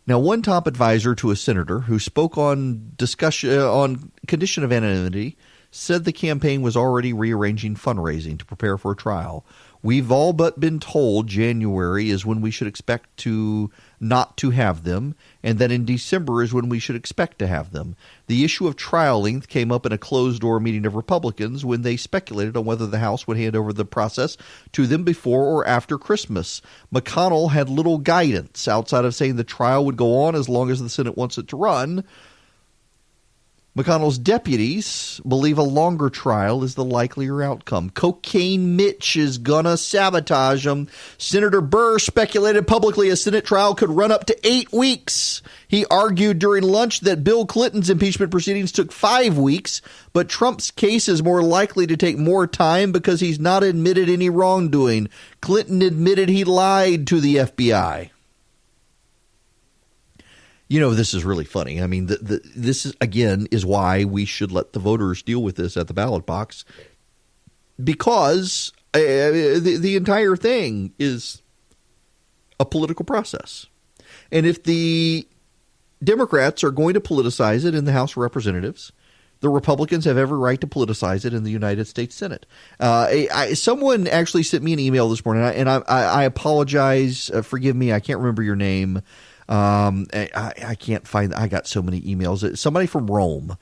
Now, one top advisor to a senator who spoke on condition of anonymity said the campaign was already rearranging fundraising to prepare for a trial. We've all but been told January is when we should expect to not to have them, and that in December is when we should expect to have them. The issue of trial length came up in a closed-door meeting of Republicans when they speculated on whether the House would hand over the process to them before or after Christmas. McConnell had little guidance outside of saying the trial would go on as long as the Senate wants it to run. McConnell's deputies believe a longer trial is the likelier outcome. Cocaine Mitch is gonna sabotage him. Senator Burr speculated publicly a Senate trial could run up to 8 weeks. He argued during lunch that Bill Clinton's impeachment proceedings took 5 weeks, but Trump's case is more likely to take more time because he's not admitted any wrongdoing. Clinton admitted he lied to the FBI. You know, this is really funny. I mean, this is, again, is why we should let the voters deal with this at the ballot box, because the entire thing is a political process. And if the Democrats are going to politicize it in the House of Representatives, the Republicans have every right to politicize it in the United States Senate. Someone actually sent me an email this morning, and I apologize. Forgive me. I can't remember your name. I can't find. I got so many emails. Somebody from Rome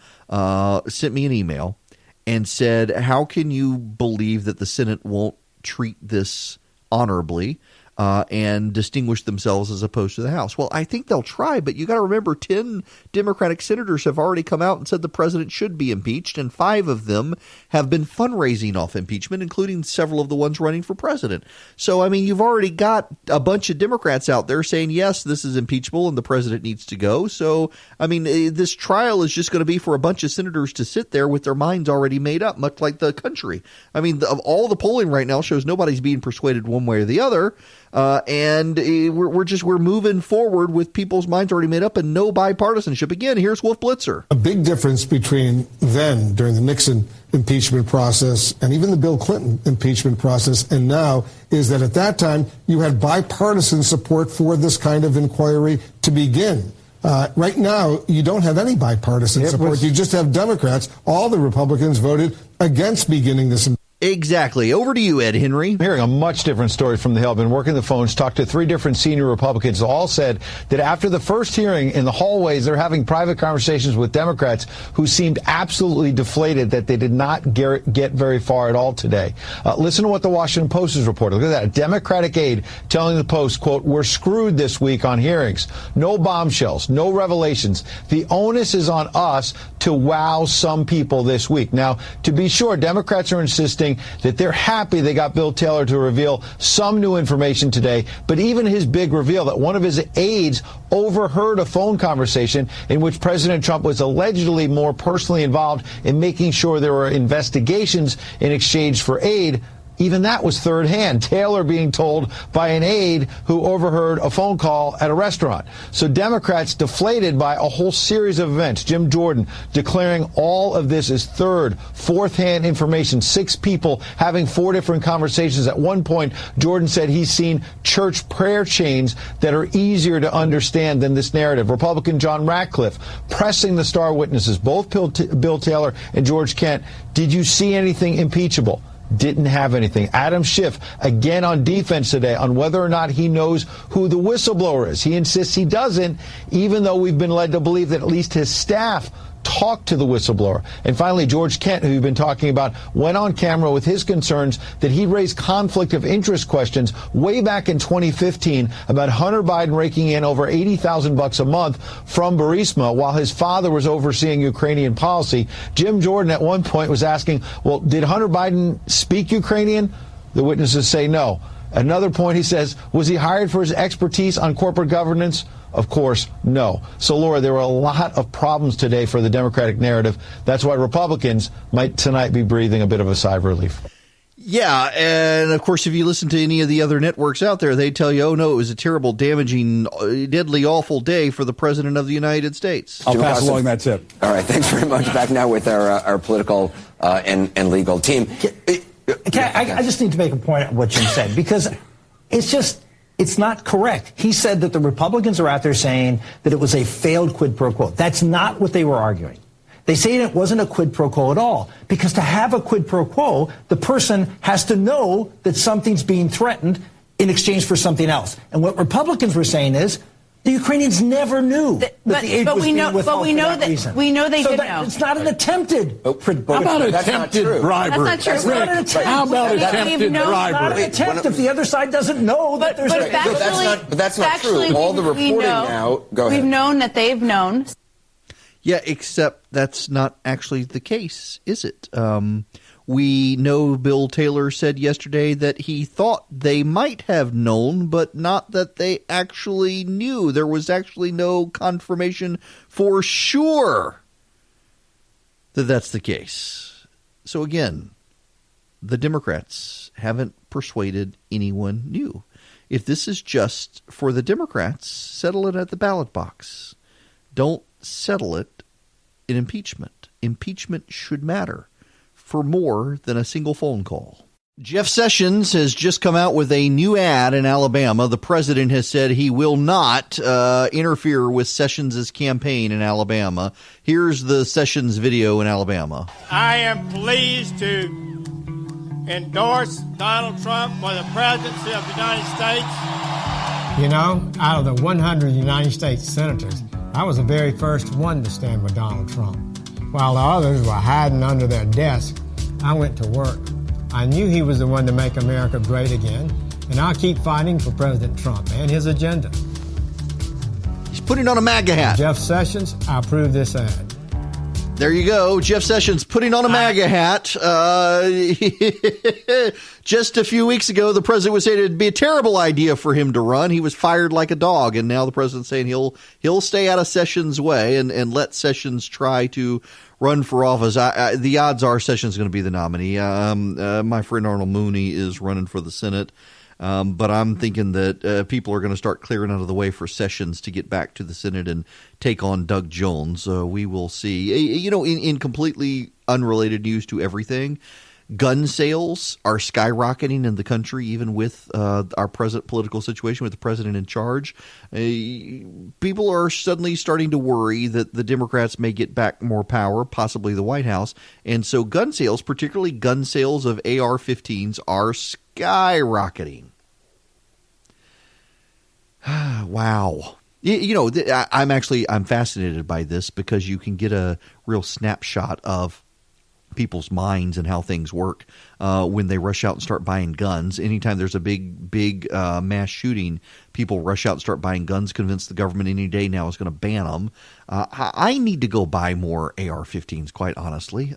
sent me an email and said, "How can you believe that the Senate won't treat this honorably and distinguish themselves as opposed to the House?" Well, I think they'll try, but you got to remember 10 Democratic senators have already come out and said the president should be impeached, and 5 of them have been fundraising off impeachment, including several of the ones running for president. So, I mean, you've already got a bunch of Democrats out there saying, yes, this is impeachable and the president needs to go. So, I mean, this trial is just going to be for a bunch of senators to sit there with their minds already made up, much like the country. I mean, all the polling right now shows nobody's being persuaded one way or the other. And we're moving forward with people's minds already made up and no bipartisanship. Again, here's Wolf Blitzer. A big difference between then, during the Nixon impeachment process, and even the Bill Clinton impeachment process, and now, is that at that time you had bipartisan support for this kind of inquiry to begin. Right now, you don't have any bipartisan support. You just have Democrats. All the Republicans voted against beginning this. Exactly. Over to you, Ed Henry. I'm hearing a much different story from the Hill. I've been working the phones, talked to 3 different senior Republicans, all said that after the first hearing in the hallways, they're having private conversations with Democrats who seemed absolutely deflated that they did not get very far at all today. Listen to what the Washington Post has reported. Look at that. A Democratic aide telling the Post, quote, "We're screwed this week on hearings. No bombshells, no revelations. The onus is on us to wow some people this week." Now, to be sure, Democrats are insisting that they're happy they got Bill Taylor to reveal some new information today, but even his big reveal that one of his aides overheard a phone conversation in which President Trump was allegedly more personally involved in making sure there were investigations in exchange for aid, even that was third hand. Taylor being told by an aide who overheard a phone call at a restaurant. So Democrats deflated by a whole series of events. Jim Jordan declaring all of this is third, fourth-hand information. 6 people having 4 different conversations. At one point, Jordan said he's seen church prayer chains that are easier to understand than this narrative. Republican John Ratcliffe pressing the star witnesses, both Bill Taylor and George Kent. Did you see anything impeachable? Didn't have anything. Adam Schiff, again on defense today on whether or not he knows who the whistleblower is. He insists he doesn't, even though we've been led to believe that at least his staff talked to the whistleblower. And finally, George Kent, who you've been talking about, went on camera with his concerns that he raised conflict of interest questions way back in 2015 about Hunter Biden raking in over $80,000 a month from Burisma while his father was overseeing Ukrainian policy. Jim Jordan at one point was asking, well, did Hunter Biden speak Ukrainian? The witnesses say no. At another point, he says, was he hired for his expertise on corporate governance? Of course, no. So, Laura, there were a lot of problems today for the Democratic narrative. That's why Republicans might tonight be breathing a bit of a sigh of relief. Yeah, and of course, if you listen to any of the other networks out there, they tell you, oh, no, it was a terrible, damaging, deadly, awful day for the President of the United States. I'll pass along that tip. All right, thanks very much. Back now with our political and legal team. I just need to make a point on what Jim said, because it's not correct. He said that the Republicans are out there saying that it was a failed quid pro quo. That's not what they were arguing. They say it wasn't a quid pro quo at all, because to have a quid pro quo, the person has to know that something's being threatened in exchange for something else. And what Republicans were saying is the Ukrainians never knew that the aid was being withheld for that reason. We know they did know. It's not an attempted. How about attempted bribery? That's not true. It's not an attempt. How about attempted bribery? It's not an attempt if the other side doesn't know that there's a... But that's not true. All the reporting now... Go ahead. We've known that they've known. Yeah, except that's not actually the case, is it? We know Bill Taylor said yesterday that he thought they might have known, but not that they actually knew. There was actually no confirmation for sure that that's the case. So again, the Democrats haven't persuaded anyone new. If this is just for the Democrats, settle it at the ballot box. Don't settle it in impeachment. Impeachment should matter for more than a single phone call. Jeff Sessions has just come out with a new ad in Alabama. The president has said he will not interfere with Sessions' campaign in Alabama. Here's the Sessions video in Alabama. I am pleased to endorse Donald Trump for the presidency of the United States. You know, out of the 100 United States senators, I was the very first one to stand with Donald Trump. While the others were hiding under their desk, I went to work. I knew he was the one to make America great again, and I'll keep fighting for President Trump and his agenda. He's putting on a MAGA hat. Jeff Sessions, I approve this ad. There you go. Jeff Sessions putting on a MAGA hat. Just a few weeks ago, the president was saying it'd be a terrible idea for him to run. He was fired like a dog. And now the president's saying he'll stay out of Sessions' way and let Sessions try to run for office. The odds are Sessions is going to be the nominee. My friend Arnold Mooney is running for the Senate. But I'm thinking that people are going to start clearing out of the way for Sessions to get back to the Senate and take on Doug Jones. We will see. You know, in completely unrelated news to everything, gun sales are skyrocketing in the country, even with our present political situation with the president in charge. People are suddenly starting to worry that the Democrats may get back more power, possibly the White House. And so gun sales, particularly gun sales of AR-15s, are skyrocketing. Wow. You know, I'm fascinated by this because you can get a real snapshot of people's minds and how things work when they rush out and start buying guns. Anytime there's a big mass shooting, people rush out and start buying guns, convince the government any day now is going to ban them. I need to go buy more AR-15s, quite honestly.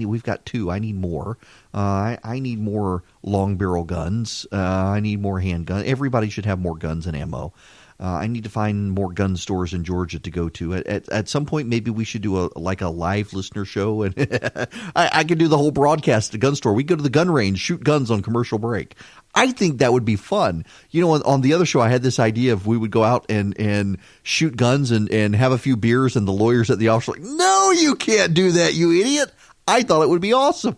We've got 2. I need more. I need more long barrel guns. I need more handguns. Everybody should have more guns and ammo. I need to find more gun stores in Georgia to go to. At some point, maybe we should do a live listener show, and I could do the whole broadcast at the gun store. We go to the gun range, shoot guns on commercial break. I think that would be fun. You know, on the other show, I had this idea of we would go out and shoot guns and have a few beers, and the lawyers at the office were like, "No, you can't do that, you idiot." I thought it would be awesome.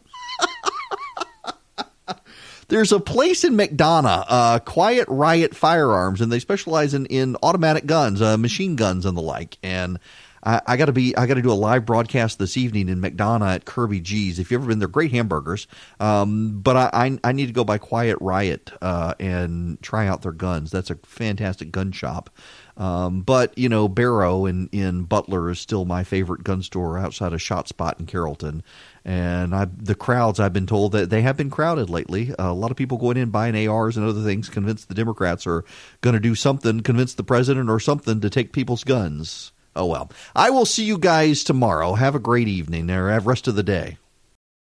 There's a place in McDonough, Quiet Riot Firearms, and they specialize in automatic guns, machine guns, and the like. And I got to do a live broadcast this evening in McDonough at Kirby G's. If you've ever been there, great hamburgers. But I need to go by Quiet Riot and try out their guns. That's a fantastic gun shop. But, you know, Barrow in Butler is still my favorite gun store outside of Shot Spot in Carrollton. And the crowds, I've been told that they have been crowded lately. A lot of people going in buying ARs and other things, convinced the Democrats are going to do something, convince the president or something to take people's guns. Oh, well. I will see you guys tomorrow. Have a great evening or have rest of the day.